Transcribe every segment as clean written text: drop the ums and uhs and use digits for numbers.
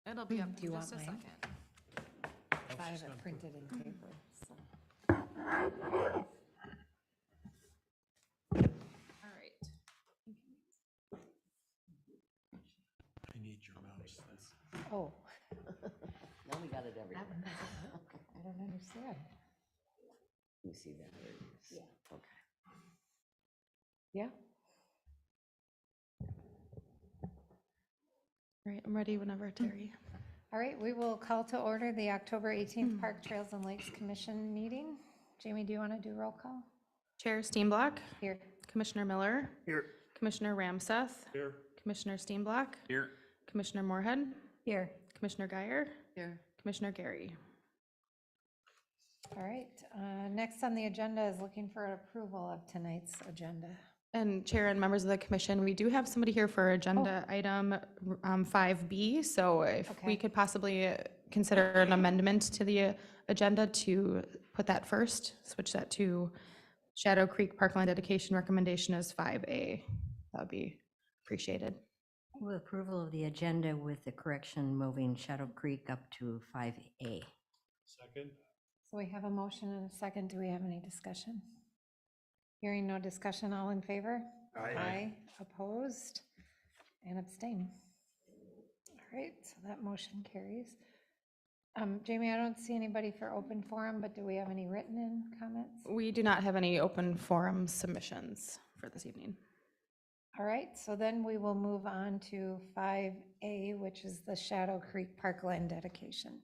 It'll be up Do you in want just a mine? second. I have it printed in paper, so. All right. I need your mouse. Oh, Now we got it that everywhere. one doesn't work. I don't understand. You see that? There it is. Yeah. Okay. Yeah, All right, I'm ready whenever, Terry. all right, we will call to order the October 18th Park Trails and Lakes Commission meeting. Jamie, do you want to do roll call? Chair Steenblock, Here. Commissioner Miller, Here. Commissioner Ramseth, Here. Commissioner Steenblock, Here. Commissioner Moorhead, Here. Commissioner Geyer, Here. Commissioner Gary. All right, next on the agenda is looking for approval of tonight's agenda. And Chair and members of the commission, we do have somebody here for agenda item 5B. So if we Okay. could possibly consider an amendment to the agenda to put that first, switch that to Shadow Creek Parkland dedication recommendation as 5A. That would be appreciated. With approval of the agenda with the correction moving Shadow Creek up to 5A. Second. So we have a motion and a second. Do we have any discussion? Hearing no discussion, all in favor? Aye. Opposed and abstain. All right, so that motion carries. Jamie, I don't see anybody for open forum, but do we have any written in comments? We do not have any open forum submissions for this evening. All right, so then we will move on to 5A, which is the Shadow Creek Parkland dedication.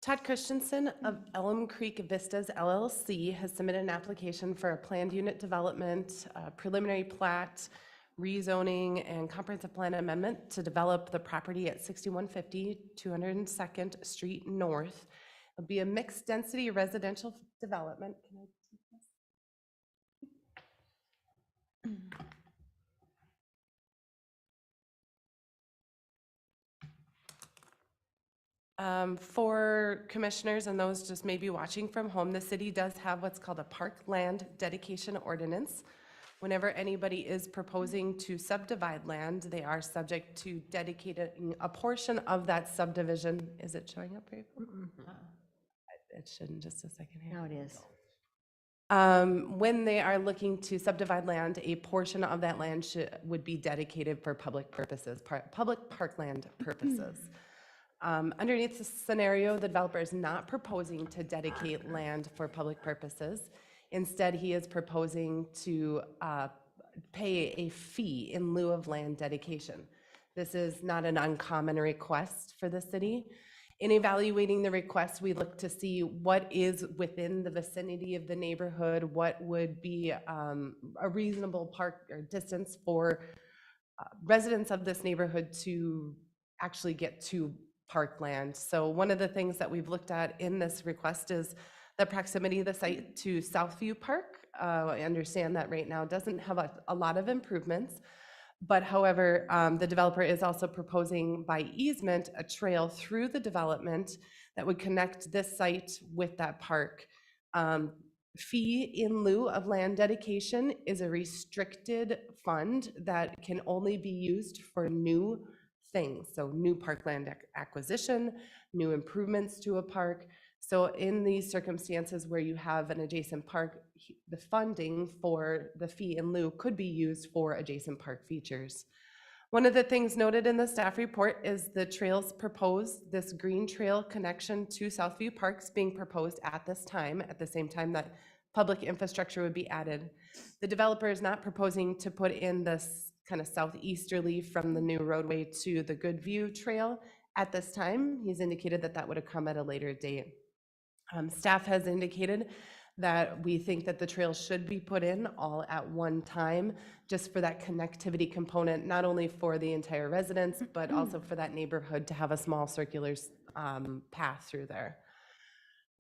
Todd Christensen of Elm Creek Vistas LLC has submitted an application for a planned unit development, preliminary plat, rezoning, and comprehensive plan amendment to develop the property at 6150 202nd Street North. It'll be a mixed density residential development. Can I take this? For commissioners and those just maybe watching from home, the city does have what's called a parkland dedication ordinance. Whenever anybody is proposing to subdivide land, they are subject to dedicating a portion of that subdivision. Is it showing up for you? It should in just a second here. Now it is. When they are looking to subdivide land, a portion of that land would be dedicated for public purposes, public parkland purposes. Underneath the scenario, the developer is not proposing to dedicate land for public purposes. Instead, he is proposing to pay a fee in lieu of land dedication. This is not an uncommon request for the city. In evaluating the request, we look to see what is within the vicinity of the neighborhood, what would be a reasonable park or distance for residents of this neighborhood to actually get to parkland. So one of the things that we've looked at in this request is the proximity of the site to Southview Park. I understand that right now doesn't have a lot of improvements, but however, the developer is also proposing by easement a trail through the development that would connect this site with that park. Fee in lieu of land dedication is a restricted fund that can only be used for new things. So new parkland acquisition, new improvements to a park. So in these circumstances where you have an adjacent park, the funding for the fee in lieu could be used for adjacent park features. One of the things noted in the staff report is the trails proposed, this green trail connection to Southview Parks being proposed at this time, at the same time that public infrastructure would be added. The developer is not proposing to put in this kind of southeasterly from the new roadway to the Goodview Trail at this time. He's indicated that that would have come at a later date. Staff has indicated that we think that the trails should be put in all at one time, just for that connectivity component, not only for the entire residents, but also for that neighborhood to have a small circular path through there.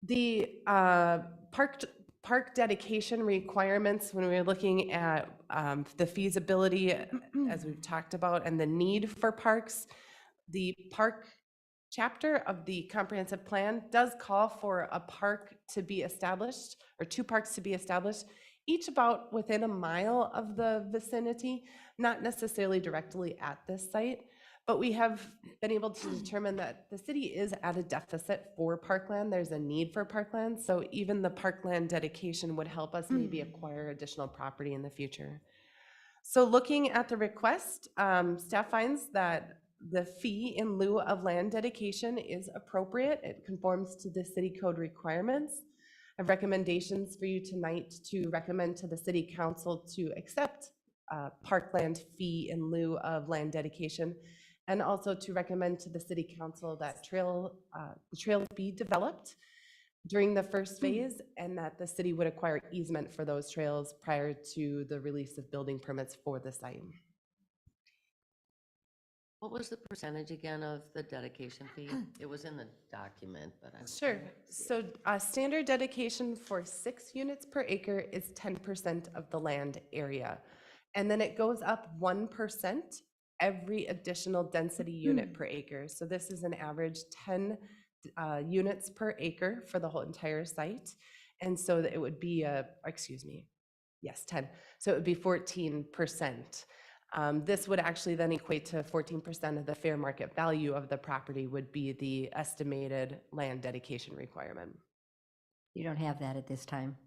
The park dedication requirements, when we're looking at the feasibility, as we've talked about, and the need for parks, the park chapter of the comprehensive plan does call for a park to be established, or 2 parks to be established, each about within a mile of the vicinity, not necessarily directly at this site, But we have been able to determine that the city is at a deficit for parkland. There's a need for parkland. So even the parkland dedication would help us maybe acquire additional property in the future. So looking at the request, staff finds that the fee in lieu of land dedication is appropriate. It conforms to the city code requirements. I have recommendations for you tonight to recommend to the city council to accept parkland fee in lieu of land dedication, and also to recommend to the city council that the trail be developed during the first phase, and that the city would acquire easement for those trails prior to the release of building permits for the site. What was the percentage again of the dedication fee? It was in the document, but I'm. Sure. So standard dedication for 6 units per acre is 10% of the land area. And then it goes up 1% every additional density unit per acre. So this is an average 10 units per acre for the whole entire site. And so that it would be 10. So it would be 14%. This would actually then equate to 14% of the fair market value of the property would be the estimated land dedication requirement. You don't have that at this time?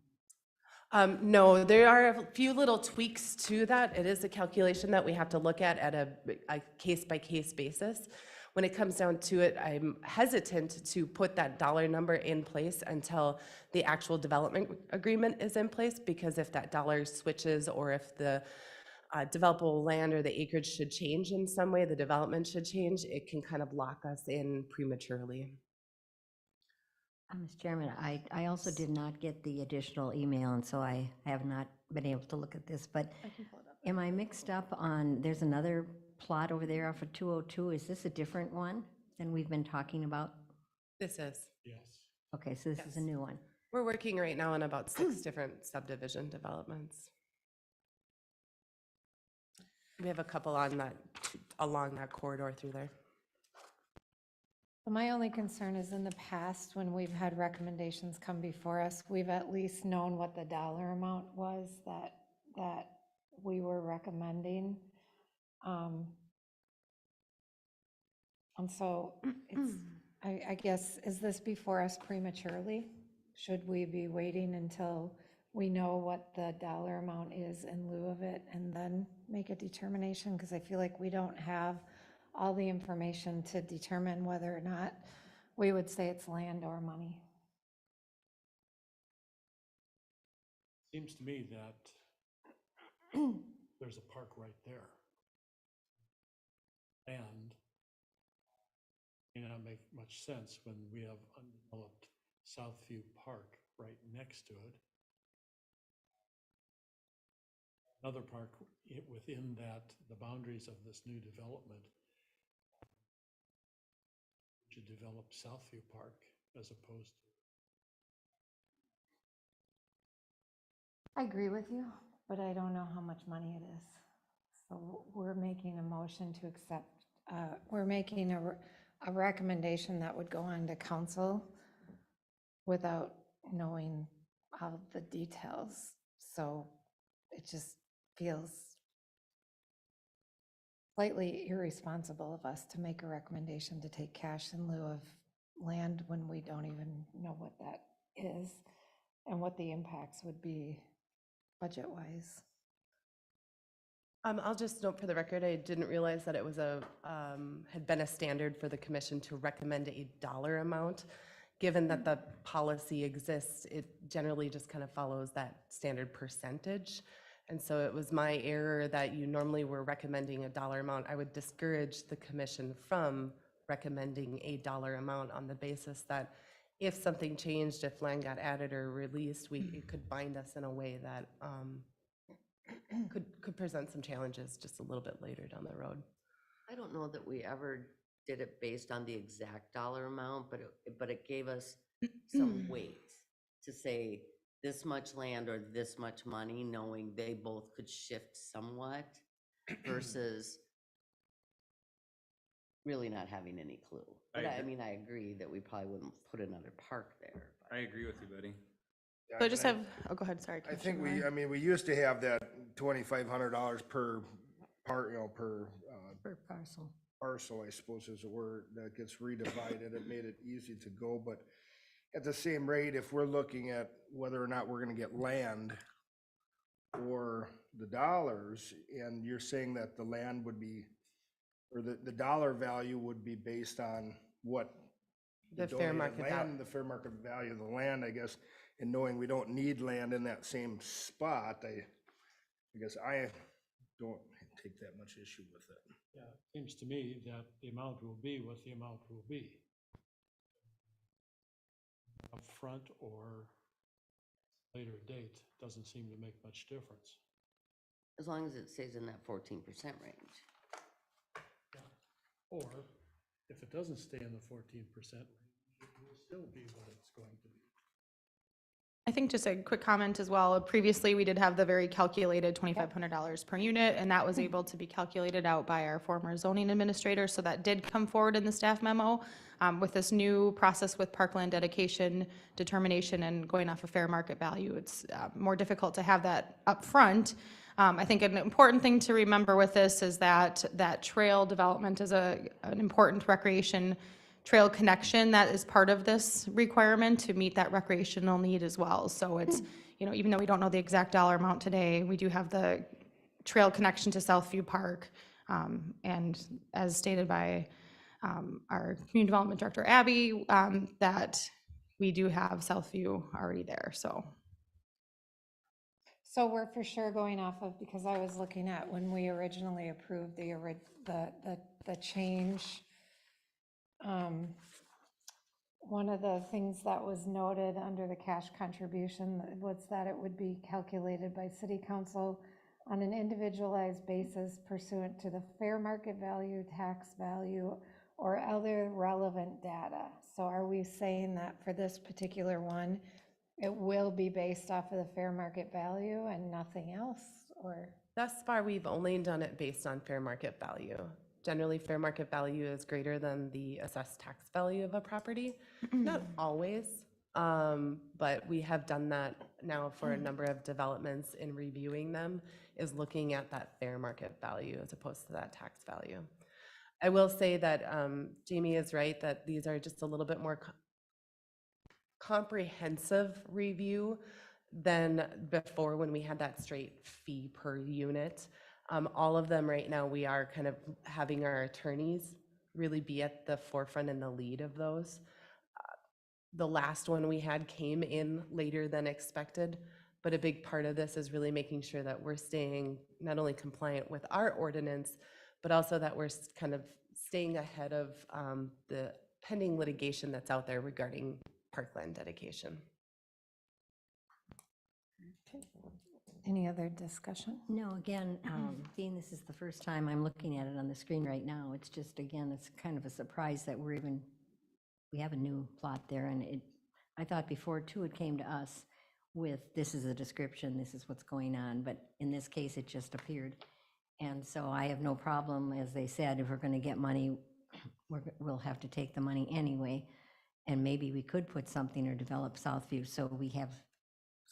No, there are a few little tweaks to that. It is a calculation that we have to look at a case-by-case basis. When it comes down to it, I'm hesitant to put that dollar number in place until the actual development agreement is in place, because if that dollar switches, or if the developable land or the acreage should change in some way, the development should change, it can kind of lock us in prematurely. Mr. Chairman, I also did not get the additional email, and so I have not been able to look at this, but am I mixed up on, there's another plot over there off of 202, is this a different one than we've been talking about? This is. Yes. Okay, so this is a new one. We're working right now on about 6 different subdivision developments. We have a couple along that corridor through there. My only concern is in the past, when we've had recommendations come before us, we've at least known what the dollar amount was that we were recommending. And so it's, I guess, is this before us prematurely? Should we be waiting until we know what the dollar amount is in lieu of it and then make a determination? Because I feel like we don't have all the information to determine whether or not we would say it's land or money. Seems to me that there's a park right there. And may not make much sense when we have undeveloped Southview Park right next to it. Another park within the boundaries of this new development to develop Southview Park as opposed to. I agree with you, but I don't know how much money it is. So we're making a motion to accept, we're making a recommendation that would go on to council without knowing all the details. So it just feels slightly irresponsible of us to make a recommendation to take cash in lieu of land when we don't even know what that is and what the impacts would be budget-wise. I'll just note for the record, I didn't realize that it was had been a standard for the commission to recommend a dollar amount. Given that the policy exists, it generally just kind of follows that standard percentage. And so it was my error that you normally were recommending a dollar amount. I would discourage the commission from recommending a dollar amount on the basis that if something changed, if land got added or released, it could bind us in a way that could present some challenges just a little bit later down the road. I don't know that we ever did it based on the exact dollar amount, but it gave us some weight to say this much land or this much money, knowing they both could shift somewhat versus really not having any clue. But I mean, I agree that we probably wouldn't put another park there. I agree with you, Betty. So I just have, oh, go ahead, sorry. I think Commissioner Moore. we used to have that $2,500 per part, per Per parcel. parcel, I suppose is the word, that gets redivided. It made it easy to go, but at the same rate, if we're looking at whether or not we're gonna get land or the dollars, and you're saying that the land would be, or the dollar value would be based on what? The fair donated market value. land, the fair market value of the land, I guess, and knowing we don't need land in that same spot, I guess I don't take that much issue with it. Yeah, it seems to me that the amount will be what the amount will be. Upfront or later date doesn't seem to make much difference. As long as it stays in that 14% range. Or if it doesn't stay in the 14% range, it will still be what it's going to be. I think just a quick comment as well. Previously, we did have the very calculated $2,500 per unit, and that was able to be calculated out by our former zoning administrator. So that did come forward in the staff memo. With this new process with parkland dedication determination and going off of fair market value, it's more difficult to have that up front. I think an important thing to remember with this is that trail development is an important recreation trail connection that is part of this requirement to meet that recreational need as well. So it's, even though we don't know the exact dollar amount today, we do have the trail connection to Southview Park. And as stated by our community development director, Abby, that we do have Southview already there, so. So we're for sure going off of, because I was looking at when we originally approved the change. One of the things that was noted under the cash contribution was that it would be calculated by city council on an individualized basis pursuant to the fair market value, tax value, or other relevant data. So are we saying that for this particular one, it will be based off of the fair market value and nothing else, or? Thus far, we've only done it based on fair market value. Generally, fair market value is greater than the assessed tax value of a property. Not always, but we have done that now for a number of developments. In reviewing them, is looking at that fair market value as opposed to that tax value. I will say that Jamie is right that these are just a little bit more comprehensive review than before when we had that straight fee per unit. All of them right now, we are kind of having our attorneys really be at the forefront and the lead of those. The last one we had came in later than expected, but a big part of this is really making sure that we're staying not only compliant with our ordinance, but also that we're kind of staying ahead of the pending litigation that's out there regarding parkland dedication. Okay. Any other discussion? No, again, being this is the first time I'm looking at it on the screen right now, it's just, again, it's kind of a surprise that we have a new plot there, and I thought before too, it came to us with, this is a description, this is what's going on, but in this case, it just appeared. And so I have no problem, as they said, if we're gonna get money, we'll have to take the money anyway, and maybe we could put something or develop Southview, so we have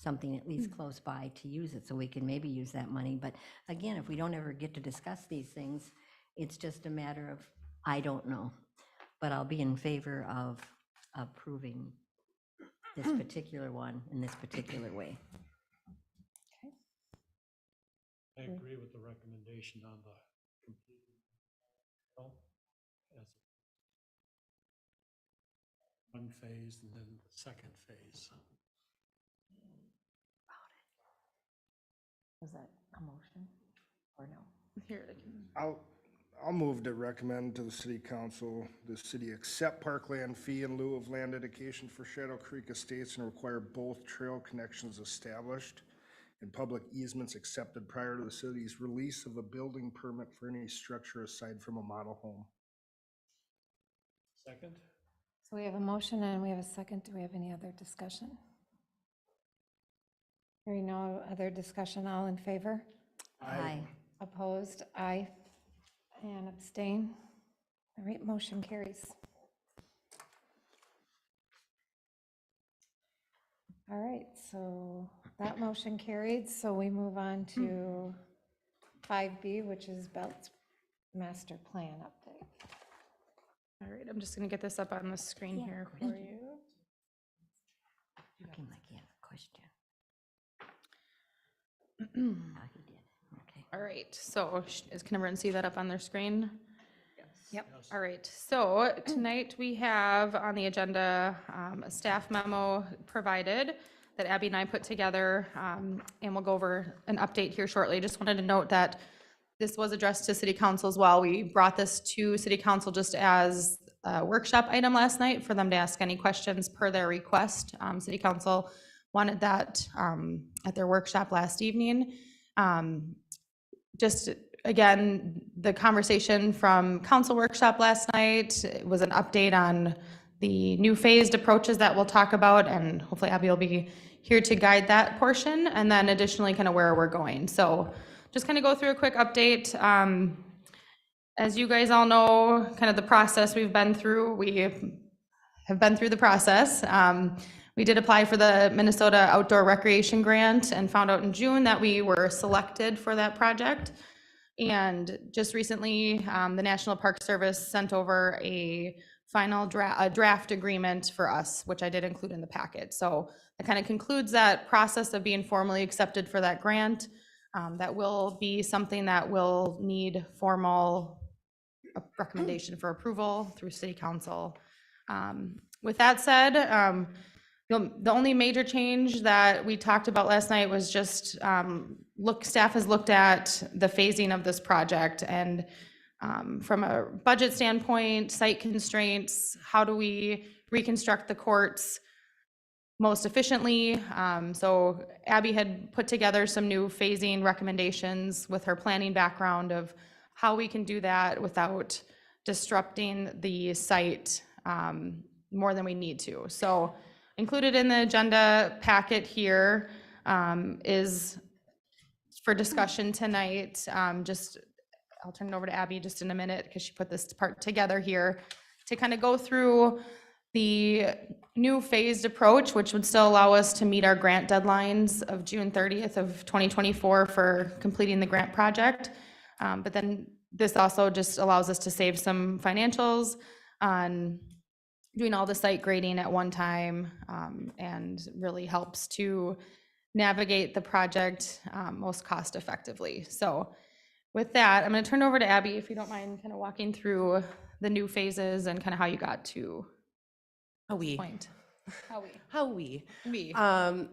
something at least close by to use it, so we can maybe use that money. But again, if we don't ever get to discuss these things, it's just a matter of, I don't know. But I'll be in favor of approving this particular one in this particular way. I agree with the recommendation on the complete as one phase and then the second phase. Was that a motion or no? Here, I'll move to recommend to the city council, the city accept parkland fee in lieu of land dedication for Shadow Creek Estates and require both trail connections established and public easements accepted prior to the city's release of a building permit for any structure aside from a model home. Second? So we have a motion and we have a second. Do we have any other discussion? Hearing no other discussion, all in favor? Aye. Opposed? Aye. And abstain? All right, motion carries. All right, so that motion carried, so we move on to 5B, which is Belt's master plan update. All right, I'm just gonna get this up on the screen Yeah, here for thank you. Looking like you have a question. Ah, he did, okay. All right, so can everyone see that up on their screen? Yep. All right, so tonight we have on the agenda a staff memo provided that Abby and I put together, and we'll go over an update here shortly. Just wanted to note that this was addressed to city council as well. We brought this to city council just as a workshop item last night for them to ask any questions per their request. City council wanted that at their workshop last evening. Just again, the conversation from council workshop last night was an update on the new phased approaches that we'll talk about, and hopefully Abby will be here to guide that portion, and then additionally kind of where we're going. So just kind of go through a quick update. As you guys all know, kind of the process we've been through, we have been through the process. We did apply for the Minnesota Outdoor Recreation Grant and found out in June that we were selected for that project. And just recently, the National Park Service sent over a final draft agreement for us, which I did include in the packet. So that kind of concludes that process of being formally accepted for that grant. That will be something that will need formal recommendation for approval through city council. With that said, the only major change that we talked about last night was just staff has looked at the phasing of this project, and from a budget standpoint, site constraints, how do we reconstruct the courts most efficiently? So Abby had put together some new phasing recommendations with her planning background of how we can do that without disrupting the site more than we need to. So included in the agenda packet here is for discussion tonight. I'll turn it over to Abby just in a minute because she put this part together here to kind of go through the new phased approach, which would still allow us to meet our grant deadlines of June 30th of 2024 for completing the grant project. But then this also just allows us to save some financials on doing all the site grading at one time, and really helps to navigate the project most cost effectively. So with that, I'm going to turn over to Abby, if you don't mind kind of walking through the new phases and kind of how you got to this point.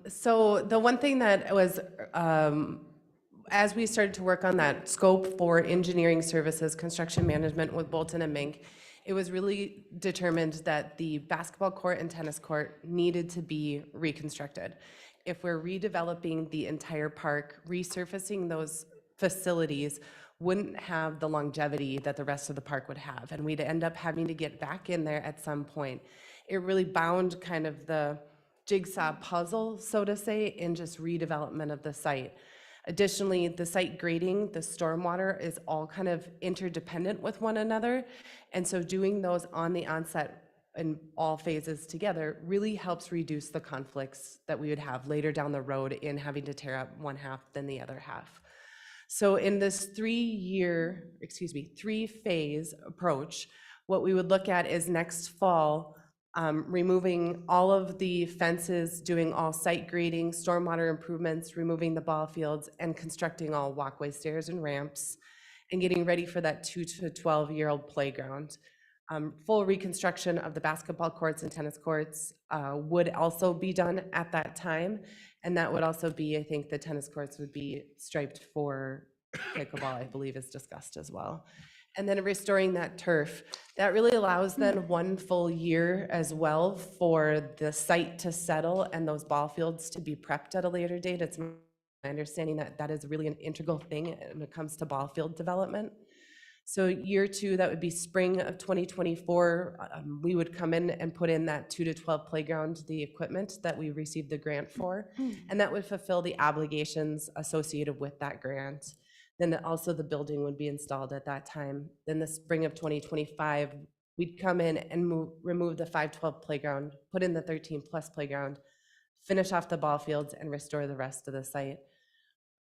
So the one thing that was, as we started to work on that scope for engineering services, construction management with Bolton and Mink, it was really determined that the basketball court and tennis court needed to be reconstructed. If we're redeveloping the entire park, resurfacing those facilities wouldn't have the longevity that the rest of the park would have, and we'd end up having to get back in there at some point. It really bound kind of the jigsaw puzzle, so to say, in just redevelopment of the site. Additionally, the site grading, the stormwater is all kind of interdependent with one another. And so doing those on the onset in all phases together really helps reduce the conflicts that we would have later down the road in having to tear up one half than the other half. So in this three-phase approach, what we would look at is next fall, removing all of the fences, doing all site grading, stormwater improvements, removing the ball fields, and constructing all walkway stairs and ramps, and getting ready for that 2 to 12-year-old playground. Full reconstruction of the basketball courts and tennis courts would also be done at that time, and that would also be, I think the tennis courts would be striped for pickleball, I believe is discussed as well. And then restoring that turf. That really allows then 1 full year as well for the site to settle and those ball fields to be prepped at a later date. It's my understanding that that is really an integral thing when it comes to ball field development. So year 2, that would be spring of 2024, we would come in and put in that 2 to 12 playground, the equipment that we received the grant for, and that would fulfill the obligations associated with that grant. Then also the building would be installed at that time. Then the spring of 2025, we'd come in and remove the 512 playground, put in the 13+ playground, finish off the ball fields, and restore the rest of the site.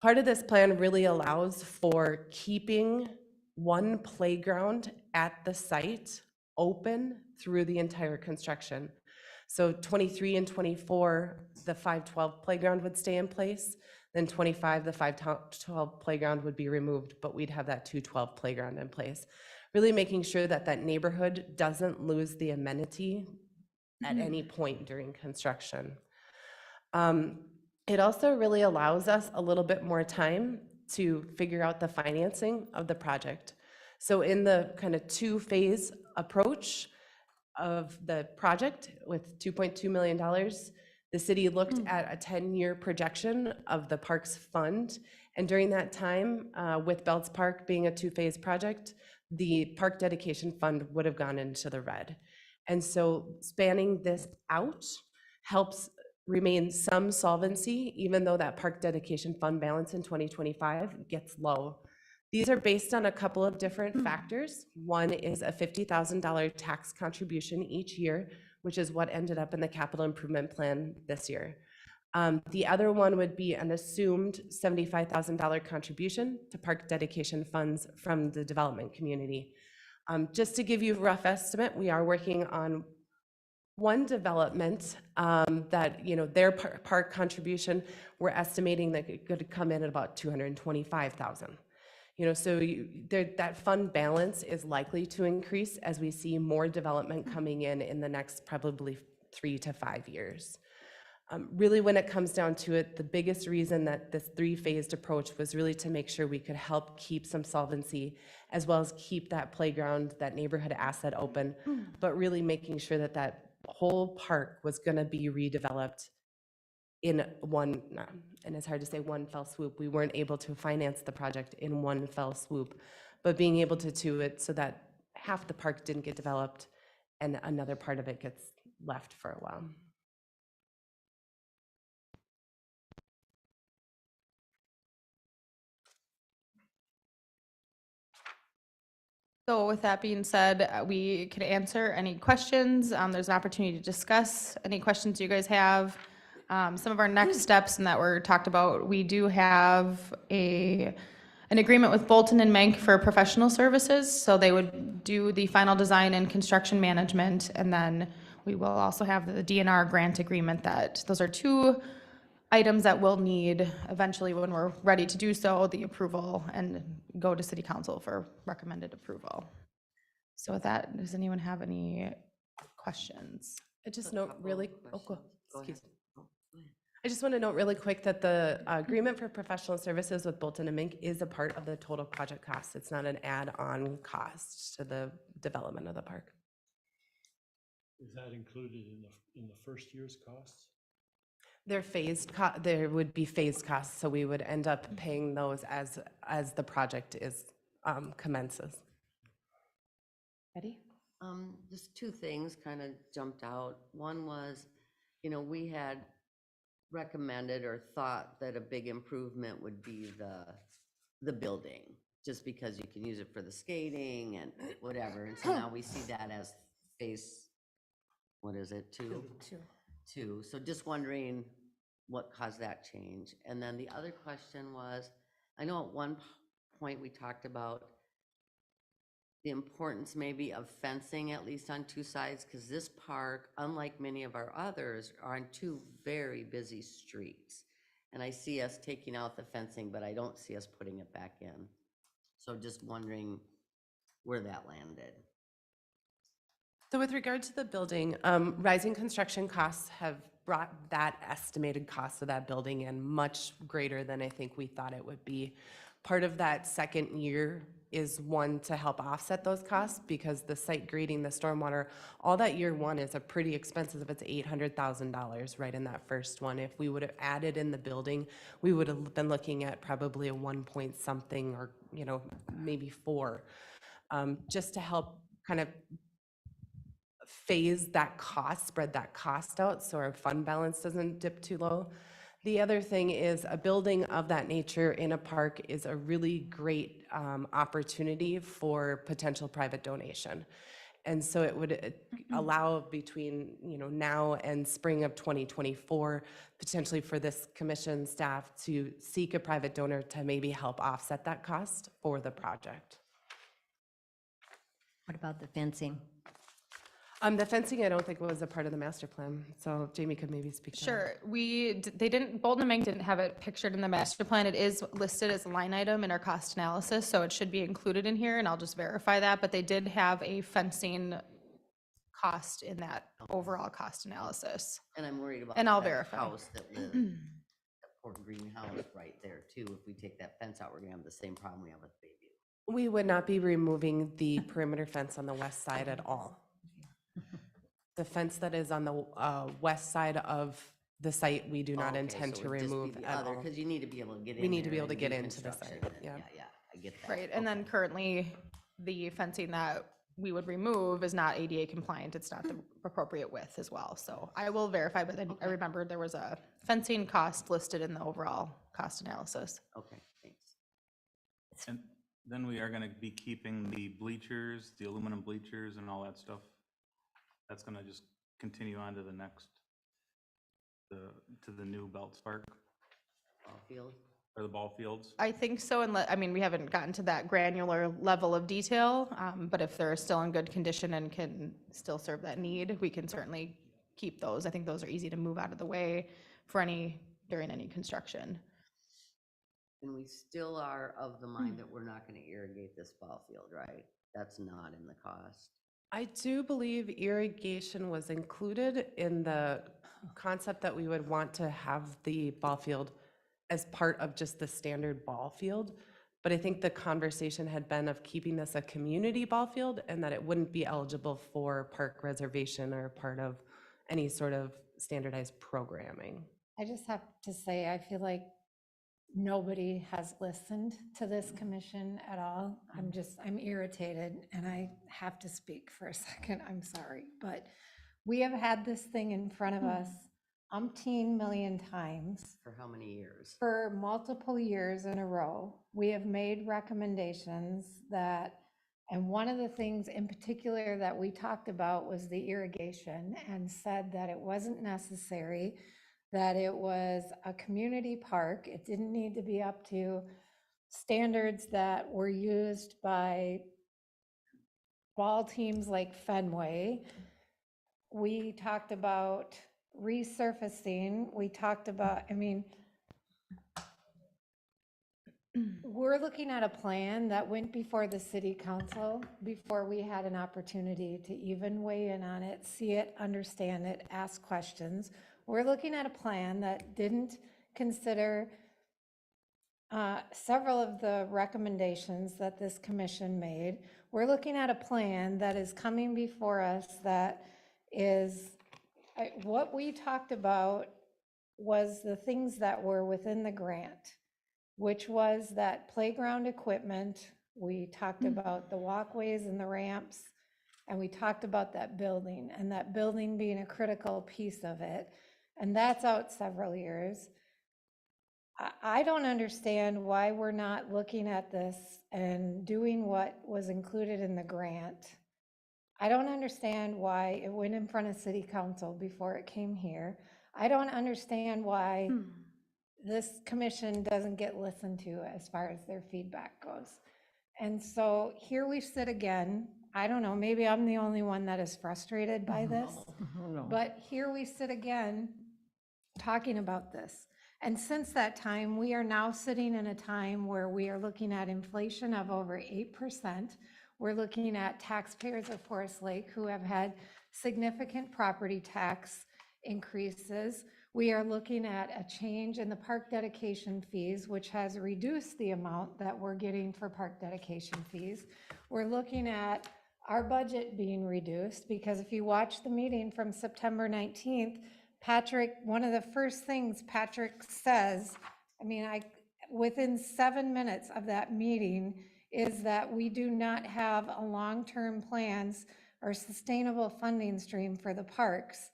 Part of this plan really allows for keeping one playground at the site open through the entire construction. So 23 and 24, the 512 playground would stay in place. Then 25, the 512 playground would be removed, but we'd have that 212 playground in place. Really making sure that that neighborhood doesn't lose the amenity at any point during construction. It also really allows us a little bit more time to figure out the financing of the project. So in the kind of two-phase approach of the project with $2.2 million, the city looked at a 10-year projection of the parks fund. And during that time, with Belts Park being a two-phase project, the park dedication fund would have gone into the red. And so spanning this out helps remain some solvency, even though that park dedication fund balance in 2025 gets low. These are based on a couple of different factors. One is a $50,000 tax contribution each year, which is what ended up in the capital improvement plan this year. The other one would be an assumed $75,000 contribution to park dedication funds from the development community. Just to give you a rough estimate, we are working on one development that, their park contribution, we're estimating that it could come in at about $225,000. So that fund balance is likely to increase as we see more development coming in the next probably 3 to 5 years. Really, when it comes down to it, the biggest reason that this three-phased approach was really to make sure we could help keep some solvency, as well as keep that playground, that neighborhood asset open, but really making sure that that whole park was going to be redeveloped in one, and it's hard to say one fell swoop. We weren't able to finance the project in one fell swoop, but being able to do it so that half the park didn't get developed and another part of it gets left for a while. So with that being said, we can answer any questions. There's an opportunity to discuss any questions you guys have. Some of our next steps and that were talked about, we do have an agreement with Bolton and Mank for professional services. So they would do the final design and construction management. And then we will also have the DNR grant agreement. That those are two items that we'll need eventually when we're ready to do so, the approval, and go to city council for recommended approval. So with that, does anyone have any questions? I just A note couple really, of questions. Go ahead. excuse me. I just want to note really quick that the agreement for professional services with Bolton and Mink is a part of the total project cost. It's not an add-on cost to the development of the park. Is that included in the first year's costs? They're phased, there would be phased costs, so we would end up paying those as the project is commences. Ready? Just two things kind of jumped out. One was, we had recommended or thought that a big improvement would be the building, just because you can use it for the skating and whatever. And so now we see that as phase, what is it, two? Two. So just wondering what caused that change. And then the other question was, I know at one point we talked about the importance maybe of fencing, at least on two sides, because this park, unlike many of our others, are on two very busy streets. And I see us taking out the fencing, but I don't see us putting it back in. So just wondering where that landed. So with regard to the building, rising construction costs have brought that estimated cost of that building in much greater than I think we thought it would be. Part of that second year is one to help offset those costs, because the site grading, the stormwater, all that year one is a pretty expensive. It's $800,000 right in that first one. If we would have added in the building, we would have been looking at probably a 1 point something, or maybe 4, just to help kind of phase that cost, spread that cost out so our fund balance doesn't dip too low. The other thing is, a building of that nature in a park is a really great opportunity for potential private donation. And so it would allow between, now and spring of 2024, potentially for this commission staff to seek a private donor to maybe help offset that cost for the project. What about the fencing? The fencing, I don't think was a part of the master plan, so Jamie could maybe speak to that. Sure, they didn't, Bolton and Mink didn't have it pictured in the master plan. It is listed as a line item in our cost analysis, so it should be included in here, and I'll just verify that, but they did have a fencing cost in that overall cost analysis. And I'm worried about And I'll that verify. house that lives, that poor greenhouse right there too. If we take that fence out, we're gonna have the same problem we have with Bayview. We would not be removing the perimeter fence on the west side at all. The fence that is on the west side of the site, we do not intend to remove at all. Because you need to be able to get in We need to be there able to and get do into the construction site, and- yeah. Yeah, I get that. Right, and then currently, the fencing that we would remove is not ADA compliant, it's not the appropriate width as well, so I will verify, but I remembered there was a fencing cost listed in the overall cost analysis. Okay, thanks. And then we are gonna be keeping the bleachers, the aluminum bleachers and all that stuff. That's gonna just continue on to the next, to the new Belts Park Ball field? or the ball fields. I think so, and I mean, we haven't gotten to that granular level of detail, but if they're still in good condition and can still serve that need, we can certainly keep those. I think those are easy to move out of the way for during any construction. And we still are of the mind that we're not gonna irrigate this ball field, right? That's not in the cost. I do believe irrigation was included in the concept that we would want to have the ball field as part of just the standard ball field. But I think the conversation had been of keeping this a community ball field and that it wouldn't be eligible for park reservation or part of any sort of standardized programming. I just have to say, I feel like nobody has listened to this commission at all. I'm irritated and I have to speak for a second. I'm sorry, but we have had this thing in front of us umpteen million times For how many years? for multiple years in a row. We have made recommendations and one of the things in particular that we talked about was the irrigation and said that it wasn't necessary, that it was a community park. It didn't need to be up to standards that were used by ball teams like Fenway. We talked about resurfacing. We talked about, we're looking at a plan that went before the city council before we had an opportunity to even weigh in on it, see it, understand it, ask questions. We're looking at a plan that didn't consider several of the recommendations that this commission made. We're looking at a plan that is coming before us that is, what we talked about was the things that were within the grant, which was that playground equipment. We talked about the walkways and the ramps, and we talked about that building, and that building being a critical piece of it. And that's out several years. I don't understand why we're not looking at this and doing what was included in the grant. I don't understand why it went in front of city council before it came here. I don't understand why this commission doesn't get listened to as far as their feedback goes. And so here we sit again. I don't know, maybe I'm the only one that is frustrated by this, but here we sit again talking about this. And since that time, we are now sitting in a time where we are looking at inflation of over 8%. We're looking at taxpayers of Forest Lake who have had significant property tax increases. We are looking at a change in the park dedication fees, which has reduced the amount that we're getting for park dedication fees. We're looking at our budget being reduced because if you watch the meeting from September 19th, Patrick, one of the first things Patrick says, within 7 minutes of that meeting, is that we do not have a long-term plans or sustainable funding stream for the parks.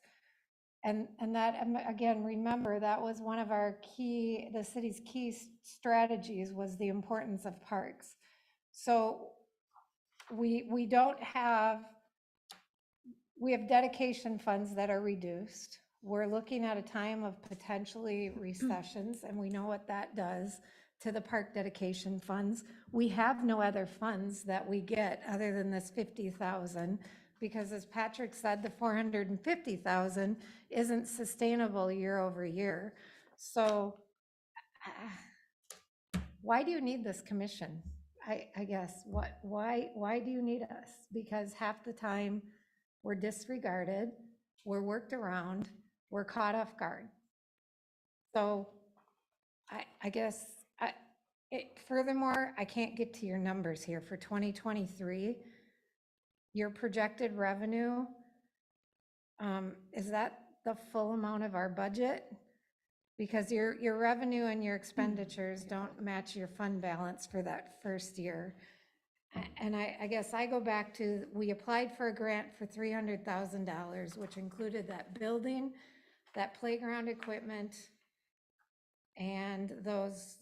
And that, again, remember, that was one of our the city's key strategies was the importance of parks. So we don't have we have dedication funds that are reduced. We're looking at a time of potentially recessions, and we know what that does to the park dedication funds. We have no other funds that we get other than this 50,000, because as Patrick said, the 450,000 isn't sustainable year over year. So why do you need this commission? I guess, why do you need us? Because half the time, we're disregarded, we're worked around, we're caught off guard. So I guess, furthermore, I can't get to your numbers here for 2023. Your projected revenue, is that the full amount of our budget? Because your revenue and your expenditures don't match your fund balance for that first year. And I guess I go back to, we applied for a grant for $300,000, which included that building, that playground equipment, and those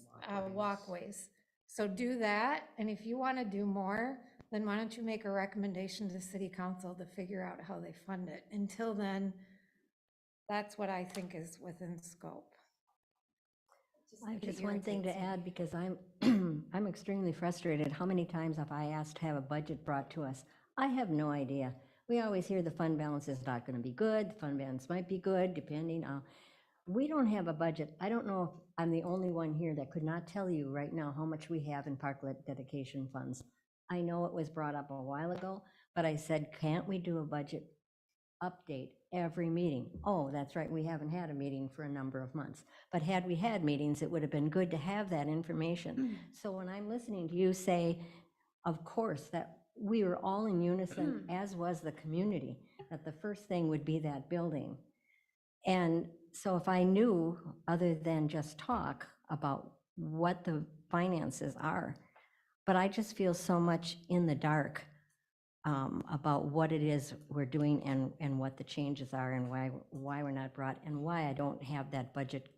walkways. So do that, and if you want to do more, then why don't you make a recommendation to the city council to figure out how they fund it? Until then, that's what I think is within scope. I have It just one thing to irritates me. add, because I'm, I'm extremely frustrated. How many times have I asked to have a budget brought to us? I have no idea. We always hear the fund balance is not going to be good, the fund balance might be good, depending on, we don't have a budget. I don't know if I'm the only one here that could not tell you right now how much we have in parklet dedication funds. I know it was brought up a while ago, but I said, can't we do a budget update every meeting? Oh, that's right, we haven't had a meeting for a number of months. But had we had meetings, it would have been good to have that information. So when I'm listening to you say, of course, that we were all in unison, as was the community, that the first thing would be that building. And so if I knew, other than just talk, about what the finances are, but I just feel so much in the dark about what it is we're doing and what the changes are and why we're not brought, and why I don't have that budget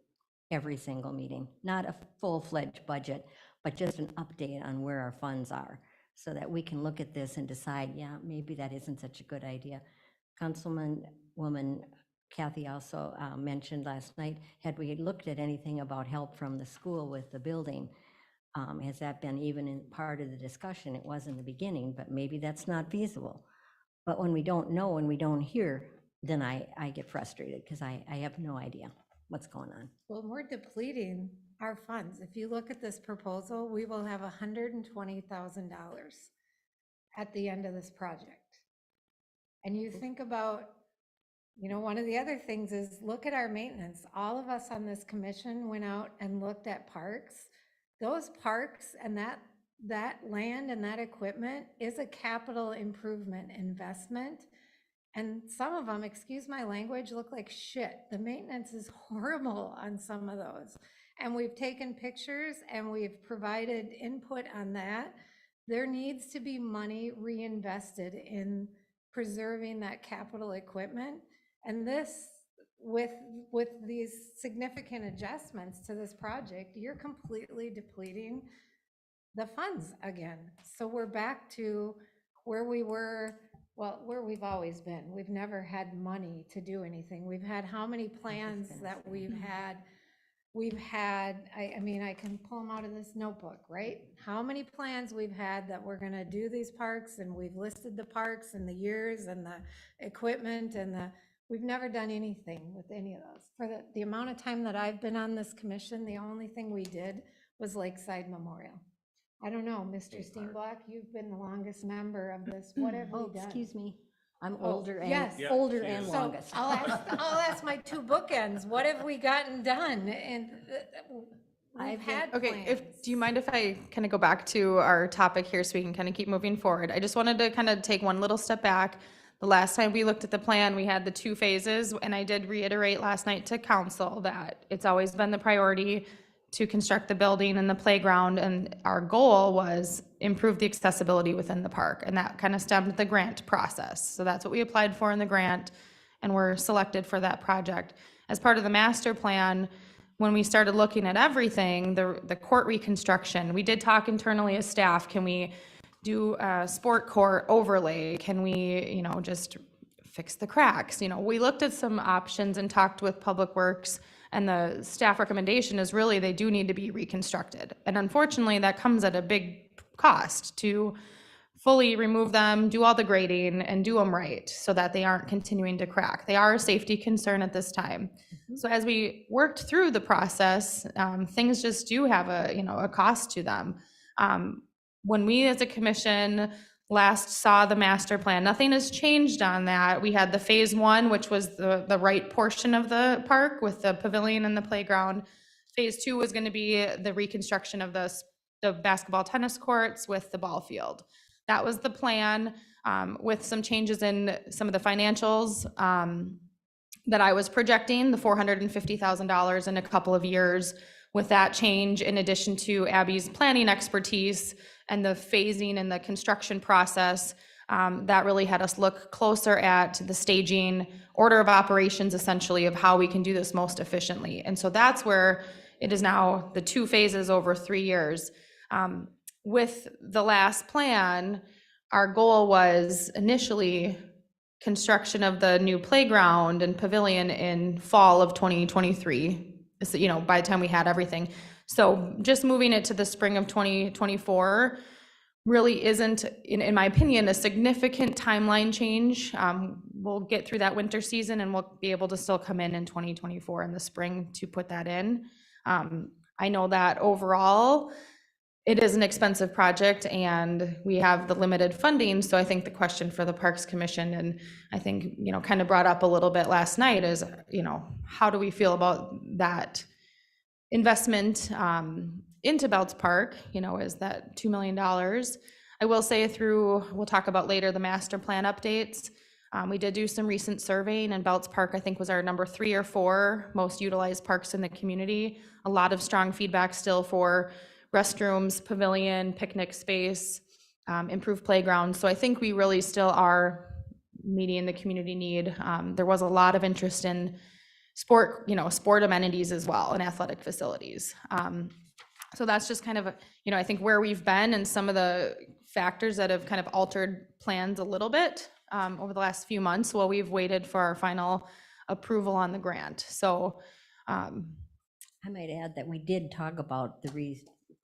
every single meeting. Not a full-fledged budget, but just an update on where our funds are, so that we can look at this and decide, yeah, maybe that isn't such a good idea. Councilwoman Kathy also mentioned last night, had we looked at anything about help from the school with the building? Has that been even in part of the discussion? It was in the beginning, but maybe that's not feasible. But when we don't know and we don't hear, then I get frustrated, because I have no idea what's going on. Well, we're depleting our funds. If you look at this proposal, we will have $120,000 at the end of this project. And you think about, you know, one of the other things is, look at our maintenance. All of us on this commission went out and looked at parks. Those parks and that land and that equipment is a capital improvement investment. And some of them, excuse my language, look like shit. The maintenance is horrible on some of those. And we've taken pictures and we've provided input on that. There needs to be money reinvested in preserving that capital equipment. And this, with these significant adjustments to this project, you're completely depleting the funds again. So we're back to where we were, well, where we've always been. We've never had money to do anything. We've had how many plans that we've had? I mean, I can pull them out of this notebook, right? How many plans we've had that we're gonna do these parks, and we've listed the parks and the years and the equipment and we've never done anything with any of those. For the amount of time that I've been on this commission, the only thing we did was Lakeside Memorial. I don't know, Mr. Steenblock, you've been the longest member of this. What have we Oh, done? excuse me, I'm Oh, older and, yes. Yeah, older she and is. So longest. I'll ask my two bookends. What have we gotten done? And we've I've had Okay, plans. do you mind if I kind of go back to our topic here so we can kind of keep moving forward? I just wanted to kind of take one little step back. The last time we looked at the plan, we had the 2 phases, and I did reiterate last night to council that it's always been the priority to construct the building and the playground, and our goal was improve the accessibility within the park, and that kind of stemmed the grant process. So that's what we applied for in the grant, and we're selected for that project. As part of the master plan, when we started looking at everything, the court reconstruction, we did talk internally as staff, can we do a sport court overlay? Can we, just fix the cracks. You know, we looked at some options and talked with Public Works, and the staff recommendation is really they do need to be reconstructed. And unfortunately, that comes at a big cost to fully remove them, do all the grading, and do them right so that they aren't continuing to crack. They are a safety concern at this time. So as we worked through the process, things just do have a cost to them. When we as a commission last saw the master plan, nothing has changed on that. We had the phase 1, which was the right portion of the park with the pavilion and the playground. Phase 2 was going to be the reconstruction of the basketball tennis courts with the ball field. That was the plan, with some changes in some of the financials that I was projecting, the $450,000 in a couple of years. With that change, in addition to Abby's planning expertise and the phasing and the construction process, that really had us look closer at the staging, order of operations, essentially, of how we can do this most efficiently. And so that's where it is now the 2 phases over 3 years. With the last plan, our goal was initially construction of the new playground and pavilion in fall of 2023, so, by the time we had everything. So just moving it to the spring of 2024 really isn't, in my opinion, a significant timeline change. We'll get through that winter season and we'll be able to still come in 2024 in the spring to put that in. I know that overall, it is an expensive project and we have the limited funding. So I think the question for the Parks Commission, and I think, kind of brought up a little bit last night, is, how do we feel about that investment into Belts Park? Is that $2 million? I will say we'll talk about later the master plan updates. We did do some recent surveying, and Belts Park, I think, was our number 3 or 4 most utilized parks in the community. A lot of strong feedback still for restrooms, pavilion, picnic space, improved playground. So I think we really still are meeting the community need. There was a lot of interest in sport amenities as well, and athletic facilities. So that's just kind of, I think where we've been and some of the factors that have kind of altered plans a little bit over the last few months while we've waited for our final approval on the grant. So I might add that we did talk about the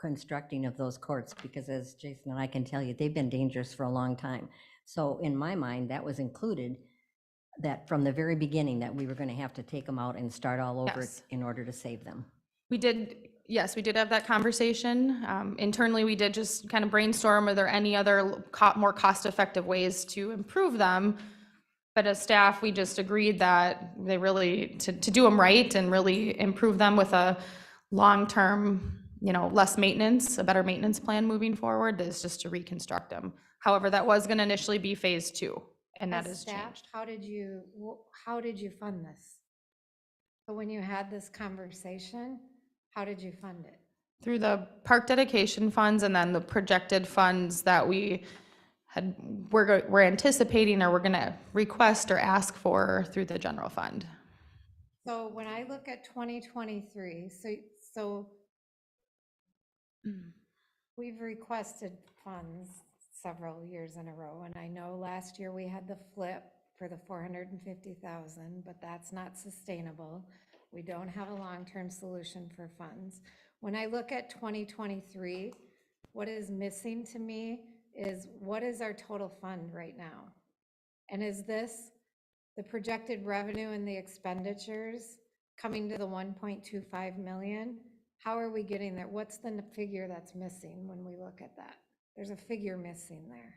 reconstructing of those courts, because as Jason and I can tell you, they've been dangerous for a long time. So in my mind, that was included, that from the very beginning, that we were going to have to take them out and start all over Yes. in order to save them. we did have that conversation. Internally, we did just kind of brainstorm, are there any other more cost-effective ways to improve them? But as staff, we just agreed that they really, to do them right and really improve them with a long-term, less maintenance, a better maintenance plan moving forward, is just to reconstruct them. However, that was going to initially be phase 2, and that As has staff, changed. how did you fund this? So when you had this conversation, how did you fund it? Through the park dedication funds, and then the projected funds that we're anticipating, or we're going to request or ask for through the general fund. So when I look at 2023, so we've requested funds several years in a row, and I know last year we had the flip for the 450,000, but that's not sustainable. We don't have a long-term solution for funds. When I look at 2023, what is missing to me is, what is our total fund right now? And is this the projected revenue and the expenditures coming to the 1.25 million? How are we getting there? What's the figure that's missing when we look at that? There's a figure missing there.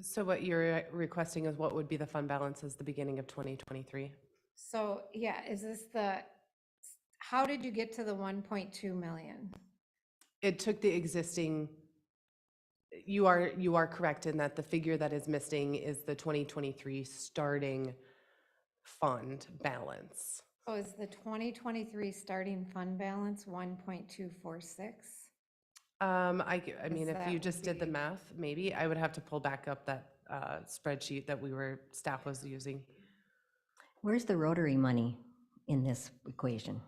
So what you're requesting is what would be the fund balance as the beginning of 2023? So, yeah, how did you get to the 1.2 million? It took the existing, you are correct in that the figure that is missing is the 2023 starting fund balance. So is the 2023 starting fund balance 1.246? I mean, if that you would just did the be- math, maybe I would have to pull back up that spreadsheet that staff was using. Where's the Rotary money in this equation?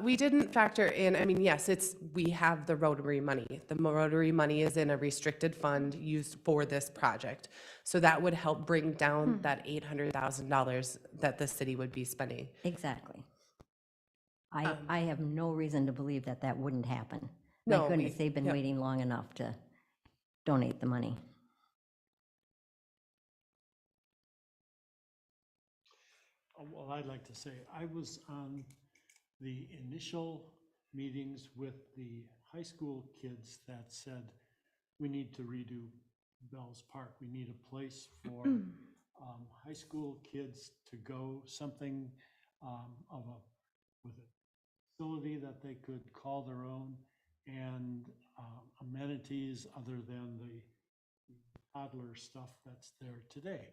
We didn't factor in, I mean, yes, we have the Rotary money. The Rotary money is in a restricted fund used for this project. So that would help bring down that $800,000 that the city would be spending. Exactly. I have no reason to believe that that wouldn't happen. No, My goodness, they've been yep. waiting long enough to donate the money. Well, I'd like to say, I was on the initial meetings with the high school kids that said, we need to redo Bell's Park. We need a place for high school kids to go, something with a facility that they could call their own, and amenities other than the toddler stuff that's there today.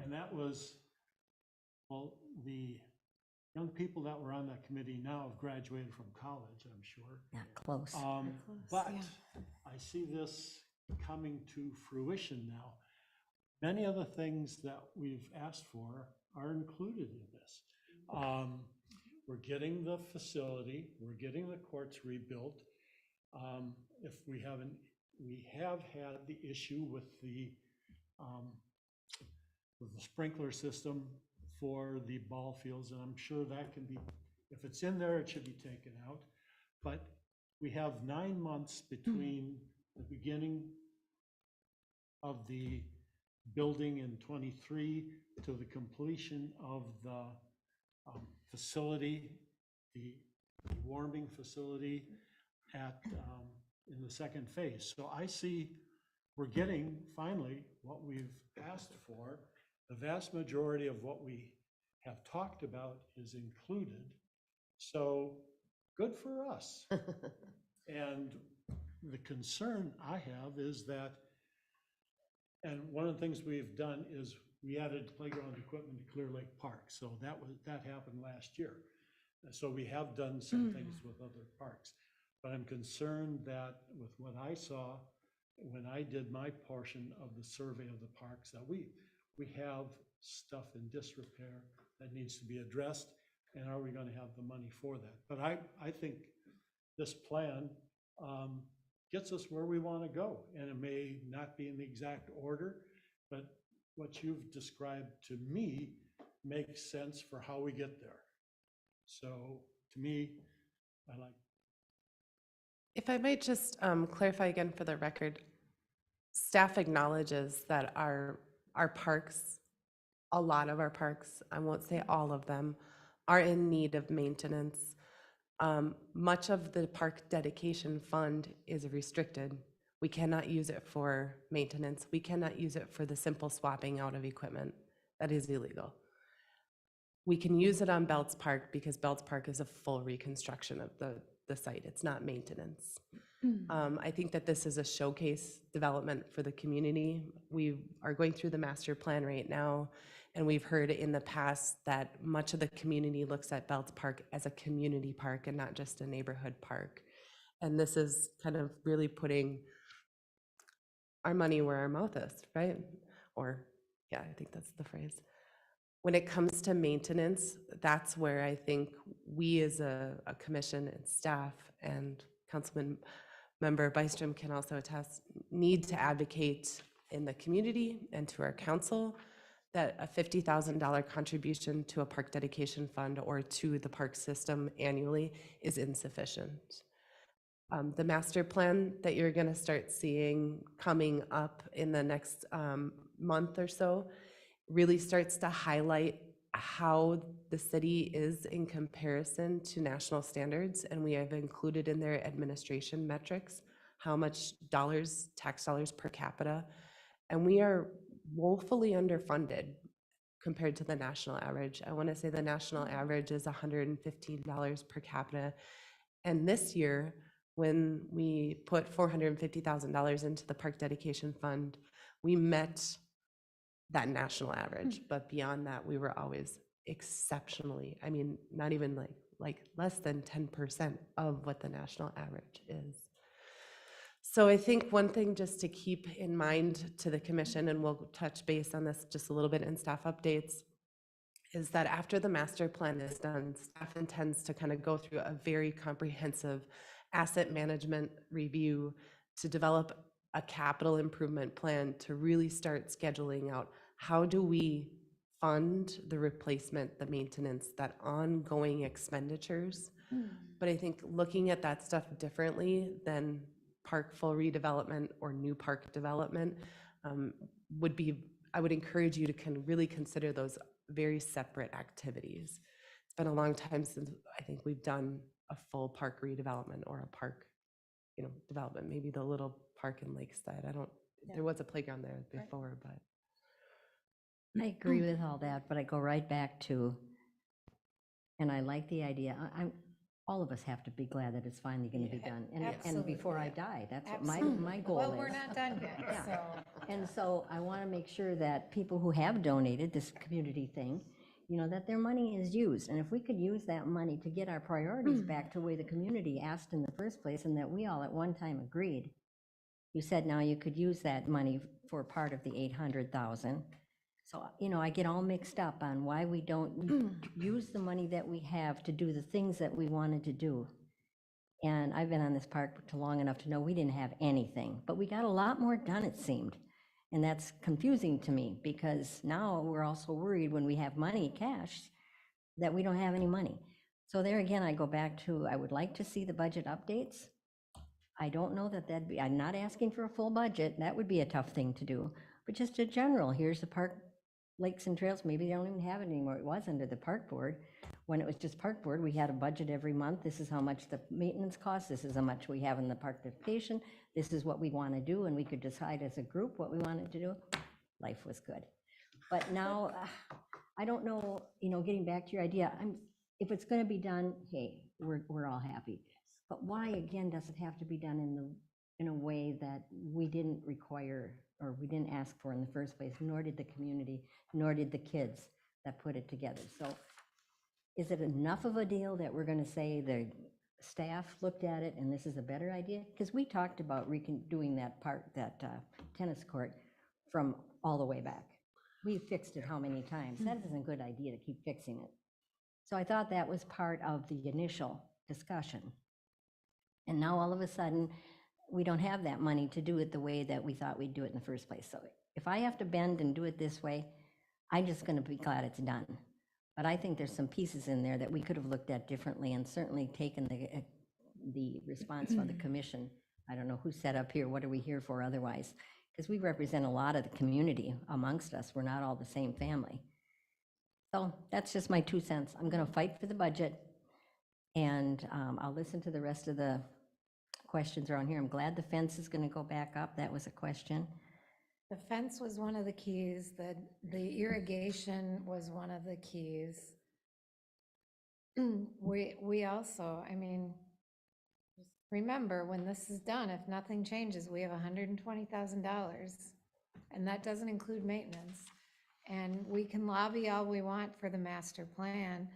And that was, well, the young people that were on that committee now have graduated from college, I'm sure. Not close. But I see this coming to fruition now. Many of the things that we've asked for are included in this. We're getting the facility, we're getting the courts rebuilt. If we have had the issue with the sprinkler system for the ball fields, and I'm sure that can be, if it's in there, it should be taken out. But we have 9 months between the beginning of the building in '23 to the completion of the facility, the warming facility in the second phase. So I see we're getting finally what we've asked for. The vast majority of what we have talked about is included. So good for us. And the concern I have is that, and one of the things we've done is we added playground equipment to Clear Lake Park. So that happened last year. So we have done some things with other parks. But I'm concerned that with what I saw when I did my portion of the survey of the parks, that we have stuff in disrepair that needs to be addressed, and are we going to have the money for that? But I think this plan gets us where we want to go, and it may not be in the exact order, but what you've described to me makes sense for how we get there. So to me, I like. If I might just clarify again for the record, staff acknowledges that our parks, a lot of our parks, I won't say all of them, are in need of maintenance. Much of the park dedication fund is restricted. We cannot use it for maintenance. We cannot use it for the simple swapping out of equipment. That is illegal. We can use it on Belts Park because Belts Park is a full reconstruction of the site. It's not maintenance. I think that this is a showcase development for the community. We are going through the master plan right now, and we've heard in the past that much of the community looks at Belts Park as a community park and not just a neighborhood park. And this is kind of really putting our money where our mouth is, right? Or, yeah, I think that's the phrase. When it comes to maintenance, that's where I think we as a commission and staff, and Councilman Member Bystrom can also attest, need to advocate in the community and to our council that a $50,000 contribution to a park dedication fund or to the park system annually is insufficient. The master plan that you're going to start seeing coming up in the next month or so really starts to highlight how the city is in comparison to national standards, and we have included in their administration metrics how much tax dollars per capita, and we are woefully underfunded compared to the national average. I want to say the national average is $115 per capita, and this year, when we put $450,000 into the park dedication fund, we met that national average, but beyond that, we were always exceptionally, I mean, not even like less than 10% of what the national average is. So I think one thing just to keep in mind to the commission, and we'll touch base on this just a little bit in staff updates, is that after the master plan is done, staff intends to kind of go through a very comprehensive asset management review to develop a capital improvement plan to really start scheduling out how do we fund the replacement, the maintenance, that ongoing expenditures. But I think looking at that stuff differently than park full redevelopment or new park development would be, I would encourage you to really consider those very separate activities. It's been a long time since I think we've done a full park redevelopment or a park, development, maybe the little park in Lakeside. There was a playground there before, but. I agree with all that, but I go right back to, and I like the idea, all of us have to be glad that it's finally gonna be done. And before I die, that's what my goal is. Well, we're not done yet, Yeah. so. And so I want to make sure that people who have donated this community thing, that their money is used. And if we could use that money to get our priorities back to the way the community asked in the first place, and that we all at one time agreed. You said now you could use that money for part of the 800,000. So, I get all mixed up on why we don't use the money that we have to do the things that we wanted to do. And I've been on this park long enough to know we didn't have anything, but we got a lot more done, it seemed. And that's confusing to me, because now we're also worried when we have money, cash, that we don't have any money. So there again, I go back to, I would like to see the budget updates. I don't know that'd be, I'm not asking for a full budget, that would be a tough thing to do, but just a general, here's the park, lakes and trails, maybe they don't even have it anymore. It was under the park board. When it was just park board, we had a budget every month. This is how much the maintenance costs. This is how much we have in the park dedication. This is what we want to do, and we could decide as a group what we wanted to do. Life was good. But now, I don't know, getting back to your idea, if it's going to be done, hey, we're all happy. But why, again, does it have to be done in a way that we didn't require or we didn't ask for in the first place, nor did the community, nor did the kids that put it together? So is it enough of a deal that we're going to say the staff looked at it and this is a better idea? Because we talked about doing that tennis court from all the way back. We fixed it how many times? That isn't a good idea to keep fixing it. So I thought that was part of the initial discussion. And now all of a sudden, we don't have that money to do it the way that we thought we'd do it in the first place. So if I have to bend and do it this way, I'm just going to be glad it's done. But I think there's some pieces in there that we could have looked at differently and certainly taken the response from the commission. I don't know who set up here, what are we here for otherwise? Because we represent a lot of the community amongst us. We're not all the same family. So that's just my 2 cents. I'm going to fight for the budget, and I'll listen to the rest of the questions around here. I'm glad the fence is going to go back up. That was a question. The fence was one of the keys, the irrigation was one of the keys. We also, remember, when this is done, if nothing changes, we have $120,000, and that doesn't include maintenance. And we can lobby all we want for the master plan.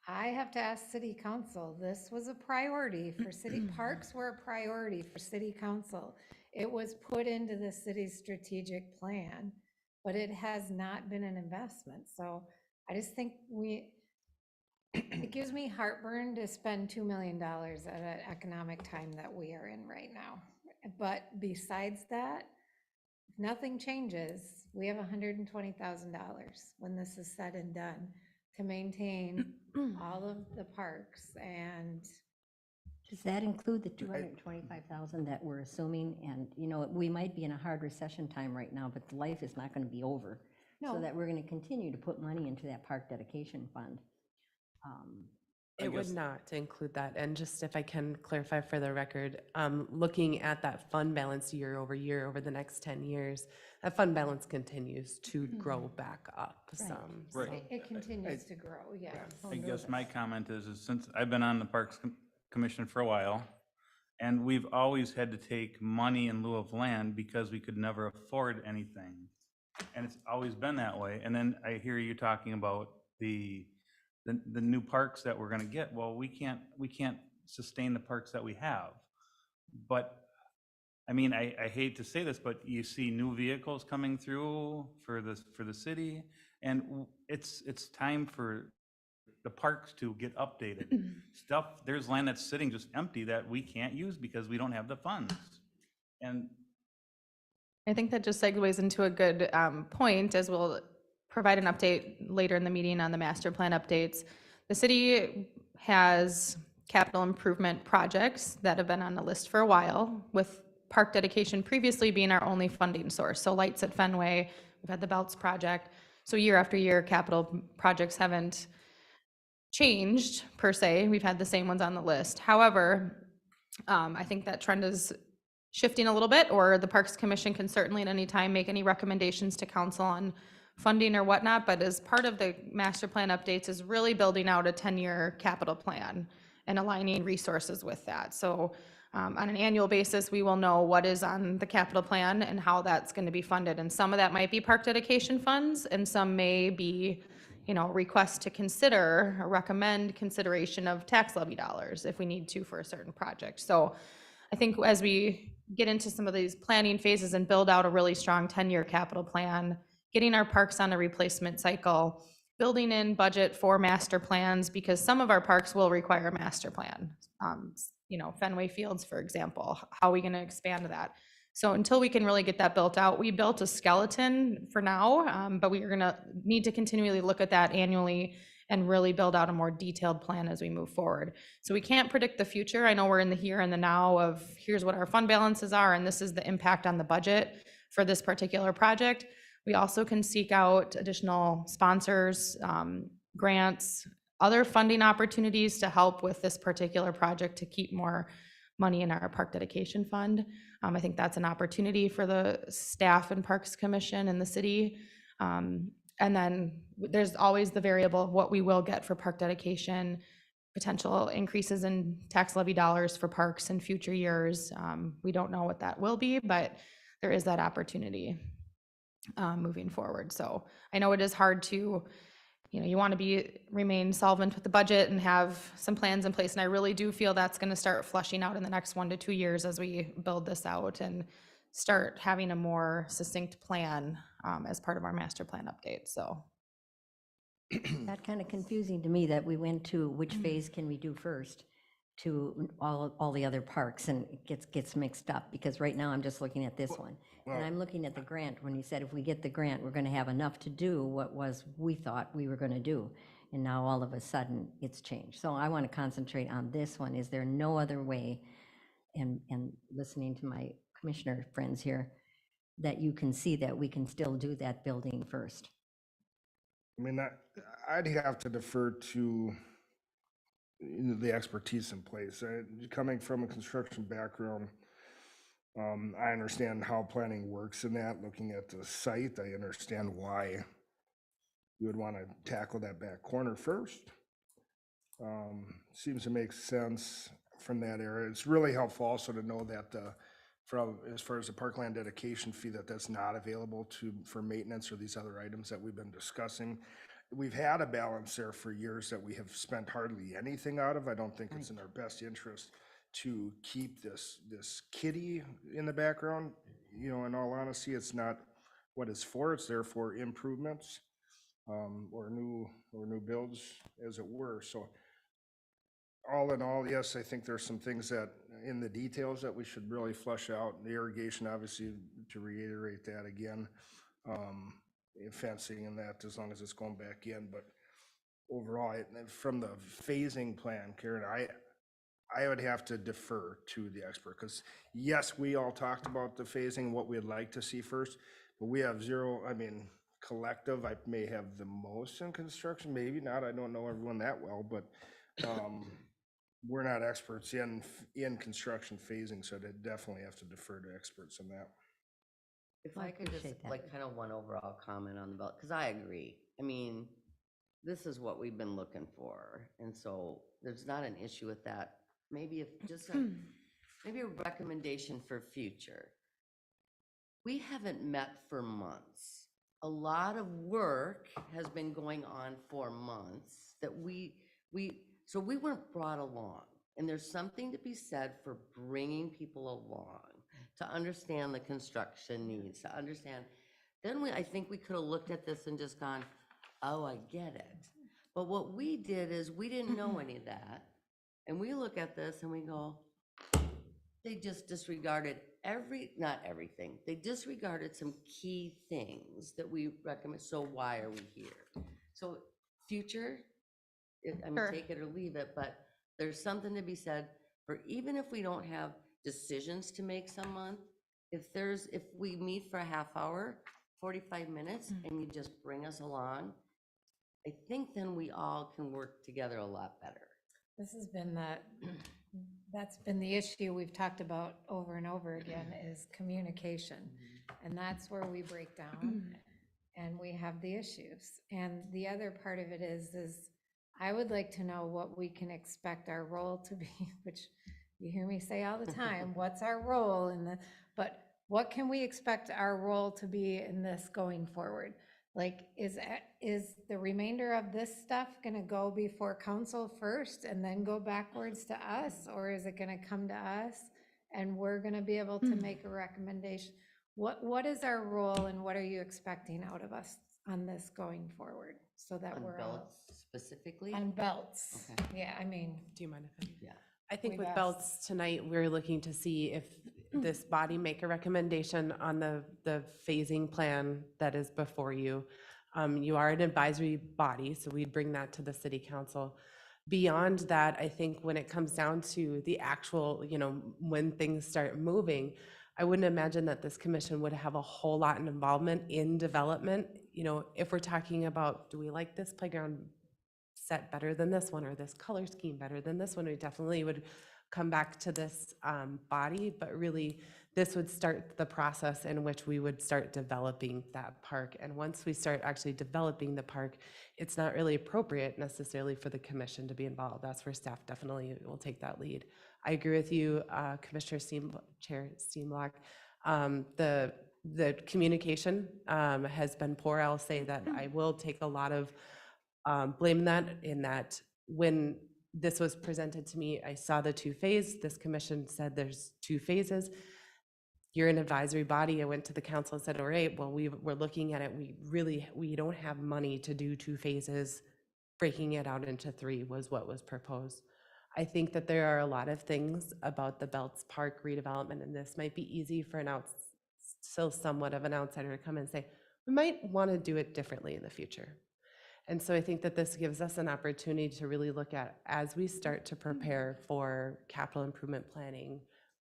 I have to ask city council, this was a priority for city, parks were a priority for city council. It was put into the city's strategic plan, but it has not been an investment. So I just think it gives me heartburn to spend $2 million at an economic time that we are in right now. But besides that, if nothing changes, we have $120,000 when this is said and done to maintain all of the parks. And does that include the 225,000 that we're assuming? And, we might be in a hard recession time right now, but life is not going to be over. So No. that we're going to continue to put money into that park dedication fund. It would not include that. And just if I can clarify for the record, looking at that fund balance year over year over the next 10 years, that fund balance continues to grow back up some. Right. So. it continues to grow, yes. I guess my comment is since I've been on the Parks Commission for a while, and we've always had to take money in lieu of land because we could never afford anything. And it's always been that way. And then I hear you talking about the new parks that we're gonna get. Well, we can't sustain the parks that we have. But I mean, I hate to say this, but you see new vehicles coming through for the city, and it's time for the parks to get updated. There's land that's sitting just empty that we can't use because we don't have the funds. And I think that just segues into a good point, as we'll provide an update later in the meeting on the master plan updates. The city has capital improvement projects that have been on the list for a while, with park dedication previously being our only funding source. So lights at Fenway, we've had the Belts project. So year after year, capital projects haven't changed per se. We've had the same ones on the list. However, I think that trend is shifting a little bit, or the Parks Commission can certainly at any time make any recommendations to council on funding or whatnot, but as part of the master plan updates is really building out a 10-year capital plan and aligning resources with that. So on an annual basis, we will know what is on the capital plan and how that's going to be funded. And some of that might be park dedication funds, and some may be, requests to consider or recommend consideration of tax levy dollars if we need to for a certain project. So I think as we get into some of these planning phases and build out a really strong 10-year capital plan, getting our parks on a replacement cycle, building in budget for master plans, because some of our parks will require a master plan. Fenway Fields, for example, how are we going to expand that? So until we can really get that built out, we built a skeleton for now, but we are going to need to continually look at that annually and really build out a more detailed plan as we move forward. So we can't predict the future. I know we're in the here and the now of here's what our fund balances are, and this is the impact on the budget for this particular project. We also can seek out additional sponsors, grants, other funding opportunities to help with this particular project to keep more money in our park dedication fund. I think that's an opportunity for the staff and Parks Commission and the city. And then there's always the variable of what we will get for park dedication, potential increases in tax levy dollars for parks in future years. We don't know what that will be, but there is that opportunity moving forward. So I know it is hard to, you want to remain solvent with the budget and have some plans in place. And I really do feel that's going to start flushing out in the next 1 to 2 years as we build this out and start having a more succinct plan as part of our master plan update. So That kind of confusing to me that we went to which phase can we do first to all the other parks, and it gets mixed up, because right now I'm just looking at this one. And I'm looking at the grant, when you said if we get the grant, we're gonna have enough to do what we thought we were gonna do. And now all of a sudden, it's changed. So I want to concentrate on this one. Is there no other way, and listening to my commissioner friends here, that you can see that we can still do that building first? I mean, I'd have to defer to the expertise in place. Coming from a construction background, I understand how planning works in that. Looking at the site, I understand why you would want to tackle that back corner first. Seems to make sense from that area. It's really helpful also to know that from as far as the parkland dedication fee, that's not available for maintenance or these other items that we've been discussing. We've had a balance there for years that we have spent hardly anything out of. I don't think it's in our best interest to keep this kitty in the background. In all honesty, it's not what it's for. It's there for improvements or new builds, as it were. So all in all, yes, I think there's some things that in the details that we should really flush out. The irrigation, obviously, to reiterate that again, fencing and that, as long as it's going back in. But overall, from the phasing plan, Karen, I would have to defer to the expert, because yes, we all talked about the phasing, what we'd like to see first, but we have zero. I mean, collective, I may have the most in construction, maybe not. I don't know everyone that well, but we're not experts in construction phasing, so I'd definitely have to defer to experts in that. If I I could just appreciate that. like kind of one overall comment on the belt, because I agree. I mean, this is what we've been looking for, and so there's not an issue with that. Maybe if just maybe a recommendation for future. We haven't met for months. A lot of work has been going on for months that so we weren't brought along. And there's something to be said for bringing people along to understand the construction needs, to understand. Then I think we could have looked at this and just gone, oh, I get it. But what we did is we didn't know any of that. And we look at this and we go, they just disregarded not everything. They disregarded some key things that we recommend. So why are we here? So future, I mean, Sure. take it or leave it, but there's something to be said for even if we don't have decisions to make some month, if we meet for a half hour, 45 minutes, and you just bring us along, I think then we all can work together a lot better. This has been that's been the issue we've talked about over and over again, is communication. And that's where we break down and we have the issues. And the other part of it is I would like to know what we can expect our role to be, which you hear me say all the time, what's our role but what can we expect our role to be in this going forward? Like, is the remainder of this stuff gonna go before council first and then go backwards to us? Or is it gonna come to us and we're gonna be able to make a recommendation? What is our role and what are you expecting out of us on this going forward? So that On we're all, belts specifically? on belts. Okay. Yeah, I mean, Do you mind if I? Yeah. I think We've with asked. belts tonight, we're looking to see if this body make a recommendation on the phasing plan that is before you. You are an advisory body, so we'd bring that to the city council. Beyond that, I think when it comes down to the actual, when things start moving, I wouldn't imagine that this commission would have a whole lot of involvement in development. If we're talking about, do we like this playground set better than this one, or this color scheme better than this one, we definitely would come back to this body, but really this would start the process in which we would start developing that park. And once we start actually developing the park, it's not really appropriate necessarily for the commission to be involved. That's where staff definitely will take that lead. I agree with you, Commissioner Chair Steenblock. The communication has been poor. I'll say that I will take a lot of blame in that when this was presented to me, I saw the two-phase. This commission said there's two phases. You're an advisory body. I went to the council and said, all right, well, we're looking at it. We don't have money to do two phases. Breaking it out into three was what was proposed. I think that there are a lot of things about the Belts Park redevelopment, and this might be easy for still somewhat of an outsider to come and say, we might want to do it differently in the future. And so I think that this gives us an opportunity to really look at, as we start to prepare for capital improvement planning,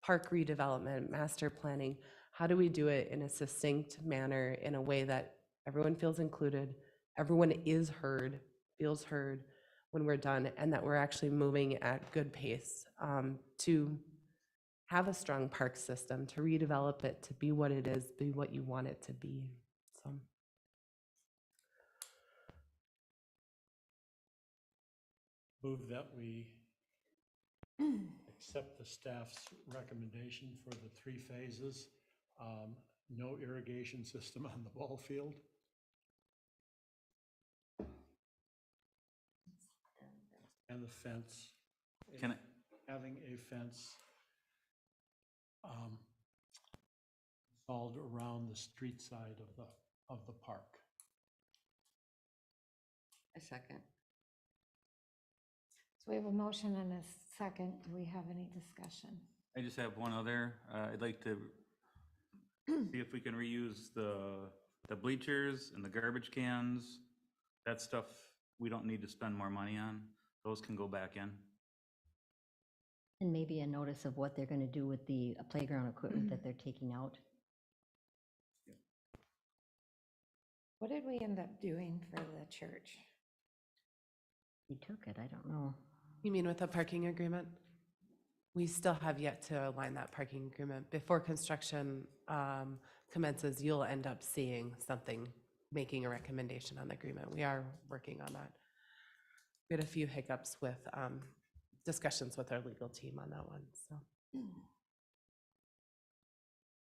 park redevelopment, master planning, how do we do it in a succinct manner, in a way that everyone feels included, everyone is heard, feels heard when we're done, and that we're actually moving at good pace to have a strong park system, to redevelop it, to be what it is, be what you want it to be. So. Move that we accept the staff's recommendation for the three phases. No irrigation system on the ball field. And the fence. Can I, Having a fence installed around the street side of the park. A second. so we have a motion and a second. Do we have any discussion? I just have one other, I'd like to see if we can reuse the bleachers and the garbage cans. That stuff we don't need to spend more money on. Those can go back in. And maybe a notice of what they're going to do with the playground equipment that they're taking out. What did we end up doing for the church? They took it, I don't know. You mean with the parking agreement? We still have yet to align that parking agreement. Before construction commences, you'll end up seeing something, making a recommendation on the agreement. We are working on that. We had a few hiccups with discussions with our legal team on that one, so.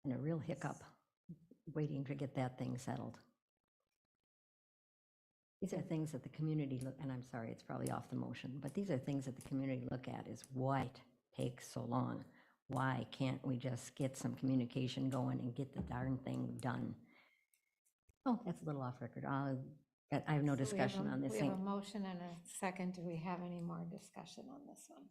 And a real hiccup, waiting to get that thing settled. These are things that the community look, and I'm sorry, it's probably off the motion, but these are things that the community look at is why it takes so long. why can't we just get some communication going and get the darn thing done? Oh, that's a little off record. I have no So we have discussion a- on this We have a thing. motion and a second. Do we have any more discussion on this one?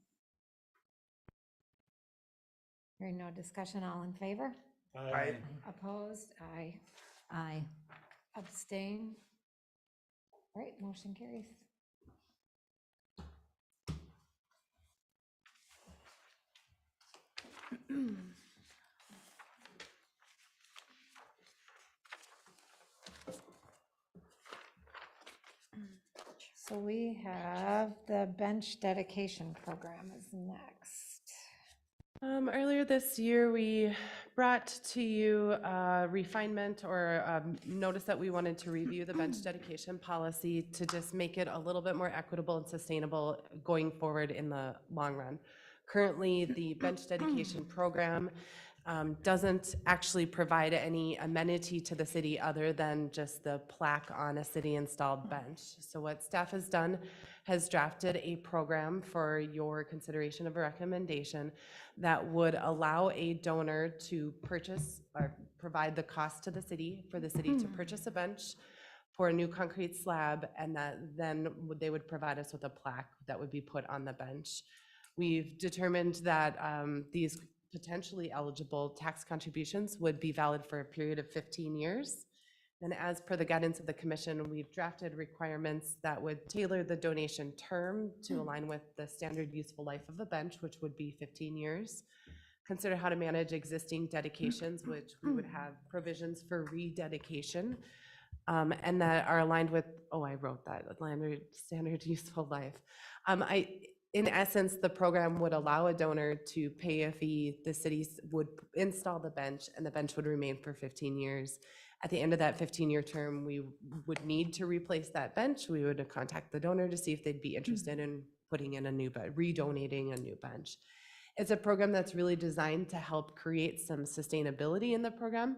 Hearing no discussion, all in favor? I, Opposed? Aye. Aye. Abstain? All right, motion carries. So we have the bench dedication program is next. Earlier this year, we brought to you a refinement or notice that we wanted to review the bench dedication policy to just make it a little bit more equitable and sustainable going forward in the long run. Currently, the bench dedication program doesn't actually provide any amenity to the city other than just the plaque on a city-installed bench. So what staff has done has drafted a program for your consideration of a recommendation that would allow a donor to purchase or provide the cost to the city for the city to purchase a bench for a new concrete slab, and that then they would provide us with a plaque that would be put on the bench. We've determined that these potentially eligible tax contributions would be valid for a period of 15 years. And as per the guidance of the commission, we've drafted requirements that would tailor the donation term to align with the standard useful life of a bench, which would be 15 years. Consider how to manage existing dedications, which we would have provisions for rededication, and that are aligned with, oh, I wrote that, standard useful life. In essence, the program would allow a donor to pay a fee, the cities would install the bench, and the bench would remain for 15 years. At the end of that 15-year term, we would need to replace that bench. We would contact the donor to see if they'd be interested in putting in a new bench, redonating a new bench. It's a program that's really designed to help create some sustainability in the program.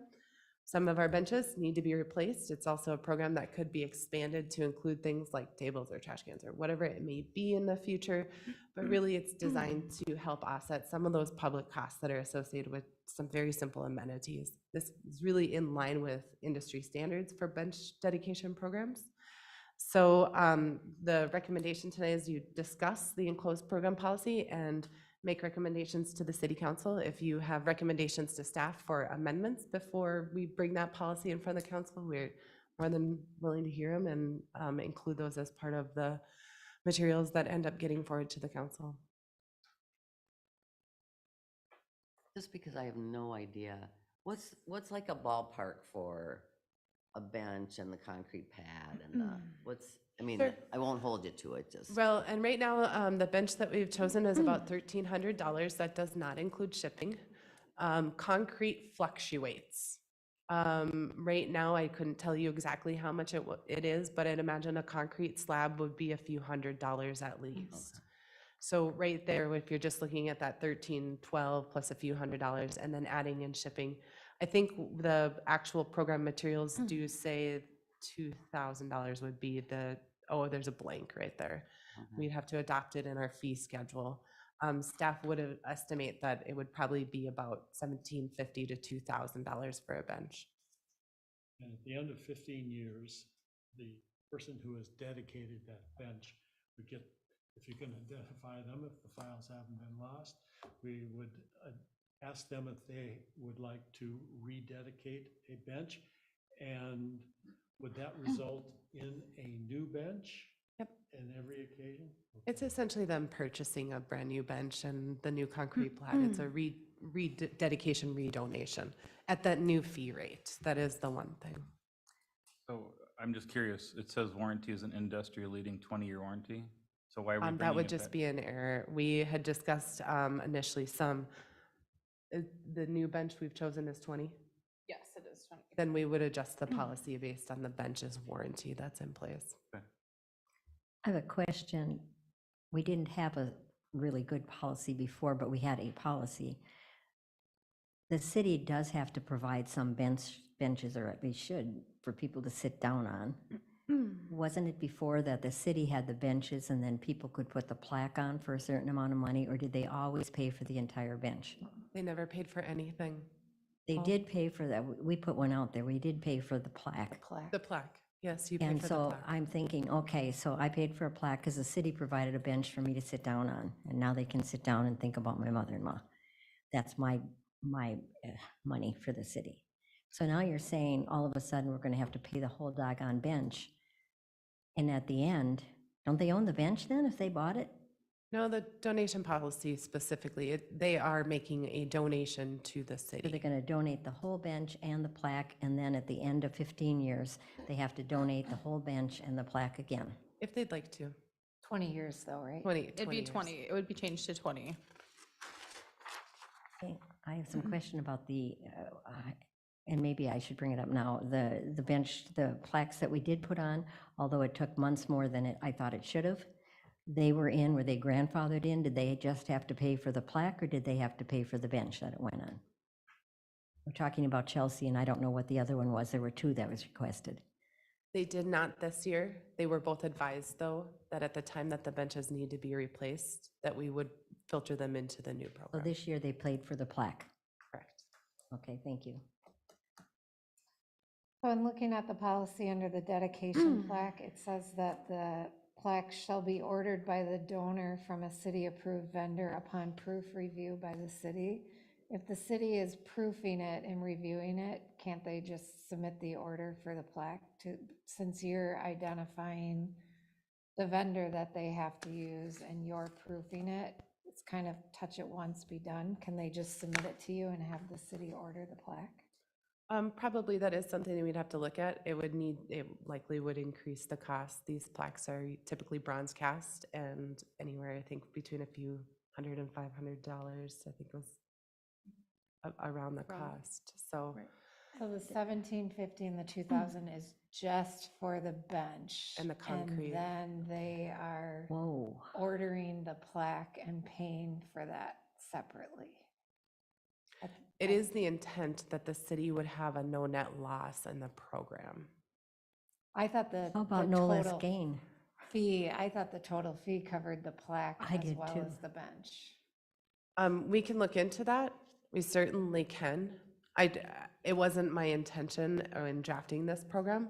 Some of our benches need to be replaced. It's also a program that could be expanded to include things like tables or trash cans or whatever it may be in the future. But really, it's designed to help offset some of those public costs that are associated with some very simple amenities. This is really in line with industry standards for bench dedication programs. So the recommendation today is you discuss the enclosed program policy and make recommendations to the city council. If you have recommendations to staff for amendments before we bring that policy in front of the council, we're more than willing to hear them and include those as part of the materials that end up getting forward to the council. Just because I have no idea, what's like a ballpark for a bench and the concrete pad and the, I mean, Sure. I won't hold you to it, just. Well, and right now, the bench that we've chosen is about $1,300. That does not include shipping. Concrete fluctuates. Right now, I couldn't tell you exactly how much it is, but I'd imagine a concrete slab would be a few $100s at least. So right there, if you're just looking at that 13, 12 plus a few $100s and then adding in shipping, I think the actual program materials do say $2,000 would be there's a blank right there. We'd have to adopt it in our fee schedule. Staff would estimate that it would probably be about $1,750 to $2,000 for a bench. And at the end of 15 years, the person who has dedicated that bench would get, if you can identify them, if the files haven't been lost, we would ask them if they would like to rededicate a bench. And would that result in a new bench? Yep. In every occasion? It's essentially them purchasing a brand new bench and the new concrete pad. It's a rededication, redonation at that new fee rate. That is the one thing. So I'm just curious, it says warranty is an industry leading 20-year warranty. So why are we bringing That would it just back? be an error. We had discussed initially the new bench we've chosen is 20. Yes, it is 20. Then we would adjust the policy based on the bench's warranty that's in place. I have a question. We didn't have a really good policy before, but we had a policy. The city does have to provide some benches, or at least should, for people to sit down on. wasn't it before that the city had the benches and then people could put the plaque on for a certain amount of money, or did they always pay for the entire bench? They never paid for anything. They did pay for that. We put one out there. We did pay for the plaque. Plaque. The plaque, yes, you paid And for the so plaque. I'm thinking, okay, so I paid for a plaque because the city provided a bench for me to sit down on. And now they can sit down and think about my mother-in-law. That's my money for the city. So now you're saying all of a sudden we're going to have to pay the whole doggone bench. And at the end, don't they own the bench then if they bought it? No, the donation policy specifically, they are making a donation to the So they're city. going to donate the whole bench and the plaque, and then at the end of 15 years, they have to donate the whole bench and the plaque again. If they'd like to. 20 years though, right? 20 It'd be years. 20, it would be changed to 20. Okay, I have some question about the, and maybe I should bring it up now, the bench, the plaques that we did put on, although it took months more than I thought it should have, were they grandfathered in? Did they just have to pay for the plaque, or did they have to pay for the bench that it went on? We're talking about Chelsea, and I don't know what the other one was. There were two that was requested. They did not this year. They were both advised, though, that at the time that the benches need to be replaced, that we would filter them into the new So program. this year they played for the plaque. Correct. Okay, thank you. So in looking at the policy under the dedication plaque, it says that the plaque shall be ordered by the donor from a city-approved vendor upon proof review by the city. If the city is proofing it and reviewing it, can't they just submit the order for the plaque to, since you're identifying the vendor that they have to use and you're proofing it? It's kind of touch it once, be done. Can they just submit it to you and have the city order the plaque? Probably that is something that we'd have to look at. It likely would increase the cost. These plaques are typically bronze cast and anywhere, I think, between a few $100 and $500, I think was around the cost. So So the 1750 and the 2000 is just for the bench. And the concrete. And then they are Whoa. ordering the plaque and paying for that separately. it is the intent that the city would have a no net loss in the program. I thought the How about the no less total gain? fee, I thought the total fee covered the plaque I as did well too. as the bench. We can look into that. We certainly can. It wasn't my intention in drafting this program,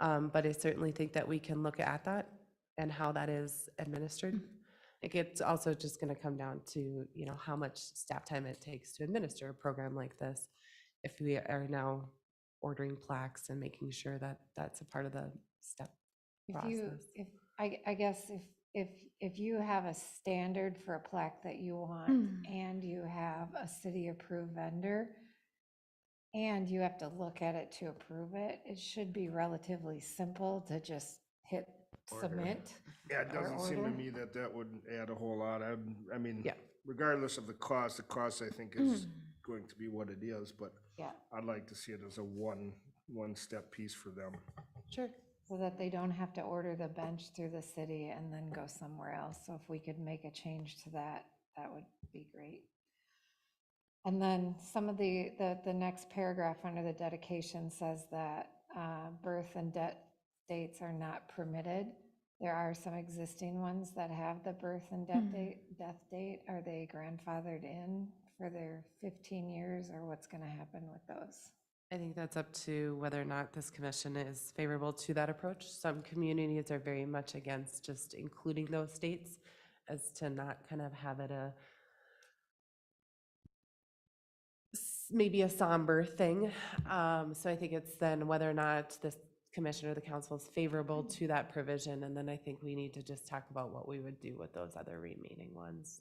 but I certainly think that we can look at that and how that is administered. It's also just going to come down to, how much staff time it takes to administer a program like this. If we are now ordering plaques and making sure that that's a part of the step process. I guess if you have a standard for a plaque that you want and you have a city-approved vendor and you have to look at it to approve it, it should be relatively simple to just hit submit. Yeah, it Or doesn't seem to order. me that that would add a whole lot. I mean, Yeah. regardless of the cost I think is going to be what it is, but Yeah, I'd like to see it as a one-step piece for them. Sure. so that they don't have to order the bench through the city and then go somewhere else. So if we could make a change to that, that would be great. And then some of the next paragraph under the dedication says that birth and death dates are not permitted. There are some existing ones that have the birth and death date. Are they grandfathered in for their 15 years, or what's going to happen with those? I think that's up to whether or not this commission is favorable to that approach. Some communities are very much against just including those dates as to not kind of have it maybe a somber thing. So I think it's then whether or not this commission or the council is favorable to that provision. And then I think we need to just talk about what we would do with those other remaining ones.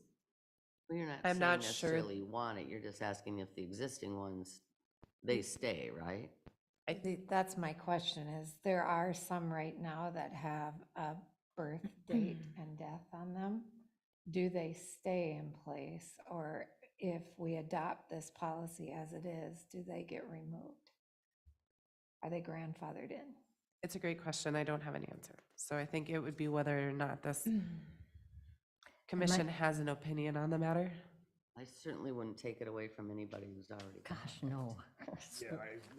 Well, you're not I'm saying not sure. necessarily you want it, you're just asking if the existing ones, they stay, right? I think that's my question is, there are some right now that have a birth date and death on them. Do they stay in place, or if we adopt this policy as it is, do they get removed? Are they grandfathered in? It's a great question. I don't have an answer. So I think it would be whether or not this commission has an opinion on the matter. I certainly wouldn't take it away from anybody who's already. Gosh, no. Yeah,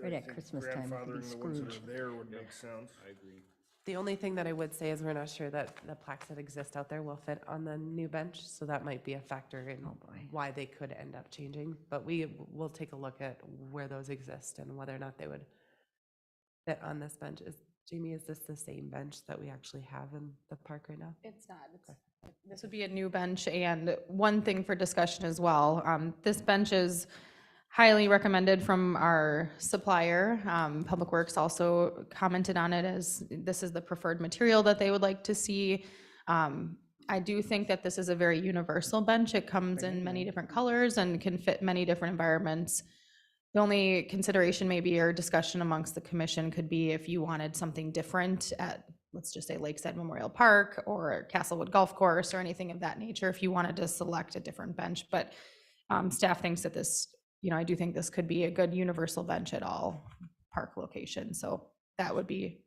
Right I at think Christmas time, it could be grandfathering the ones that Scrooge. are there would make sense. I agree. The only thing that I would say is we're not sure that the plaques that exist out there will fit on the new bench, so that might be a factor in Oh, boy. why they could end up changing. But we will take a look at where those exist and whether or not they would fit on this bench. Jamie, is this the same bench that we actually have in the park right now? It's not. This would be a new bench, and one thing for discussion as well, this bench is highly recommended from our supplier. Public Works also commented on it as this is the preferred material that they would like to see. I do think that this is a very universal bench. It comes in many different colors and can fit many different environments. The only consideration maybe or discussion amongst the commission could be if you wanted something different at, let's just say Lakeside Memorial Park or Castlewood Golf Course or anything of that nature, if you wanted to select a different bench. But staff thinks that this, I do think this could be a good universal bench at all park locations. So that would be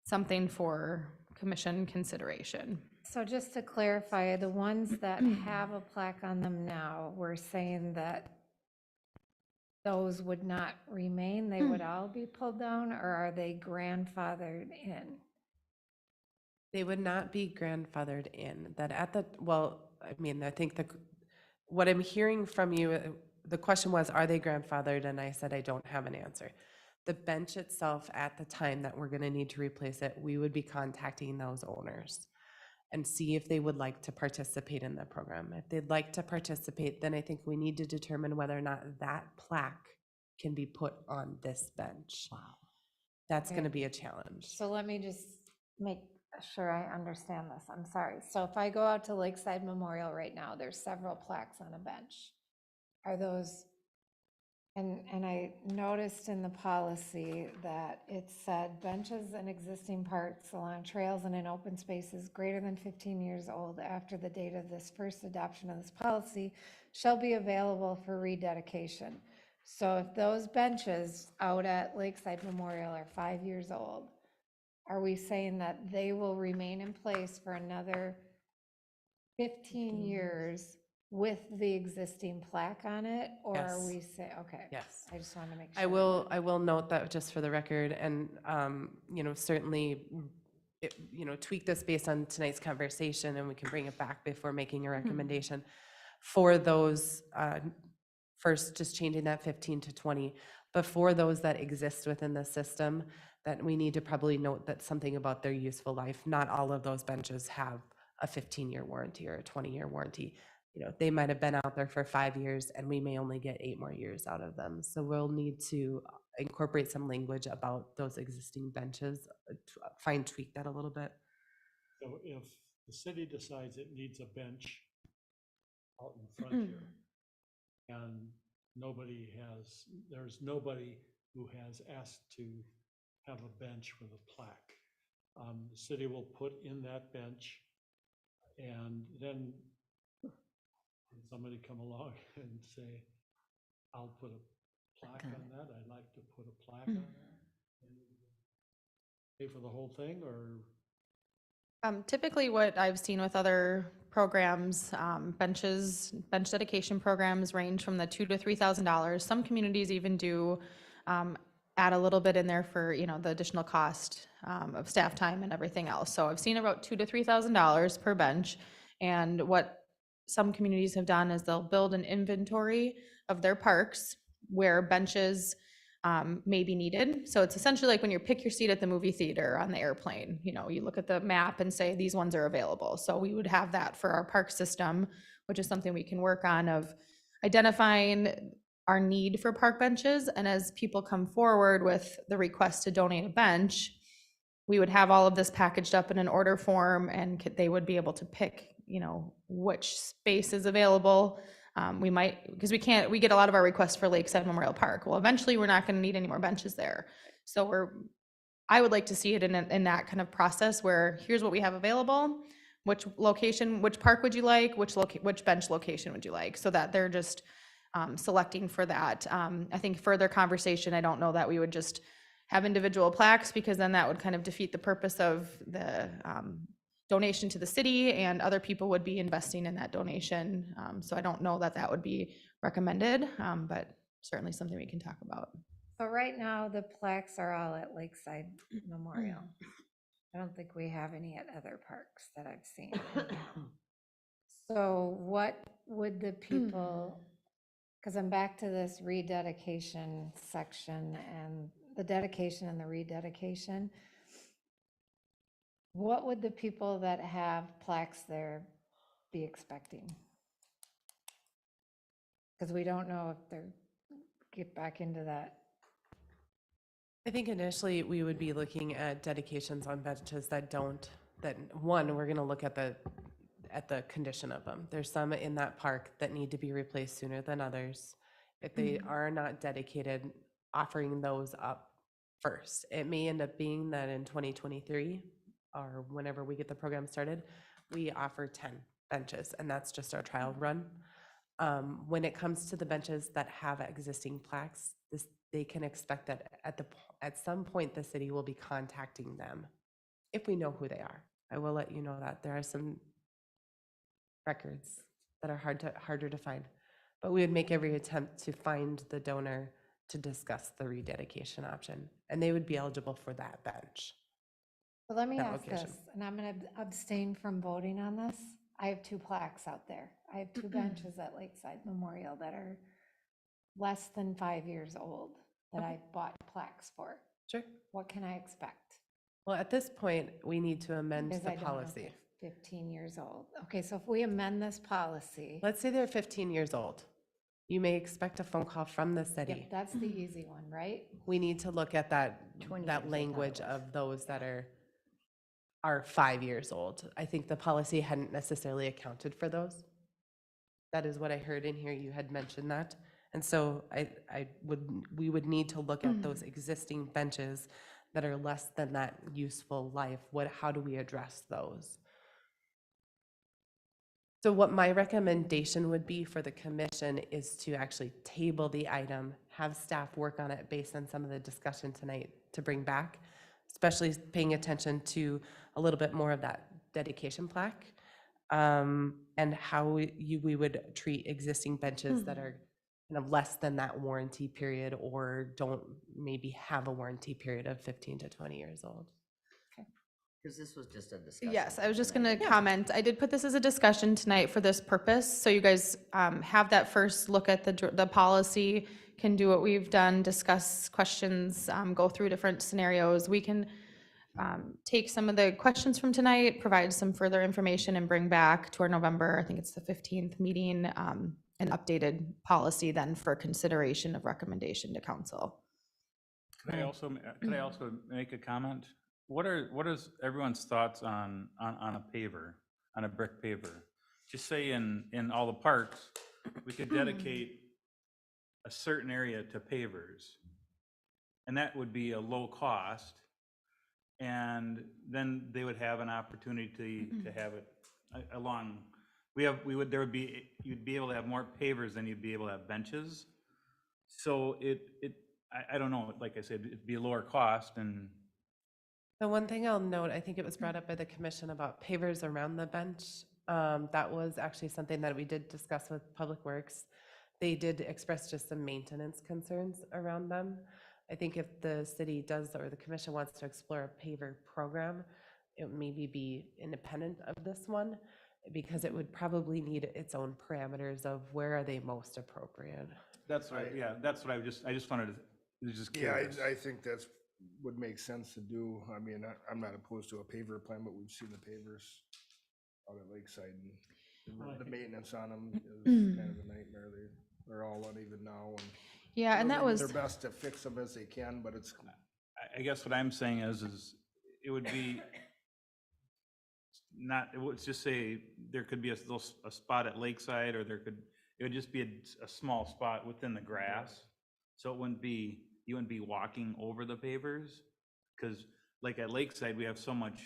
something for commission consideration. So just to clarify, the ones that have a plaque on them now, we're saying that those would not remain, they would all be pulled down, or are they grandfathered in? They would not be grandfathered in, that at the, well, I mean, I think what I'm hearing from you, the question was, are they grandfathered? And I said, I don't have an answer. The bench itself, at the time that we're gonna need to replace it, we would be contacting those owners and see if they would like to participate in the program. If they'd like to participate, then I think we need to determine whether or not that plaque can be put on this bench. Wow. That's Okay. gonna be a challenge. So let me just make sure I understand this. I'm sorry. So if I go out to Lakeside Memorial right now, there's several plaques on a bench. Are those, and I noticed in the policy that it said benches and existing parks along trails and in open spaces greater than 15 years old after the date of this first adoption of this policy shall be available for rededication. So if those benches out at Lakeside Memorial are 5 years old, are we saying that they will remain in place for another 15 years with the existing plaque on it? Or are Yes. we say, okay. Yes. I just want to make sure. I will note that just for the record, and, certainly, tweak this based on tonight's conversation, and we can bring it back before making a recommendation. For those, first, just changing that 15 to 20, but for those that exist within the system, that we need to probably note that something about their useful life. Not all of those benches have a 15-year warranty or a 20-year warranty. They might have been out there for 5 years, and we may only get 8 more years out of them. So we'll need to incorporate some language about those existing benches, fine tweak that a little bit. So if the city decides it needs a bench out in front here, and there's nobody who has asked to have a bench with a plaque, the city will put in that bench, and then somebody come along and say, I'll put a plaque on that, I'd like to put a plaque on that. And pay for the whole thing, or? Typically what I've seen with other programs, bench dedication programs range from the $2,000 to $3,000. Some communities even do add a little bit in there for, the additional cost of staff time and everything else. So I've seen about $2,000 to $3,000 per bench. And what some communities have done is they'll build an inventory of their parks where benches may be needed. So it's essentially like when you pick your seat at the movie theater on the airplane, you look at the map and say, these ones are available. So we would have that for our park system, which is something we can work on, of identifying our need for park benches. And as people come forward with the request to donate a bench, we would have all of this packaged up in an order form, and they would be able to pick, which space is available. We might, because we get a lot of our requests for Lakeside Memorial Park. Well, eventually we're not going to need any more benches there. So I would like to see it in that kind of process where here's what we have available, which location, which park would you like, which bench location would you like, so that they're just selecting for that. I think further conversation, I don't know that we would just have individual plaques, because then that would kind of defeat the purpose of the donation to the city, and other people would be investing in that donation. So I don't know that that would be recommended, but certainly something we can talk about. So right now, the plaques are all at Lakeside Memorial. I don't think we have any at other parks that I've seen. So what would the people, because I'm back to this rededication section and the dedication and the rededication. What would the people that have plaques there be expecting? Because we don't know if they're, get back into that. I think initially we would be looking at dedications on benches that don't, that, one, we're gonna look at the condition of them. There's some in that park that need to be replaced sooner than others. If they are not dedicated, offering those up first. It may end up being that in 2023, or whenever we get the program started, we offer 10 benches, and that's just our trial run. When it comes to the benches that have existing plaques, they can expect that at some point, the city will be contacting them if we know who they are. I will let you know that there are some records that are harder to find, but we would make every attempt to find the donor to discuss the rededication option, and they would be eligible for that bench. But let me That ask location. this, and I'm going to abstain from voting on this. I have 2 plaques out there. I have 2 benches at Lakeside Memorial that are less than 5 years old that I bought plaques for. Sure. What can I expect? Well, at this point, we need to amend Because the I don't know if policy. they're 15 years old. Okay, so if we amend this policy, Let's say they're 15 years old. You may expect a phone call from the city. yep, that's the easy one, right? We need to look at that, 20 years, I that thought it language was. of those that are 5 years old. I think the policy hadn't necessarily accounted for those. That is what I heard in here. You had mentioned that. And so we would need to look at those existing benches that are less than that useful life. How do we address those? So what my recommendation would be for the commission is to actually table the item, have staff work on it based on some of the discussion tonight to bring back, especially paying attention to a little bit more of that dedication plaque, and how we would treat existing benches that are kind of less than that warranty period or don't maybe have a warranty period of 15 to 20 years old. Because this was just a discussion. Yes, I was just tonight. going to comment. I did put this as a discussion tonight for this purpose. So you guys have that first look at the policy, can do what we've done, discuss questions, go through different scenarios. We can take some of the questions from tonight, provide some further information and bring back to our November, I think it's the 15th meeting, an updated policy then for consideration of recommendation to council. Could I also make a comment? What is everyone's thoughts on a paver, on a brick paver? Just say in all the parks, we could dedicate a certain area to pavers. And that would be a low cost. And then they would have an opportunity to have it along. You'd be able to have more pavers than you'd be able to have benches. So I don't know, like I said, it'd be a lower cost and. The one thing I'll note, I think it was brought up by the commission about pavers around the bench. That was actually something that we did discuss with Public Works. They did express just some maintenance concerns around them. I think if the city does, or the commission wants to explore a paver program, it would maybe be independent of this one, because it would probably need its own parameters of where are they most appropriate. That's right, yeah, that's what I just wanted to, just Yeah, curious. I think that's, would make sense to do. I mean, I'm not opposed to a paver plan, but we've seen the pavers out at Lakeside, and the maintenance on them is kind of a nightmare. They're all uneven now, and Yeah, and that they do was, their best to fix them as they can, but it's, I guess what I'm saying is it would be not, it would just say there could be a spot at Lakeside, or it would just be a small spot within the grass. So you wouldn't be walking over the pavers, because like at Lakeside, we have so much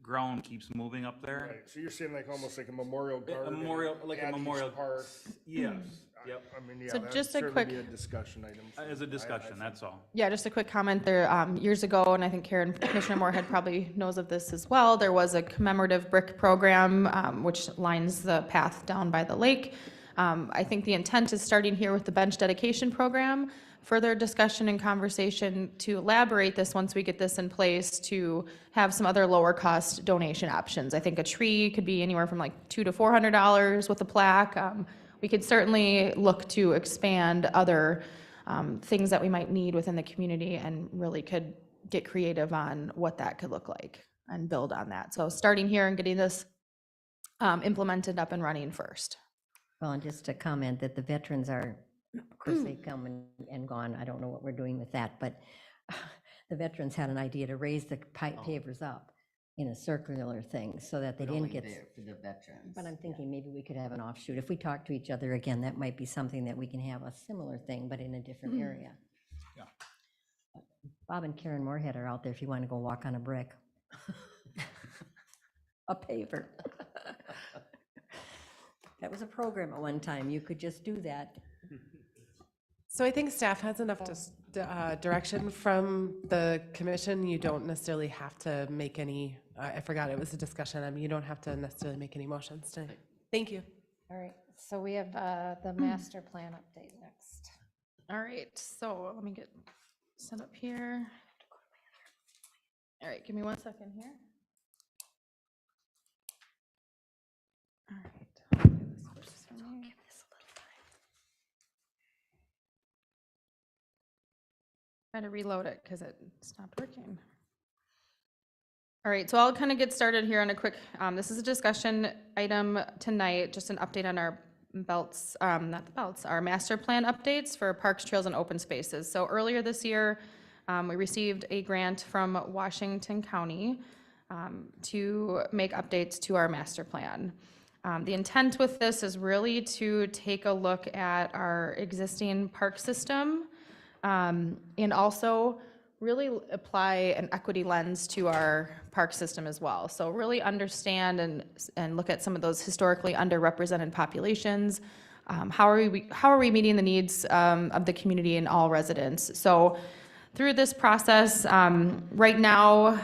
ground keeps moving up there. right, so you're saying like almost like a memorial garden. Like a at each memorial park. Yes, yep, I mean, yeah, So that'd just a certainly quick- be a discussion item. as a I discussion, think. that's all. yeah, just a quick comment there. Years ago, and I think Commissioner Moorhead probably knows of this as well, there was a commemorative brick program, which lines the path down by the lake. I think the intent is starting here with the bench dedication program, further discussion and conversation to elaborate this once we get this in place to have some other lower cost donation options. I think a tree could be anywhere from like $200 to $400 with a plaque. We could certainly look to expand other things that we might need within the community and really could get creative on what that could look like and build on that. So starting here and getting this implemented up and running first. Well, and just to comment that the veterans are, of course, they come and gone. I don't know what we're doing with that, but the veterans had an idea to raise the pavers up in a circular thing so that they But didn't only get. there for the veterans. But I'm thinking maybe we could have an offshoot. If we talk to each other again, that might be something that we can have a similar thing, but in a different area. Yeah. Bob and Karen Moorhead are out there if you want to go walk on a brick. A paver. That was a program at one time. You could just do that. So I think staff has enough direction from the commission. You don't necessarily have to make any, I forgot it was a discussion. I mean, you don't have to necessarily make any motions tonight. Thank you. All right, so we have the master plan update next. All right, so let me get set up here. All right, give me 1 second here. All right. Try to reload it because it stopped working. All right, so I'll kind of get started here on a quick, this is a discussion item tonight, just an update on our belts, not the belts, our master plan updates for parks, trails, and open spaces. So earlier this year, we received a grant from Washington County to make updates to our master plan. The intent with this is really to take a look at our existing park system and also really apply an equity lens to our park system as well. So really understand and look at some of those historically underrepresented populations. How are we meeting the needs of the community and all residents? So through this process, right now,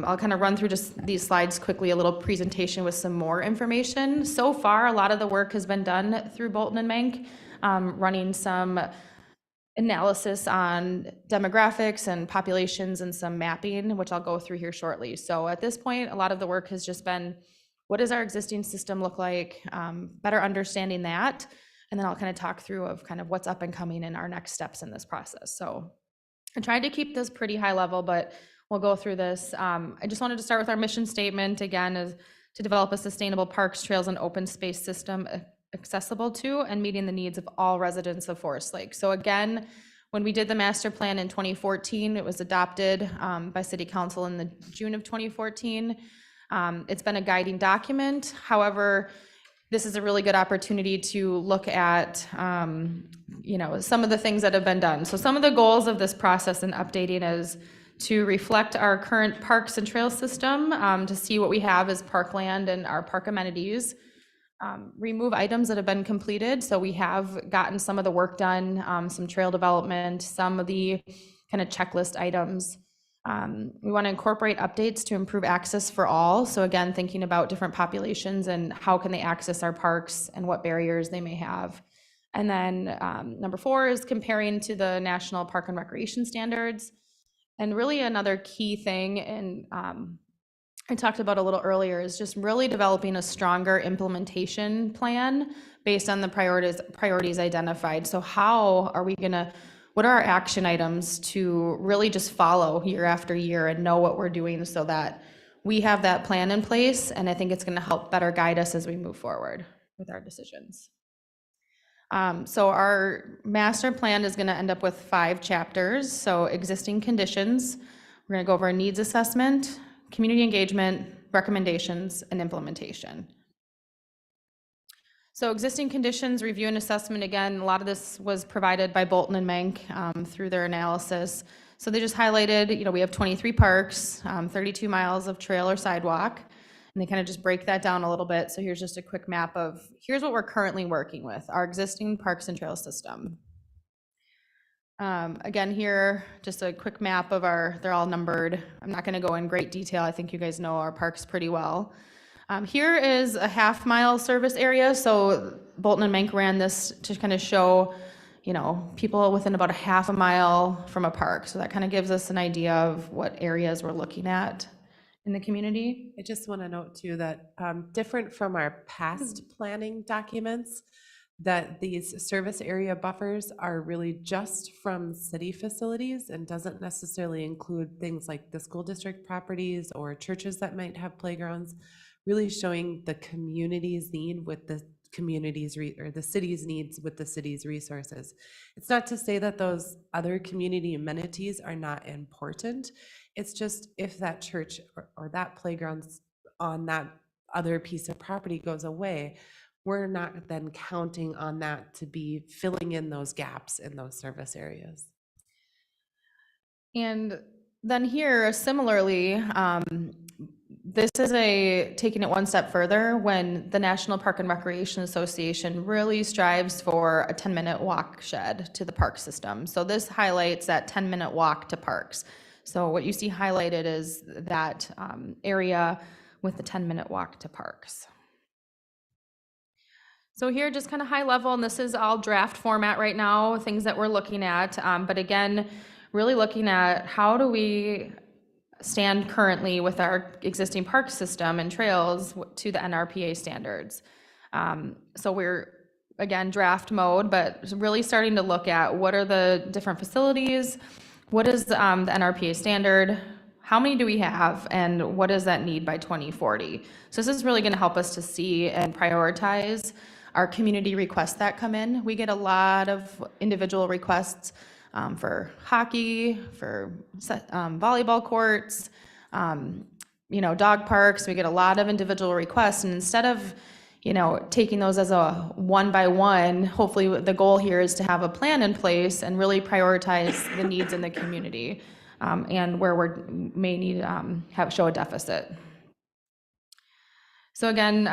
I'll kind of run through just these slides quickly, a little presentation with some more information. So far, a lot of the work has been done through Bolton and Mank, running some analysis on demographics and populations and some mapping, which I'll go through here shortly. So at this point, a lot of the work has just been, what does our existing system look like? Better understanding that. And then I'll kind of talk through of kind of what's up and coming in our next steps in this process. So I tried to keep this pretty high level, but we'll go through this. I just wanted to start with our mission statement, again, is to develop a sustainable parks, trails, and open space system accessible to and meeting the needs of all residents of Forest Lake. So again, when we did the master plan in 2014, it was adopted by City Council in the June of 2014. It's been a guiding document. However, this is a really good opportunity to look at, some of the things that have been done. So some of the goals of this process and updating is to reflect our current parks and trail system, to see what we have as parkland and our park amenities. Remove items that have been completed. So we have gotten some of the work done, some trail development, some of the kind of checklist items. We want to incorporate updates to improve access for all. So again, thinking about different populations and how can they access our parks and what barriers they may have. And then number 4 is comparing to the National Park and Recreation Standards. And really another key thing, and I talked about a little earlier, is just really developing a stronger implementation plan based on the priorities identified. So how are we gonna, what are our action items to really just follow year after year and know what we're doing so that we have that plan in place? And I think it's gonna help better guide us as we move forward with our decisions. So our master plan is gonna end up with 5 chapters. So existing conditions, we're gonna go over a needs assessment, community engagement, recommendations, and implementation. So existing conditions, review and assessment, again, a lot of this was provided by Bolton and Mank through their analysis. So they just highlighted, we have 23 parks, 32 miles of trail or sidewalk, and they kind of just break that down a little bit. So here's just a quick map of, here's what we're currently working with, our existing parks and trail system. Again, here, just a quick map of they're all numbered. I'm not gonna go in great detail. I think you guys know our parks pretty well. Here is a half-mile service area, so Bolton and Mank ran this to kind of show, you know, people within about a half a mile from a park. So that kind of gives us an idea of what areas we're looking at in the community. I just want to note too that different from our past planning documents, that these service area buffers are really just from city facilities and doesn't necessarily include things like the school district properties or churches that might have playgrounds, really showing the community's need with the community's or the city's needs with the city's resources. It's not to say that those other community amenities are not important. It's just if that church or that playground on that other piece of property goes away, we're not then counting on that to be filling in those gaps in those service areas. And then here, similarly, this is taking it one step further when the National Park and Recreation Association really strives for a 10-minute walk shed to the park system. So this highlights that 10-minute walk to parks. So what you see highlighted is that area with the 10-minute walk to parks. So here, just kind of high level, and this is all draft format right now, things that we're looking at. But again, really looking at how do we stand currently with our existing park system and trails to the NRPA standards. So we're, again, draft mode, but really starting to look at what are the different facilities, what is the NRPA standard, how many do we have, and what does that need by 2040? So this is really going to help us to see and prioritize our community requests that come in. We get a lot of individual requests for hockey, for volleyball courts, you know, dog parks. We get a lot of individual requests, and instead of, you know, taking those as a one by one, hopefully the goal here is to have a plan in place and really prioritize the needs in the community and where we may need show a deficit. So again,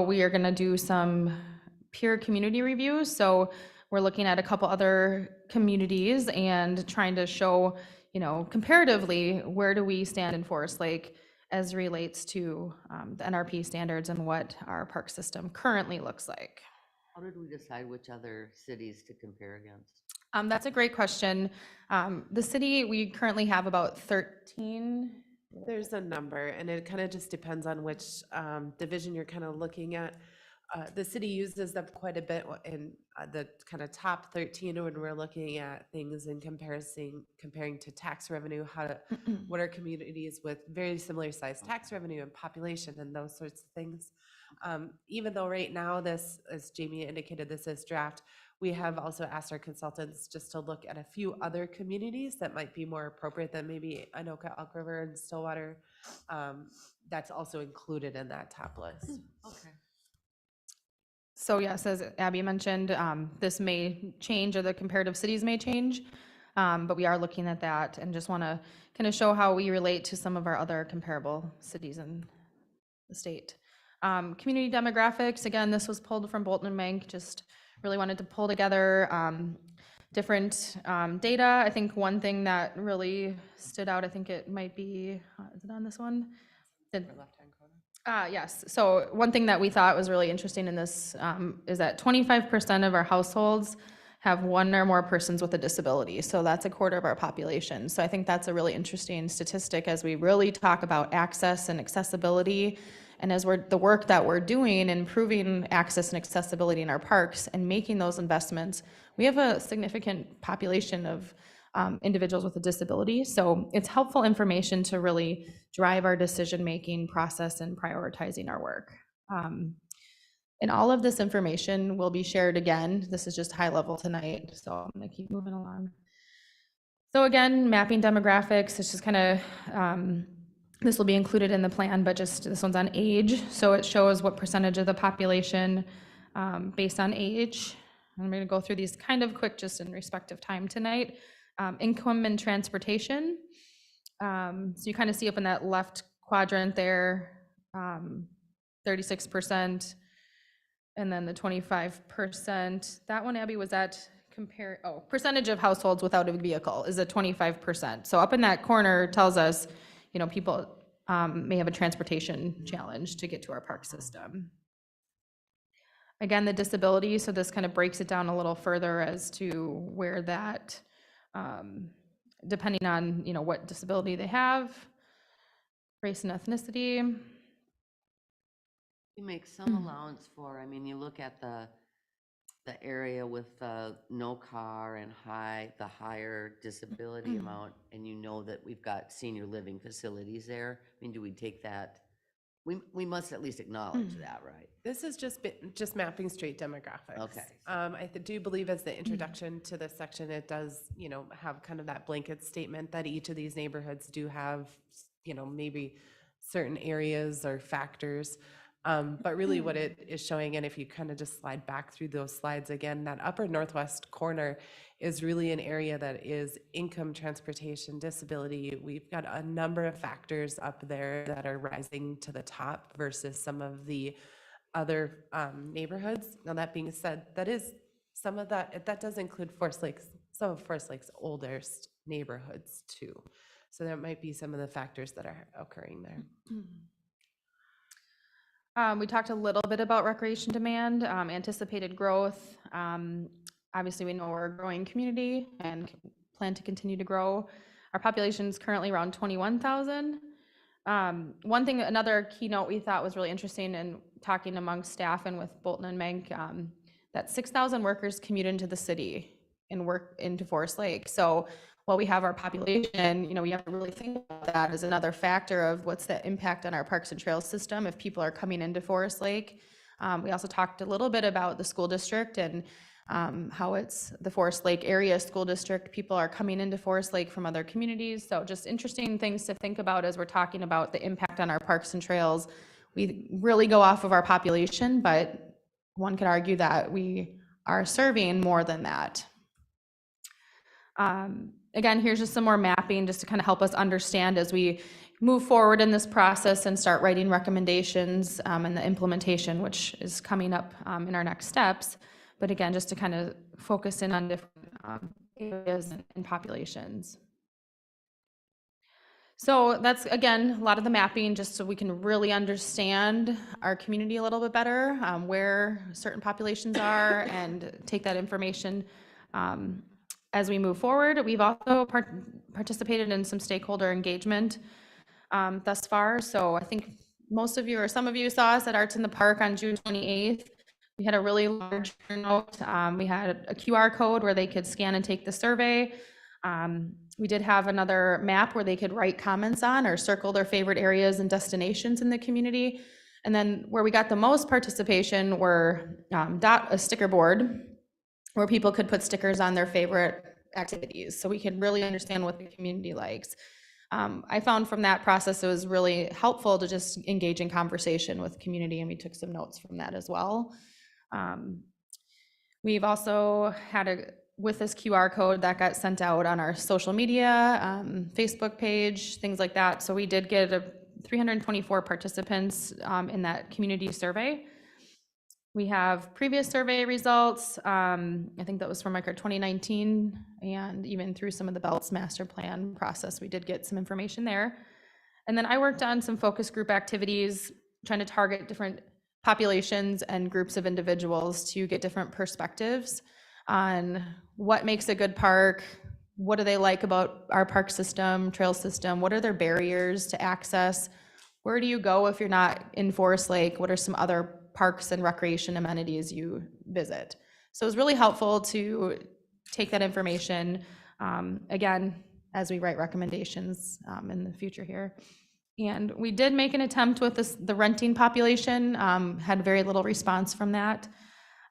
we are going to do some peer community reviews. So we're looking at a couple other communities and trying to show, you know, comparatively, where do we stand in Forest Lake as relates to the NRP standards and what our park system currently looks like. How did we decide which other cities to compare against? That's a great question. The city, we currently have about 13. There's a number, and it kind of just depends on which division you're kind of looking at. The city uses them quite a bit in the kind of top 13 when we're looking at things in comparing to tax revenue, what are communities with very similar size tax revenue and population and those sorts of things. Even though right now this, as Jamie indicated, this is draft, we have also asked our consultants just to look at a few other communities that might be more appropriate than maybe Anoka, Elk River, and Stillwater. That's also included in that top list. Okay. So yes, as Abby mentioned, this may change, or the comparative cities may change, but we are looking at that and just want to kind of show how we relate to some of our other comparable cities in the state. Community demographics, again, this was pulled from Bolton and Mank, just really wanted to pull together different data. I think one thing that really stood out, I think it might be, is it on this one? Yes, so one thing that we thought was really interesting in this is that 25% of our households have one or more persons with a disability. So that's a quarter of our population. So I think that's a really interesting statistic as we really talk about access and accessibility. And as the work that we're doing, improving access and accessibility in our parks and making those investments, we have a significant population of individuals with a disability. So it's helpful information to really drive our decision-making process and prioritizing our work. And all of this information will be shared again. This is just high level tonight, so I'm gonna keep moving along. So again, mapping demographics, it's just kind of, this will be included in the plan, but just this one's on age. So it shows what percentage of the population based on age. I'm gonna go through these kind of quick, just in respect of time tonight. Income and transportation. So you kind of see up in that left quadrant there, 36%, and then the 25%. That one, Abby, was that percentage of households without a vehicle is at 25%. So up in that corner tells us, you know, people may have a transportation challenge to get to our park system. Again, the disability, so this kind of breaks it down a little further as to where that, depending on, what disability they have, race and ethnicity. You make some allowance for, I mean, you look at the area with the no car and the higher disability amount, and you know that we've got senior living facilities there. I mean, do we take that? We must at least acknowledge that, right? This is just mapping straight demographics. Okay. Do believe as the introduction to this section, it does, have kind of that blanket statement that each of these neighborhoods do have, maybe certain areas or factors. But really what it is showing, and if you kind of just slide back through those slides again, that upper northwest corner is really an area that is income, transportation, disability. We've got a number of factors up there that are rising to the top versus some of the other neighborhoods. Now, that being said, that does include Forest Lakes, some of Forest Lake's oldest neighborhoods too. So there might be some of the factors that are occurring there. We talked a little bit about recreation demand, anticipated growth. Obviously, we know we're a growing community and plan to continue to grow. Our population is currently around 21,000. One thing, another keynote we thought was really interesting in talking amongst staff and with Bolton and Menk, that 6,000 workers commute into the city and work into Forest Lake. So while we have our population, we have to really think about that as another factor of what's the impact on our parks and trails system if people are coming into Forest Lake. We also talked a little bit about the school district and how it's the Forest Lake area school district. People are coming into Forest Lake from other communities. So just interesting things to think about as we're talking about the impact on our parks and trails. We really go off of our population, but one could argue that we are serving more than that. Again, here's just some more mapping just to kind of help us understand as we move forward in this process and start writing recommendations and the implementation, which is coming up in our next steps. But again, just to kind of focus in on different areas and populations. So that's, again, a lot of the mapping just so we can really understand our community a little bit better, where certain populations are, and take that information as we move forward. We've also participated in some stakeholder engagement thus far. So I think most of you or some of you saw us at Arts in the Park on June 28th. We had a really large turnout. We had a QR code where they could scan and take the survey. We did have another map where they could write comments on or circle their favorite areas and destinations in the community. And then where we got the most participation were a sticker board where people could put stickers on their favorite activities, so we can really understand what the community likes. I found from that process it was really helpful to just engage in conversation with the community, and we took some notes from that as well. We've also had with this QR code that got sent out on our social media, Facebook page, things like that. So we did get 324 participants in that community survey. We have previous survey results. I think that was from like our 2019, and even through some of the Belts master plan process, we did get some information there. And then I worked on some focus group activities, trying to target different populations and groups of individuals to get different perspectives on what makes a good park, what do they like about our park system, trail system, what are their barriers to access, where do you go if you're not in Forest Lake, what are some other parks and recreation amenities you visit. So it was really helpful to take that information, again, as we write recommendations in the future here. And we did make an attempt with the renting population, had very little response from that.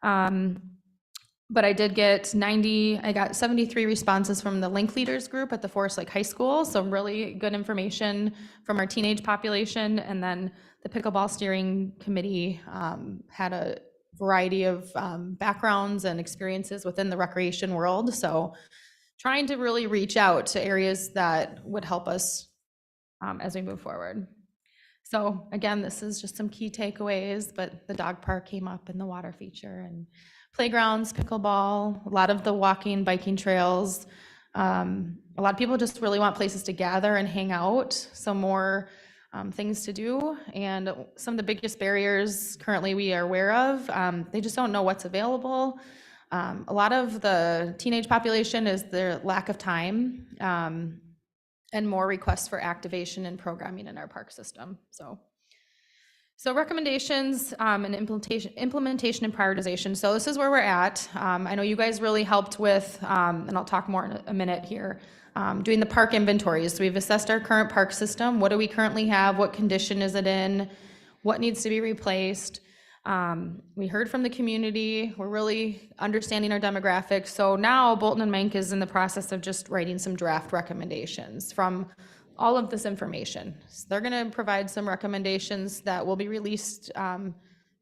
But I did get I got 73 responses from the Link Leaders group at the Forest Lake High School. So really good information from our teenage population. And then the Pickleball Steering Committee had a variety of backgrounds and experiences within the recreation world. So trying to really reach out to areas that would help us as we move forward. So again, this is just some key takeaways, but the dog park came up in the water feature, and playgrounds, pickleball, a lot of the walking, biking trails. A lot of people just really want places to gather and hang out. So more things to do. And some of the biggest barriers currently we are aware of, they just don't know what's available. A lot of the teenage population is their lack of time, and more requests for activation and programming in our park system. So recommendations and implementation and prioritization. So this is where we're at. I know you guys really helped with, and I'll talk more in a minute here, doing the park inventories. So we've assessed our current park system. What do we currently have? What condition is it in? What needs to be replaced? We heard from the community. We're really understanding our demographics. So now Bolton and Mank is in the process of just writing some draft recommendations from all of this information. So they're going to provide some recommendations that will be released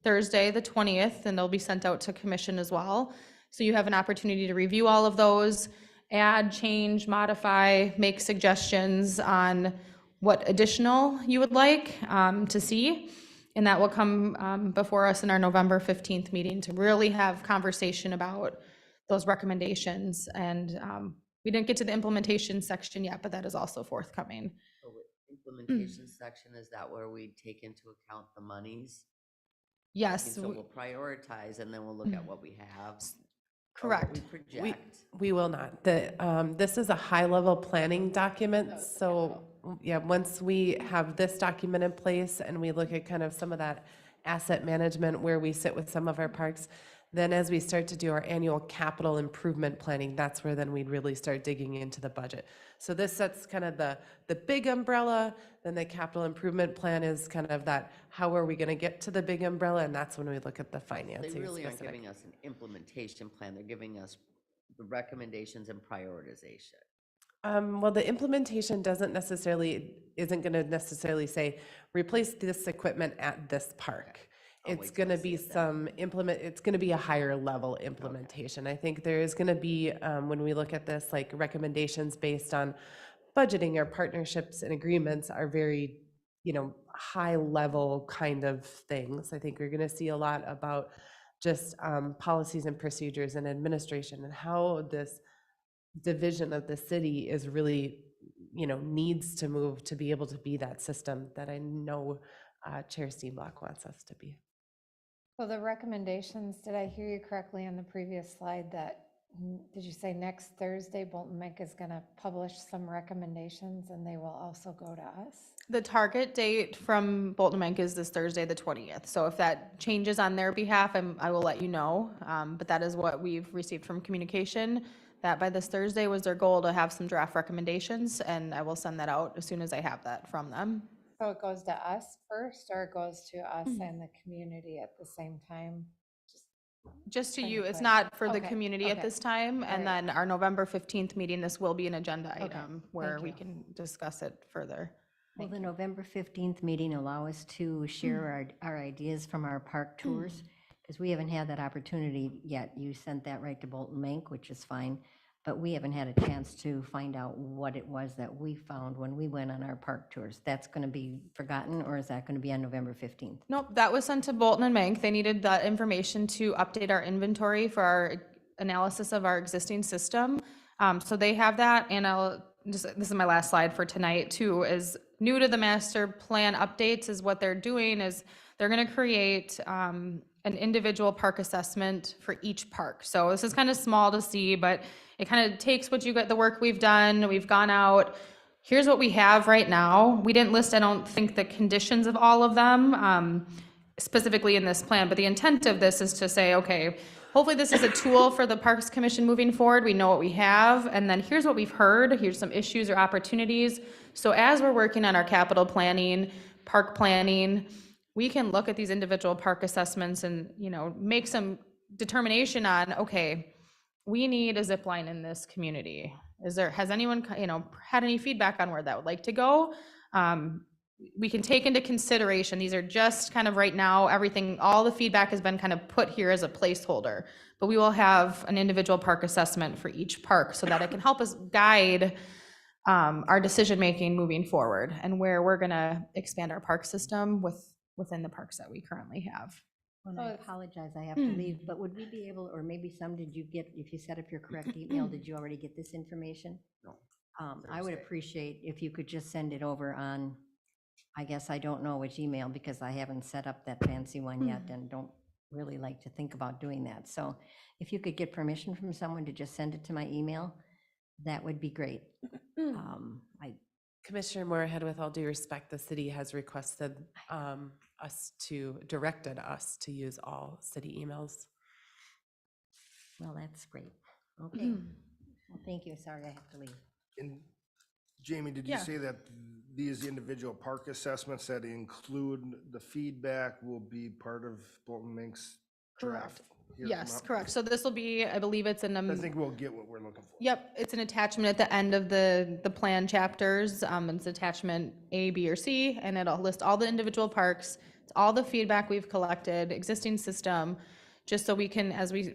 Thursday, the 20th, and they'll be sent out to commission as well. So you have an opportunity to review all of those, add, change, modify, make suggestions on what additional you would like to see. And that will come before us in our November 15th meeting to really have conversation about those recommendations. And we didn't get to the implementation section yet, but that is also forthcoming. So with implementation section, is that where we take into account the monies? Yes, So we'll prioritize and then we'll look at what we have. or what correct. We project. We will not. This is a high-level planning document, so, yeah, once we have this document in place and we look at kind of some of that asset management where we sit with some of our parks, then as we start to do our annual capital improvement planning, that's where then we'd really start digging into the budget. So this sets kind of the big umbrella, then the capital improvement plan is kind of that, how are we gonna get to the big umbrella? And that's when we look at the financing They really aren't specific. giving us an implementation plan, they're giving us the recommendations and prioritization. Well, the implementation isn't gonna necessarily say, replace this equipment at this park. I'll It's wait till I gonna see be it then. it's gonna be a higher level implementation. I think there is gonna be, when we look at this, like recommendations based on budgeting or partnerships and agreements are very, high level kind of things. I think we're gonna see a lot about just policies and procedures and administration and how this division of the city is really, needs to move to be able to be that system that I know Chair Steenblock wants us to be. So the recommendations, did I hear you correctly on the previous slide that, did you say next Thursday Bolton Mink is going to publish some recommendations and they will also go to us? The target date from Bolton and Mank is this Thursday, the 20th. So if that changes on their behalf, I will let you know. But that is what we've received from communication, that by this Thursday was their goal to have some draft recommendations, and I will send that out as soon as I have that from them. So it goes to us first, or it goes to us and the community at the same time? Just to Trying to you, it's clarify. not for the Okay, community at okay. this time. And Alright. then our November 15th meeting, this will be an agenda item where thank we you. can discuss it further. Will the November 15th meeting allow us to share our ideas from our park tours? Because we haven't had that opportunity yet. You sent that right to Bolton Mank, which is fine, but we haven't had a chance to find out what it was that we found when we went on our park tours. That's going to be forgotten, or is that going to be on November 15th? Nope, that was sent to Bolton and Mank. They needed that information to update our inventory for our analysis of our existing system. So they have that, and this is my last slide for tonight too, is new to the master plan updates is what they're doing is they're gonna create an individual park assessment for each park. So this is kind of small to see, but it kind of takes what you got, the work we've done, we've gone out, here's what we have right now. We didn't list, I don't think, the conditions of all of them specifically in this plan, but the intent of this is to say, okay, hopefully this is a tool for the Parks Commission moving forward. We know what we have, and then here's what we've heard. Here's some issues or opportunities. So as we're working on our capital planning, park planning, we can look at these individual park assessments and, make some determination on, okay, we need a zip line in this community. Has anyone, had any feedback on where that would like to go? We can take into consideration, these are just kind of right now, all the feedback has been kind of put here as a placeholder, but we will have an individual park assessment for each park so that it can help us guide our decision-making moving forward and where we're gonna expand our park system within the parks that we currently have. And I apologize, I have to leave, but would we be able, or maybe did you get, if you set up your correct email, did you already get this information? No. I would appreciate if you could just send it over on I guess I don't know which email because I haven't set up that fancy one yet and don't really like to think about doing that. So if you could get permission from someone to just send it to my email, that would be great. Commissioner Moorhead, with all due respect, the city has requested directed us to use all city emails. Well, that's great. Okay. Well, thank you. Sorry, I have to leave. And Jamie, did you Yeah. say that these individual park assessments that include the feedback will be part of Bolton Mink's draft? here Yes, come up? correct. So this will be, I believe it's in, I think we'll get what we're looking for. yep, it's an attachment at the end of the plan chapters. It's attachment A, B, or C, and it'll list all the individual parks, all the feedback we've collected, existing system, just so we can, as we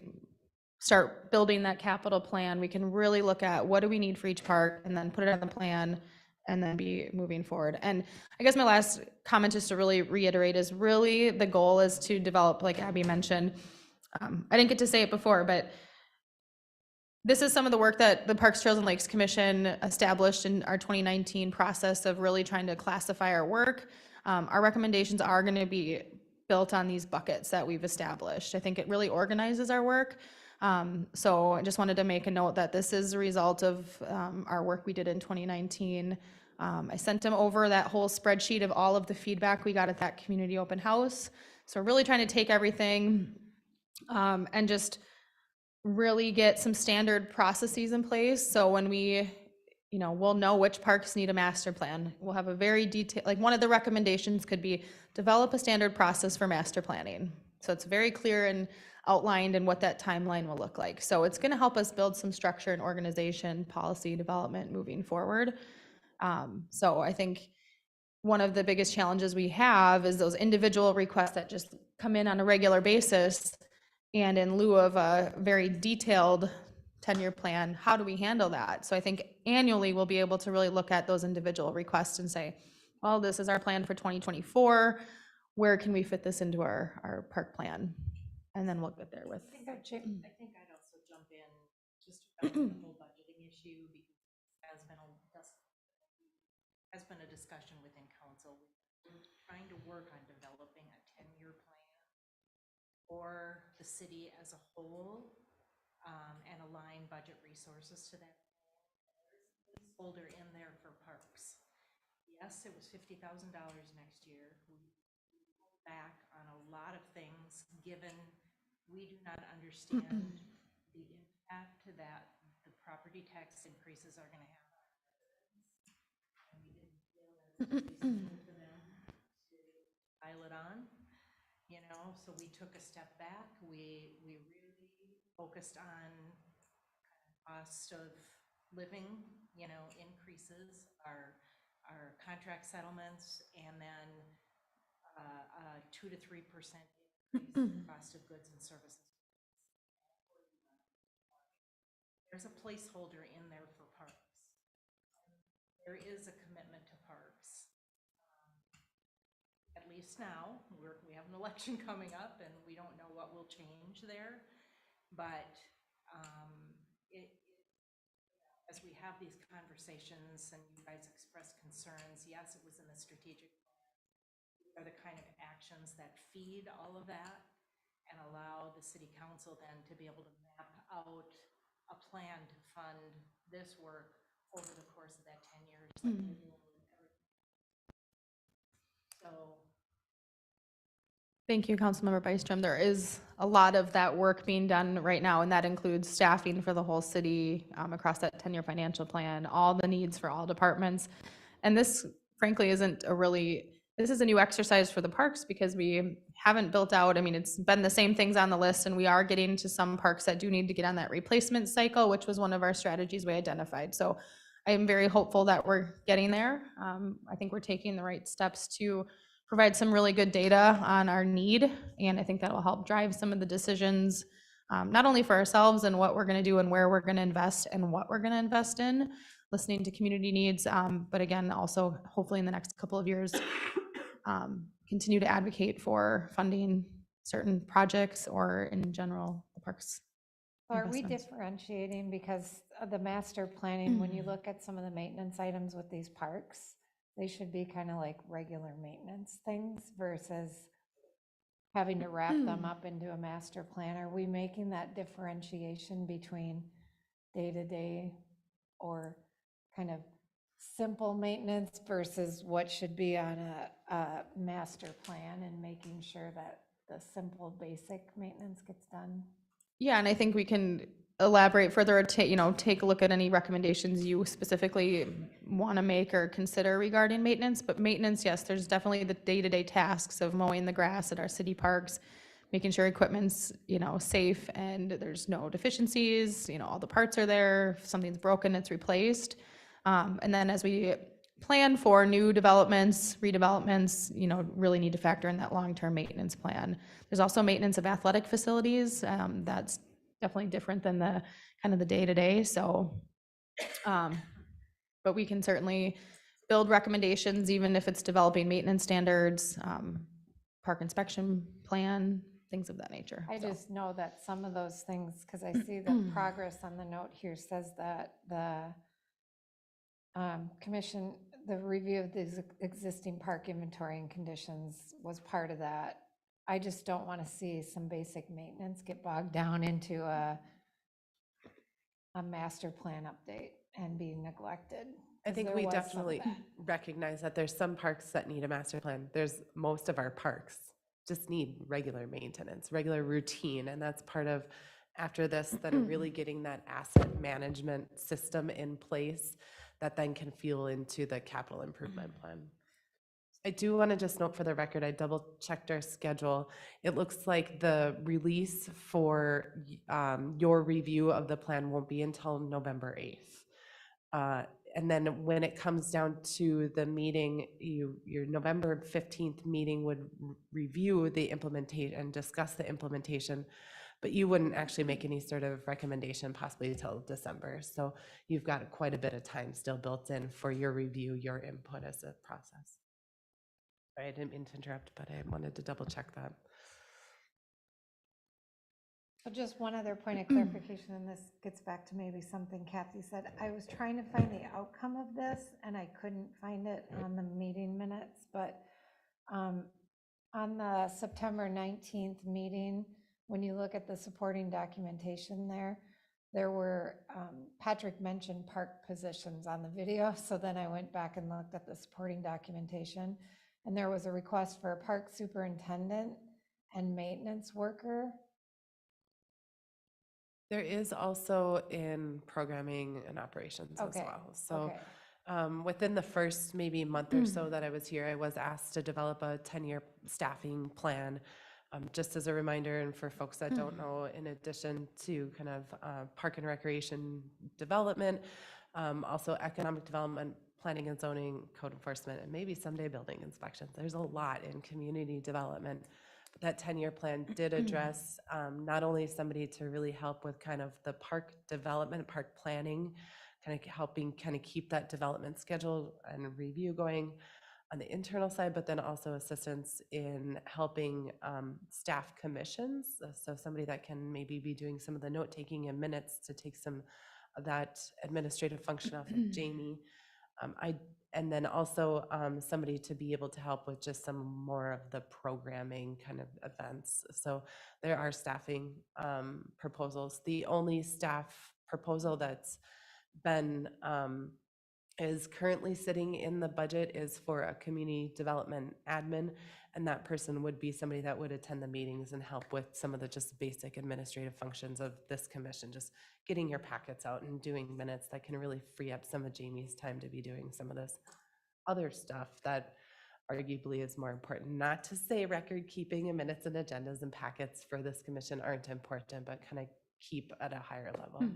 start building that capital plan, we can really look at what do we need for each park and then put it on the plan and then be moving forward. And I guess my last comment, just to really reiterate, is really the goal is to develop, like Abby mentioned, I didn't get to say it before, but this is some of the work that the Parks, Trails, and Lakes Commission established in our 2019 process of really trying to classify our work. Our recommendations are going to be built on these buckets that we've established. I think it really organizes our work. So I just wanted to make a note that this is a result of our work we did in 2019. I sent them over that whole spreadsheet of all of the feedback we got at that community open house. So we're really trying to take everything and just really get some standard processes in place. So when we, we'll know which parks need a master plan. We'll have a very detailed, like one of the recommendations could be develop a standard process for master planning. So it's very clear and outlined and what that timeline will look like. So it's going to help us build some structure and organization, policy development moving forward. So I think one of the biggest challenges we have is those individual requests that just come in on a regular basis. And in lieu of a very detailed 10-year plan, how do we handle that? So I think annually we'll be able to really look at those individual requests and say, well, this is our plan for 2024. Where can we fit this into our park plan? And then we'll get there with. I think I'd also jump in just about the whole budgeting issue because has been a discussion within council. We're trying to work on developing a 10-year plan for the city as a whole and align budget resources to that. There's a placeholder in there for parks. Yes, it was $50,000 next year. We pulled back on a lot of things given we do not understand the impact that the property tax increases are going to have. And we didn't feel that's reasonable for them to pile it on, so we took a step back. We really focused on cost of living, increases, our contract settlements, and then 2 to 3% increase in cost of goods and services. There's a placeholder in there for parks. There is a commitment to parks. At least now, we have an election coming up and we don't know what will change there. But as we have these conversations and you guys express concerns, yes, it was in the strategic plan. These are the kind of actions that feed all of that and allow the city council then to be able to map out a plan to fund this work over the course of that 10 years. Like we're doing with everything. So. Thank you, Councilmember Byström. There is a lot of that work being done right now, and that includes staffing for the whole city across that 10-year financial plan, all the needs for all departments. And this, frankly, this is a new exercise for the parks because we haven't built out, it's been the same things on the list, and we are getting to some parks that do need to get on that replacement cycle, which was one of our strategies we identified. So I am very hopeful that we're getting there. I think we're taking the right steps to provide some really good data on our need, and I think that will help drive some of the decisions, not only for ourselves and what we're going to do and where we're going to invest and what we're going to invest in, listening to community needs, but again, also hopefully in the next couple of years, continue to advocate for funding certain projects or in general the parks. Are we investments. differentiating because of the master planning, when you look at some of the maintenance items with these parks, they should be kind of like regular maintenance things versus having to wrap them up into a master plan. Are we making that differentiation between day-to-day or kind of simple maintenance versus what should be on a master plan, and making sure that the simple, basic maintenance gets done? Yeah, and I think we can elaborate further, take a look at any recommendations you specifically want to make or consider regarding maintenance. But maintenance, yes, there's definitely the day-to-day tasks of mowing the grass at our city parks, making sure equipment's, safe and there's no deficiencies, all the parts are there. If something's broken, it's replaced. And then as we plan for new developments, redevelopments, really need to factor in that long-term maintenance plan. There's also maintenance of athletic facilities. That's definitely different than the kind of the day-to-day. So, but we can certainly build recommendations, even if it's developing maintenance standards, park inspection plan, things of that nature. I So. just know that some of those things, because I see the progress on the note here says that the commission, the review of the existing park inventory and conditions was part of that. I just don't want to see some basic maintenance get bogged down into a master plan update and be neglected. I 'cause think there we was some of definitely that. recognize that there's some parks that need a master plan. There's most of our parks just need regular maintenance, regular routine, and that's part of, after this, then really getting that asset management system in place that then can fuel into the capital improvement plan. I do want to just note for the record, I double checked our schedule. It looks like the release for your review of the plan won't be until November 8th. And then when it comes down to the meeting, your November 15th meeting would review the implementation and discuss the implementation, but you wouldn't actually make any sort of recommendation possibly until December. So you've got quite a bit of time still built in for your review, your input as a process. Sorry, I didn't mean to interrupt, but I wanted to double check that. So just one other point of clarification, and this gets back to maybe something Kathy said. I was trying to find the outcome of this, and I couldn't find it on the meeting minutes, but on the September 19th meeting, when you look at the supporting documentation there were, Patrick mentioned park positions on the video, so then I went back and looked at the supporting documentation, and there was a request for a park superintendent and maintenance worker. There is also in programming and operations as Okay, well. So okay. within the first maybe month or so that I was here, I was asked to develop a 10-year staffing plan. Just as a reminder, and for folks that don't know, in addition to kind of park and recreation development, also economic development, planning and zoning, code enforcement, and maybe someday building inspections. There's a lot in community development. That 10-year plan did address not only somebody to really help with kind of the park development, park planning, kind of helping kind of keep that development schedule and review going on the internal side, but then also assistance in helping staff commissions. So somebody that can maybe be doing some of the note-taking and minutes to take some of that administrative function off of Jamie. And then also somebody to be able to help with just some more of the programming kind of events. So there are staffing proposals. The only staff proposal that's been is currently sitting in the budget is for a community development admin, and that person would be somebody that would attend the meetings and help with some of the just basic administrative functions of this commission, just getting your packets out and doing minutes that can really free up some of Jamie's time to be doing some of this other stuff that arguably is more important. Not to say record keeping and minutes and agendas and packets for this commission aren't important, but kind of keep at a higher level.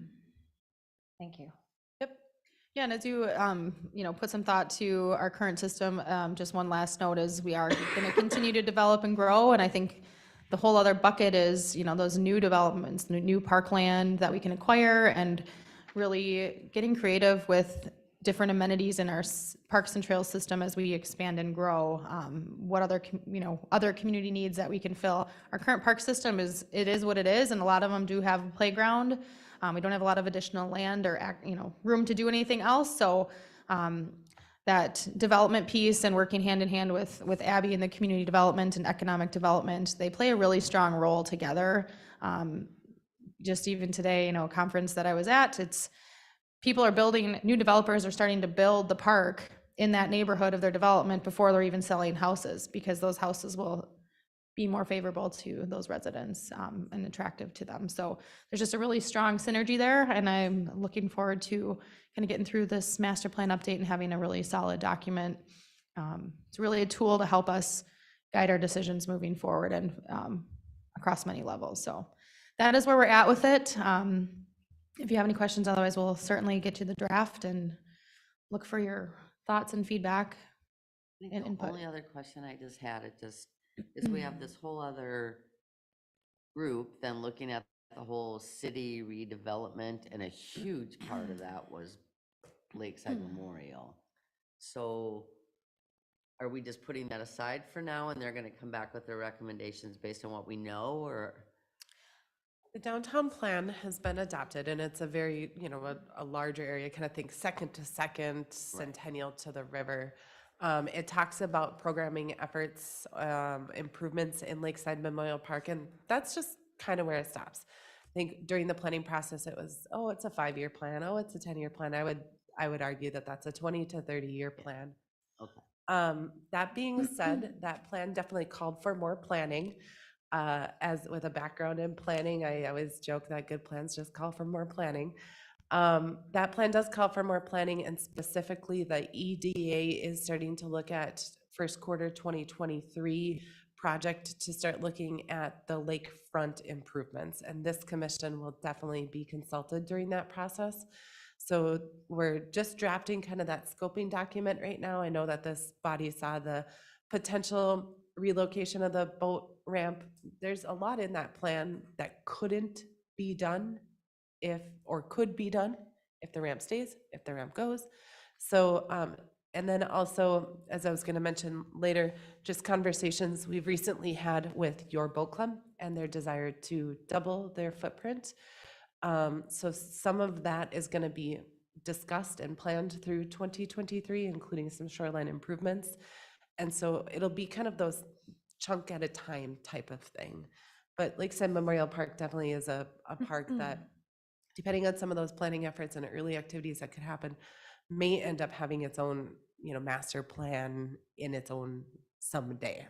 Thank you. Yeah, and as you, put some thought to our current system, just one last note is we are going to continue to develop and grow. And I think the whole other bucket is, those new developments, new parkland that we can acquire, and really getting creative with different amenities in our parks and trails system as we expand and grow. What other, other community needs that we can fill. Our current park system is what it is, and a lot of them do have a playground. We don't have a lot of additional land or room to do anything else. So that development piece and working hand in hand with Abby in the community development and economic development, they play a really strong role together. Just even today, you know, a conference that I was at, it's people are building, new developers are starting to build the park in that neighborhood of their development before they're even selling houses, because those houses will be more favorable to those residents and attractive to them. So there's just a really strong synergy there, and I'm looking forward to kind of getting through this master plan update and having a really solid document. It's really a tool to help us guide our decisions moving forward and across many levels. So that is where we're at with it. If you have any questions, otherwise we'll certainly get you the draft and look for your thoughts and feedback I think and the input. only other question I just had, is we have this whole other group then looking at the whole city redevelopment, and a huge part of that was Lakeside Memorial. So are we just putting that aside for now, and they're gonna come back with their recommendations based on what we know, or? The downtown plan has been adopted, and it's a very, you know, a larger area, kind of think second to second, Centennial to the river. It talks about programming efforts, improvements in Lakeside Memorial Park, and that's just kind of where it stops. I think during the planning process, it was, oh, it's a 5-year plan. Oh, it's a 10-year plan. I would argue that that's a 20 to 30-year plan. Okay. That being said, that plan definitely called for more planning. As with a background in planning, I always joke that good plans just call for more planning. That plan does call for more planning, and specifically the EDA is starting to look at first quarter 2023 project to start looking at the lakefront improvements. And this commission will definitely be consulted during that process. So we're just drafting kind of that scoping document right now. I know that this body saw the potential relocation of the boat ramp. There's a lot in that plan that couldn't be done could be done if the ramp stays, if the ramp goes. So, and then also, as I was going to mention later, just conversations we've recently had with your boat club and their desire to double their footprint. So some of that is going to be discussed and planned through 2023, including some shoreline improvements. And so it'll be kind of those chunk at a time type of thing. But Lakeside Memorial Park definitely is a park that, depending on some of those planning efforts and early activities that could happen, may end up having its own, you know, master plan in its own someday.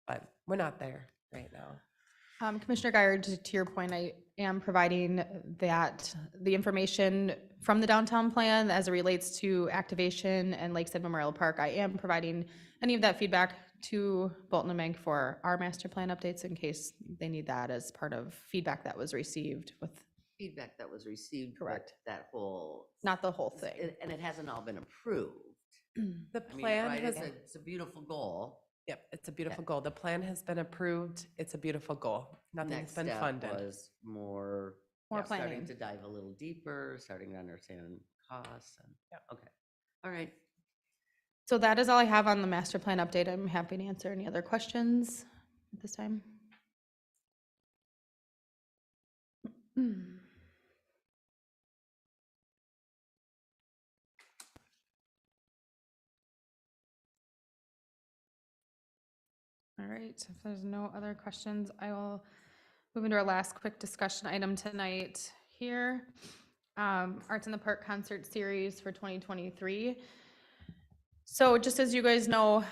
But we're not there right now. Commissioner Geyer, to your point, I am providing the information from the downtown plan as it relates to activation and Lakeside Memorial Park. I am providing any of that feedback to Bolton and Mank for our master plan updates in case they need that as part of feedback that was received with. Feedback that was received. Correct. That whole. Not the whole thing. And it hasn't all been approved. The I mean, plan right, has, it's a beautiful goal. yep, it's a beautiful goal. The plan has been approved. It's a beautiful goal. Nothing's Next been step funded. was more. More Starting planning. to dive a little deeper, starting to understand costs and, okay. All right. So that is all I have on the master plan update. I'm happy to answer any other questions at this time. All right, if there's no other questions, I will move into our last quick discussion item tonight here. Arts in the Park concert series for 2023. So just as you guys know,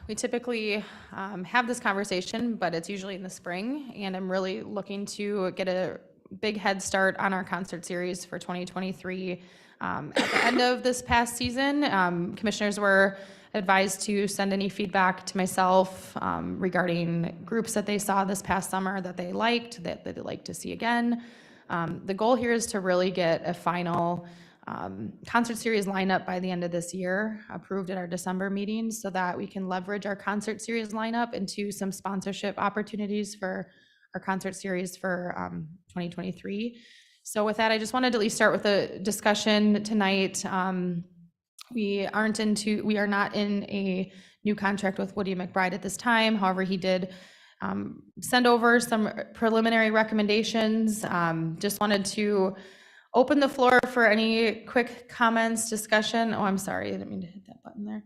we typically have this conversation, but it's usually in the spring, and I'm really looking to get a big head start on our concert series for 2023. At the end of this past season, commissioners were advised to send any feedback to myself regarding groups that they saw this past summer that they liked, that they'd like to see again. The goal here is to really get a final concert series lineup by the end of this year, approved at our December meeting, so that we can leverage our concert series lineup into some sponsorship opportunities for our concert series for 2023. So with that, I just wanted to at least start with a discussion tonight. We are not in a new contract with Woody McBride at this time. However, he did send over some preliminary recommendations. Just wanted to open the floor for any quick comments, discussion. Oh, I'm sorry, I didn't mean to hit that button. button there.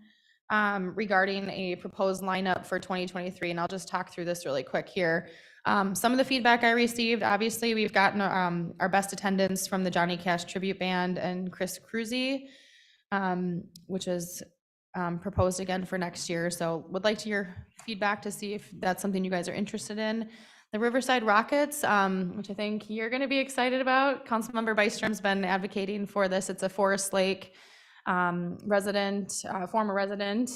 Regarding a proposed lineup for 2023, and I'll just talk through this really quick here. Some of the feedback I received, obviously, we've gotten our best attendance from the Johnny Cash Tribute Band and Chris Cruzy, which is proposed again for next year. So would like to hear feedback to see if that's something you guys are interested in. The Riverside Rockets, which I think you're going to be excited about. Councilmember Bystrom's been advocating for this. It's a Forest Lake resident, former resident.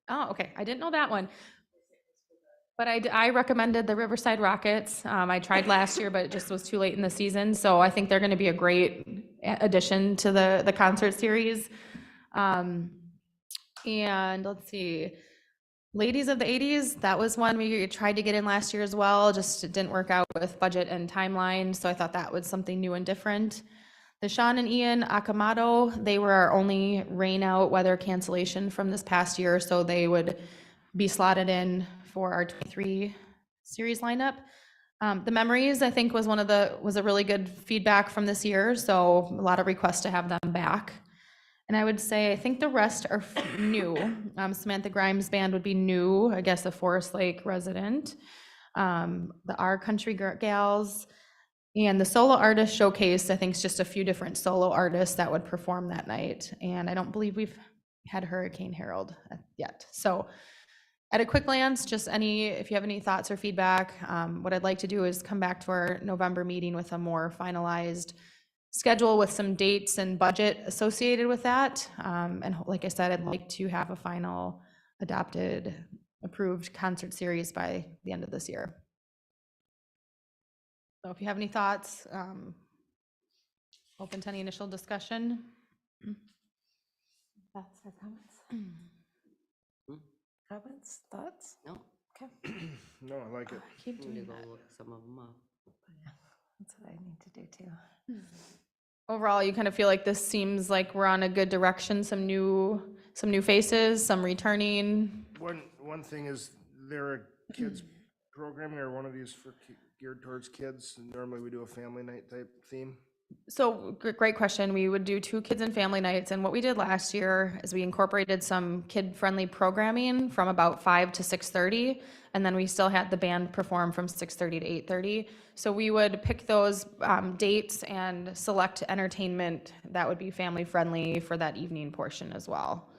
Oh, okay, I didn't know that one. But I recommended the Riverside Rockets. I tried last year, but it just was too late in the season. So I think they're going to be a great addition to the concert series. And let's see, Ladies of the 80s, that was one we tried to get in last year as well, just it didn't work out with budget and timeline. So I thought that was something new and different. The Sean and Ian Akamoto, they were our only rain out weather cancellation from this past year. So they would be slotted in for our 23 series lineup. The Memories, I think, was a really good feedback from this year. So a lot of requests to have them back. And I would say, I think the rest are new. Samantha Grimes Band would be new, I guess a Forest Lake resident. The Our Country Gals and the Solo Artist Showcase, I think is just a few different solo artists that would perform that night. And I don't believe we've had Hurricane Harold yet. So at a quick glance, just if you have any thoughts or feedback, what I'd like to do is come back to our November meeting with a more finalized schedule with some dates and budget associated with that. And like I said, I'd like to have a final adopted, approved concert series by the end of this year. So if you have any thoughts, open to any initial discussion. Thoughts or comments? Comments, thoughts? No, Okay, No, I like it. Keep I'm gonna doing go that. look some of them up. that's what I need to do too. Overall, you kind of feel like this seems like we're on a good direction, some new faces, some returning. One thing is there a kids programming or one of these for geared towards kids? Normally we do a family night type theme. So great question. We would do 2 kids and family nights. And what we did last year is we incorporated some kid-friendly programming from about 5 to 6:30. And then we still had the band perform from 6:30 to 8:30. So we would pick those dates and select entertainment that would be family-friendly for that evening portion as well.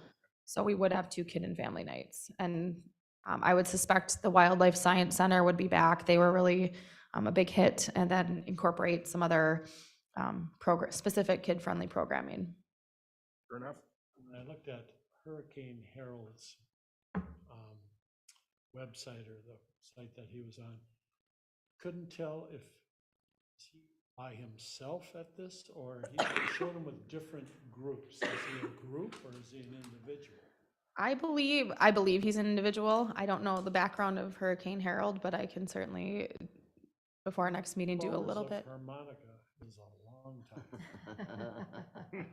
So we would have 2 kid and family nights. And I would suspect the Wildlife Science Center would be back. They were really a big hit, and then incorporate some other specific kid-friendly programming. Fair enough. When I looked at Hurricane Harold's website or the site that he was on, couldn't tell if he by himself at this or he showed him with different groups. Is he a group or is he an individual? I believe he's an individual. I don't know the background of Hurricane Harold, but I can certainly, before our next meeting, do a Hours little of bit. harmonica is a long time.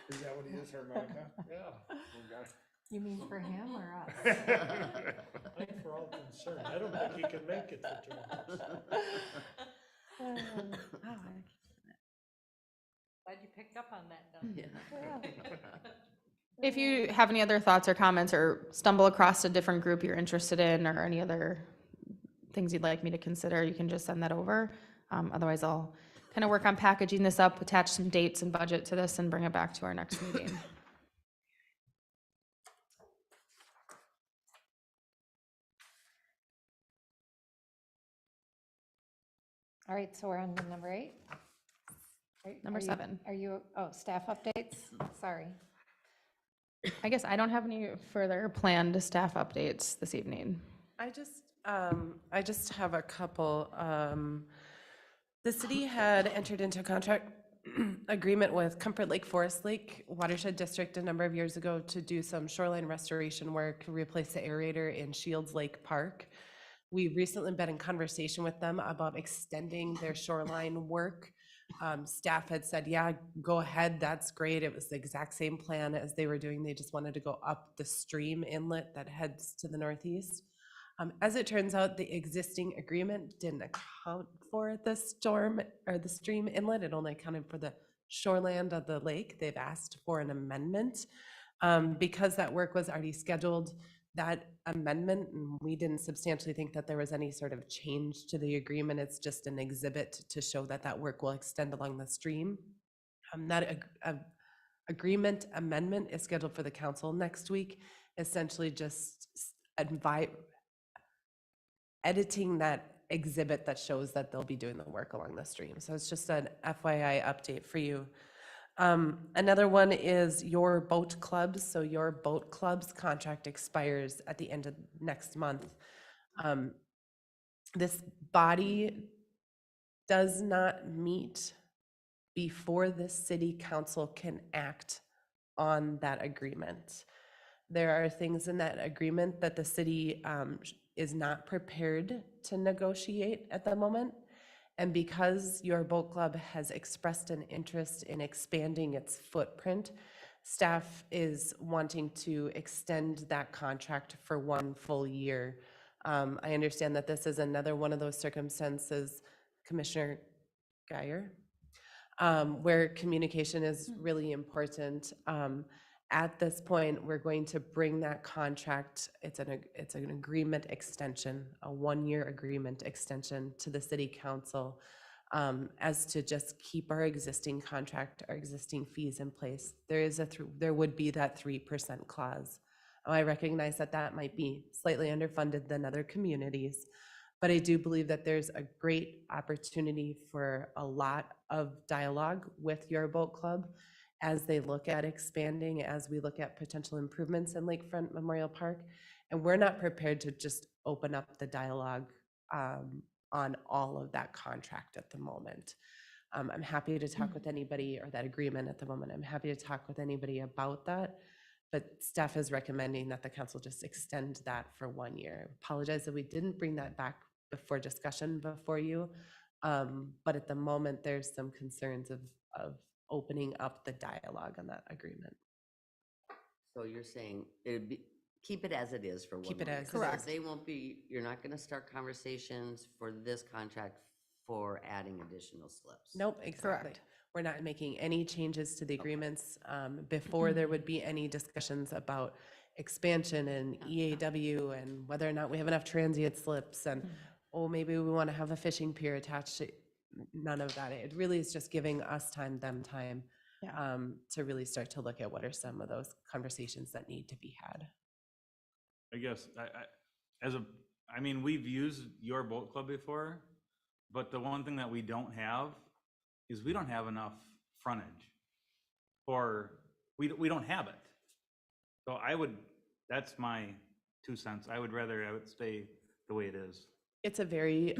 Is that what he is, harmonica? Yeah, Oh, gosh. You mean for him or us? I think we're all concerned. I don't think he can make it for 2 hours. Glad you picked up on that, Doug. Yeah. If you have any other thoughts or comments or stumble across a different group you're interested in or any other things you'd like me to consider, you can just send that over. Otherwise, I'll kind of work on packaging this up, attach some dates and budget to this, and bring it back to our next meeting. All right, so we're on to number 8. Number 7. Are you, staff updates? Sorry. I guess I don't have any further planned staff updates this evening. I just have a couple. The city had entered into a contract agreement with Comfort Lake Forest Lake Watershed District a number of years ago to do some shoreline restoration work, replace the aerator in Shields Lake Park. We've recently been in conversation with them about extending their shoreline work. Staff had said, yeah, go ahead, that's great. It was the exact same plan as they were doing. They just wanted to go up the stream inlet that heads to the northeast. As it turns out, the existing agreement didn't account for the storm or the stream inlet. It only accounted for the shoreland of the lake. They've asked for an amendment. Because that work was already scheduled, that amendment, and we didn't substantially think that there was any sort of change to the agreement. It's just an exhibit to show that that work will extend along the stream. Agreement amendment is scheduled for the council next week, essentially just editing that exhibit that shows that they'll be doing the work along the stream. So it's just an FYI update for you. Another one is your boat clubs. So your boat club's contract expires at the end of next month. This body does not meet before the city council can act on that agreement. There are things in that agreement that the city is not prepared to negotiate at the moment. And because your boat club has expressed an interest in expanding its footprint, staff is wanting to extend that contract for 1 full year. I understand that this is another one of those circumstances, Commissioner Geyer, where communication is really important. At this point, we're going to bring that contract, it's an agreement extension, a 1-year agreement extension to the city council, as to just keep our existing contract, our existing fees in place. There would be that 3% clause. I recognize that that might be slightly underfunded than other communities, but I do believe that there's a great opportunity for a lot of dialogue with your boat club as they look at expanding, as we look at potential improvements in Lakefront Memorial Park. And we're not prepared to just open up the dialogue on all of that contract at the moment. I'm happy to talk with anybody, or that agreement at the moment. I'm happy to talk with anybody about that, but staff is recommending that the council just extend that for 1 year. Apologize that we didn't bring that back before discussion before you, but at the moment there's some concerns of opening up the dialogue on that agreement. So you're saying it'd be, keep it as it is for 1 Keep it more as year. it So Correct. they won't be, you're not gonna start conversations for this contract for adding additional slips? Nope, exactly. Correct. We're not making any changes to the agreements before there would be any discussions about expansion and EAW and whether or not we have enough transient slips and, oh, maybe we want to have a fishing pier attached to, none of that. It really is just giving us time, them time, Yeah. to really start to look at what are some of those conversations that need to be had. I guess, I mean, we've used your boat club before, but the one thing that we don't have is we don't have enough frontage, or we don't have it. So that's my 2 cents. I would rather have it stay the way it is. It's a very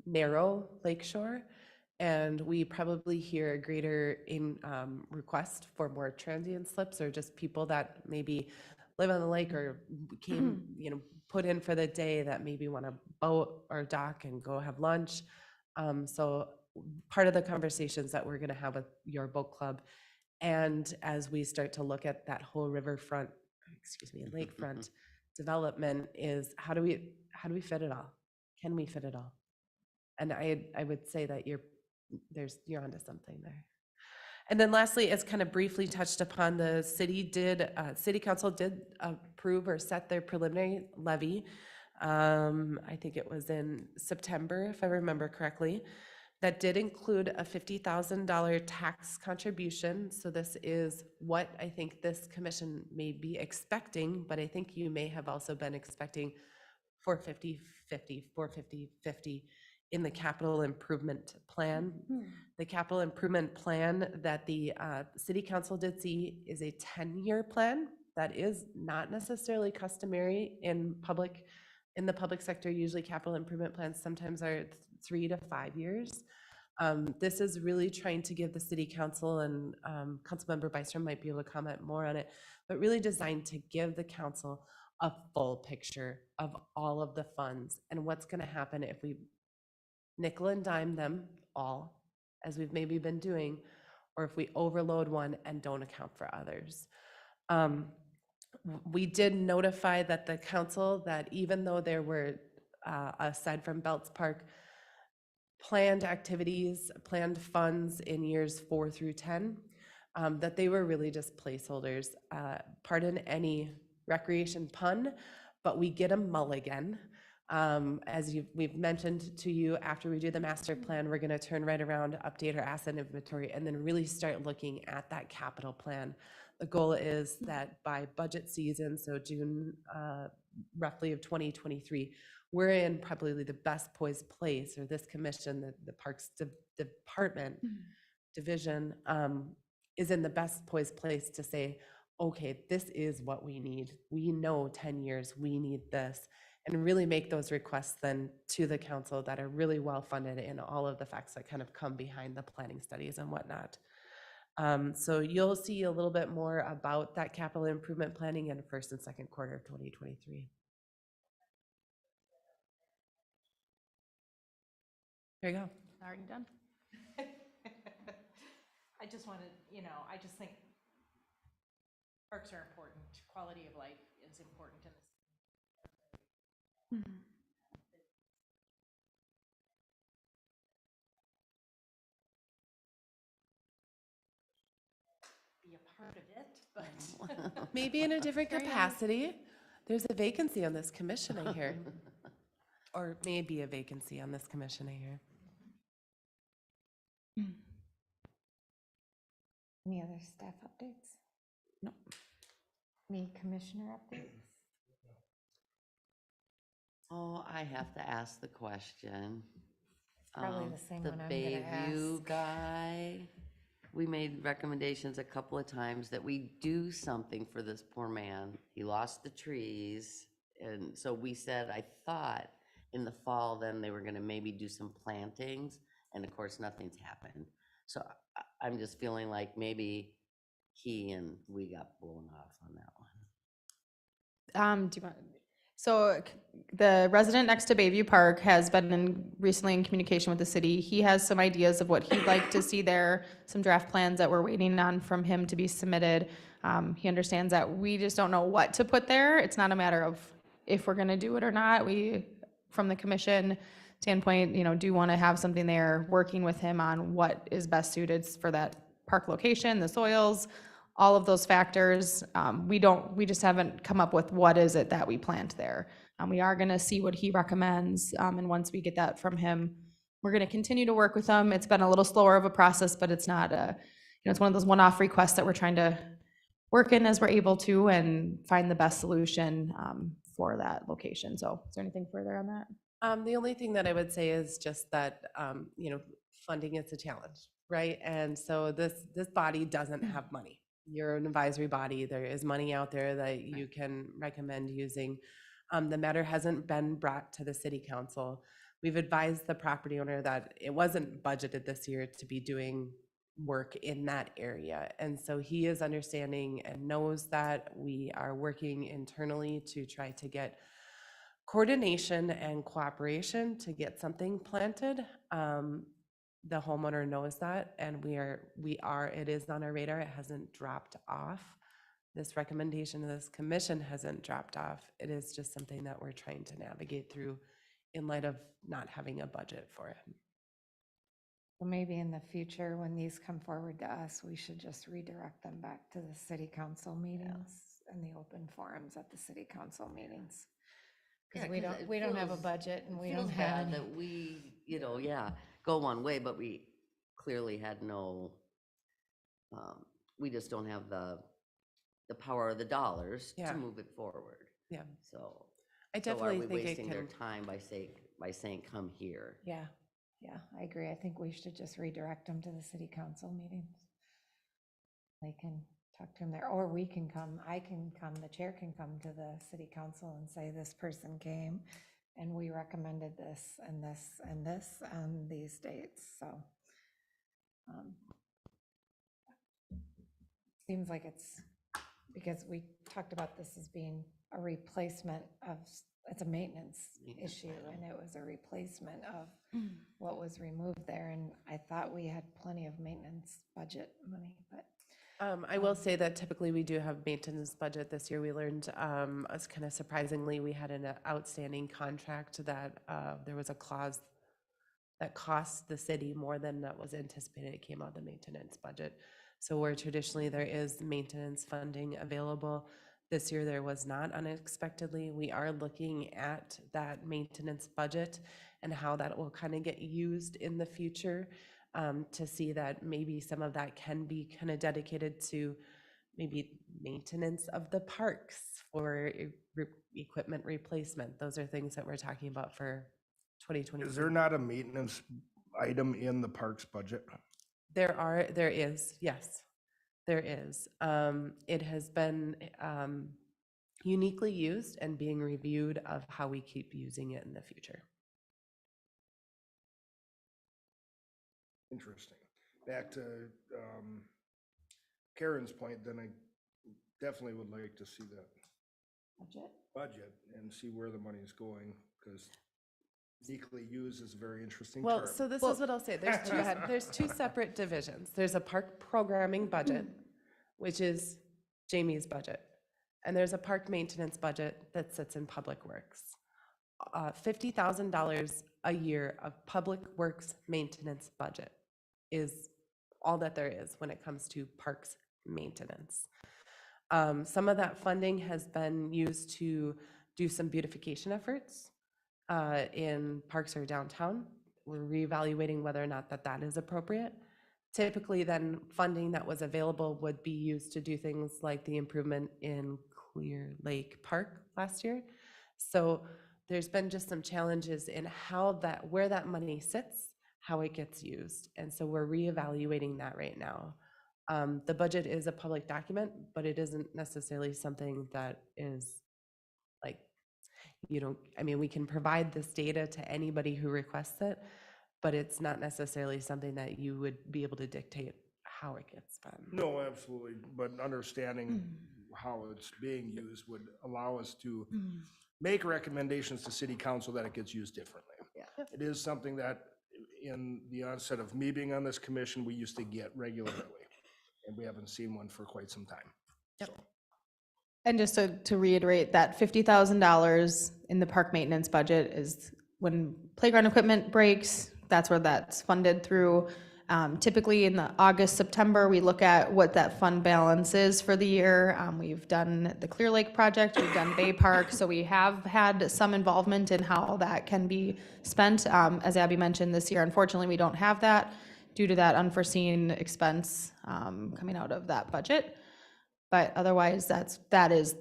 narrow lakeshore, and we probably hear a greater request for more transient slips, or just people that maybe live on the lake or came, put in for the day, that maybe want to boat or dock and go have lunch. So part of the conversations that we're going to have with your boat club, and as we start to look at that whole lakefront development, is how do we fit it all? Can we fit it all? And I would say that you're onto something there. And then lastly, as kind of briefly touched upon, the city council did approve or set their preliminary levy. I think it was in September, if I remember correctly. That did include a $50,000 tax contribution. So this is what I think this commission may be expecting, but I think you may have also been expecting 450/50 in the capital improvement plan. The capital improvement plan that the city council did see is a 10-year plan. That is not necessarily customary in the public sector. Usually capital improvement plans sometimes are 3 to 5 years. This is really trying to give the city council, and Councilmember Byström might be able to comment more on it, but really designed to give the council a full picture of all of the funds and what's going to happen if we nickel and dime them all, as we've maybe been doing, or if we overload one and don't account for others. We did notify that the council that even though there were, aside from Belts Park, planned activities, planned funds in years 4 through 10, that they were really just placeholders. Pardon any recreation pun, but we get a mulligan. We've mentioned to you, after we do the master plan, we're gonna turn right around, update our asset inventory, and then really start looking at that capital plan. The goal is that by budget season, so June, roughly of 2023, we're in probably the best poised place, or this commission, the Parks Department division, is in the best poised place to say, okay, this is what we need. We know 10 years, we need this, and really make those requests then to the council that are really well-funded in all of the facts that kind of come behind the planning studies and whatnot. So you'll see a little bit more about that capital improvement planning in first and second quarter of 2023. There you go. Already done. I just wanted, I just think parks are important. Quality of life is important in this. Be a part of it, but. Maybe in a different capacity. There's a vacancy on this commission, I hear. Or maybe a vacancy on this commission, I hear. Any other staff updates? No. Any commissioner updates? Oh, I have to ask the question. Probably the same The one I'm gonna Bayview ask. guy, we made recommendations a couple of times that we do something for this poor man. He lost the trees, and so we said, I thought in the fall, then they were gonna maybe do some plantings, and of course, nothing's happened. So I'm just feeling like maybe he and we got blown off on that one. Do you want, so the resident next to Bayview Park has been recently in communication with the city. He has some ideas of what he'd like to see there, some draft plans that we're waiting on from him to be submitted. He understands that we just don't know what to put there. It's not a matter of if we're gonna do it or not. We, from the commission standpoint, do want to have something there, working with him on what is best suited for that park location, the soils, all of those factors. We just haven't come up with what is it that we plant there. We are going to see what he recommends, and once we get that from him, we're going to continue to work with him. It's been a little slower of a process, but it's not it's one of those one-off requests that we're trying to work in as we're able to and find the best solution for that location. So is there anything further on that? The only thing that I would say is just that, funding is a challenge, right? And so this body doesn't have money. You're an advisory body. There is money out there that you can recommend using. The matter hasn't been brought to the city council. We've advised the property owner that it wasn't budgeted this year to be doing work in that area. And so he is understanding and knows that we are working internally to try to get coordination and cooperation to get something planted. The homeowner knows that, and it is on our radar. It hasn't dropped off. This recommendation of this commission hasn't dropped off. It is just something that we're trying to navigate through in light of not having a budget for it. Well, maybe in the future, when these come forward to us, we should just redirect them back to the city council meetings and the open forums at the city council meetings. Because Yeah, 'cause we it don't have a feels- budget and it we don't feels have bad any. that we, go one way, but we clearly had no, we just don't have the power of the dollars Yeah. to move it forward. Yeah, So, I so are definitely we think it wasting their can. time by saying, come here? Yeah, I agree. I think we should just redirect them to the city council meetings. They can talk to them there, or we can come, I can come, the chair can come to the city council and say, this person came and we recommended this and this and this on these dates, so. Seems like it's, because we talked about this as being a replacement of, it's a maintenance Maintenance issue, item. and it was a replacement of what was removed there, and I thought we had plenty of maintenance budget money, but. I will say that typically we do have maintenance budget. This year we learned, as kind of surprisingly, we had an outstanding contract that there was a clause that cost the city more than that was anticipated. It came out of the maintenance budget. So where traditionally there is maintenance funding available, this year there was not unexpectedly. We are looking at that maintenance budget and how that will kind of get used in the future, to see that maybe some of that can be kind of dedicated to maybe maintenance of the parks for equipment replacement. Those are things that we're talking about for 2020. Is there not a maintenance item in the parks budget? There is, yes, there is. It has been uniquely used and being reviewed of how we keep using it in the future. Interesting. Back to Karen's point, then I definitely would like to see that budget and see where the money's going, because uniquely used is a very interesting term. Well, so this is what I'll say. There's two separate divisions. There's a park programming budget, which is Jamie's budget. And there's a park maintenance budget that sits in Public Works. $50,000 a year of Public Works maintenance budget is all that there is when it comes to parks maintenance. Some of that funding has been used to do some beautification efforts in parks or downtown. We're reevaluating whether or not that is appropriate. Typically then funding that was available would be used to do things like the improvement in Clear Lake Park last year. So there's been just some challenges in where that money sits, how it gets used. And so we're reevaluating that right now. The budget is a public document, but it isn't necessarily something that is like, we can provide this data to anybody who requests it, but it's not necessarily something that you would be able to dictate how it gets spent. No, absolutely, but understanding how it's being used would allow us to make recommendations to city council that it gets used differently. Yeah. It is something that in the onset of me being on this commission, we used to get regularly, and we haven't seen one for quite some time. Yep. And just to reiterate, that $50,000 in the park maintenance budget is when playground equipment breaks, that's where that's funded through. Typically in the August, September, we look at what that fund balance is for the year. We've done the Clear Lake project, we've done Bay Park, so we have had some involvement in how that can be spent. As Abby mentioned, this year, unfortunately, we don't have that due to that unforeseen expense coming out of that budget. But otherwise, that is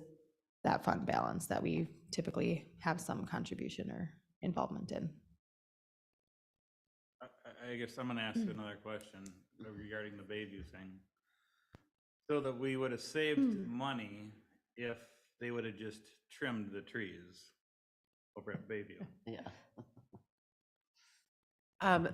that fund balance that we typically have some contribution or involvement in. I guess I'm gonna ask you another question regarding the Bayview thing. So that we would have saved money if they would have just trimmed the trees over at Bayview. Yeah.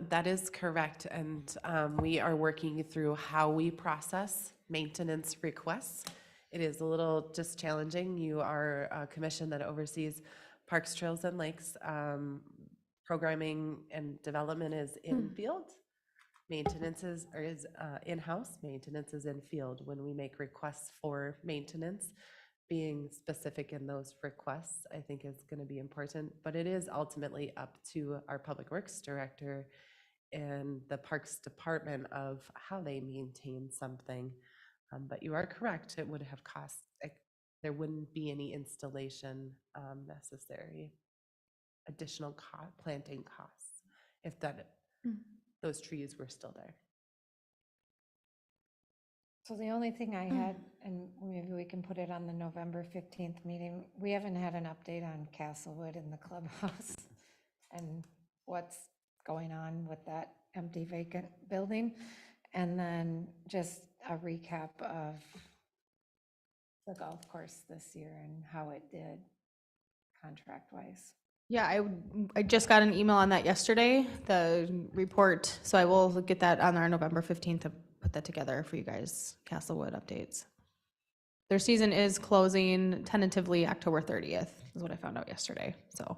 That is correct, and we are working through how we process maintenance requests. It is a little just challenging. You are a commission that oversees parks, trails, and lakes. Programming and development is in field. Maintenance is in-house. Maintenance is in field. When we make requests for maintenance, being specific in those requests, I think is going to be important. But it is ultimately up to our Public Works Director and the Parks Department of how they maintain something. But you are correct. It would have cost. There wouldn't be any installation necessary. Additional planting costs if those trees were still there. So the only thing I had, and maybe we can put it on the November 15th meeting, we haven't had an update on Castlewood in the clubhouse and what's going on with that empty vacant building. And then just a recap of the golf course this year and how it did contract-wise. Yeah, I just got an email on that yesterday, the report, so I will get that on our November 15th to put that together for you guys, Castlewood updates. Their season is closing tentatively October 30th, is what I found out yesterday, so.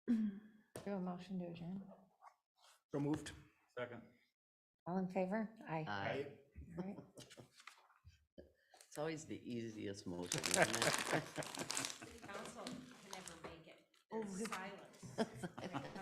Do a motion to adjourn. So moved. Second. All in favor? Aye. Aye. All right. It's always the easiest motion, isn't it? Council can never make it There's silence.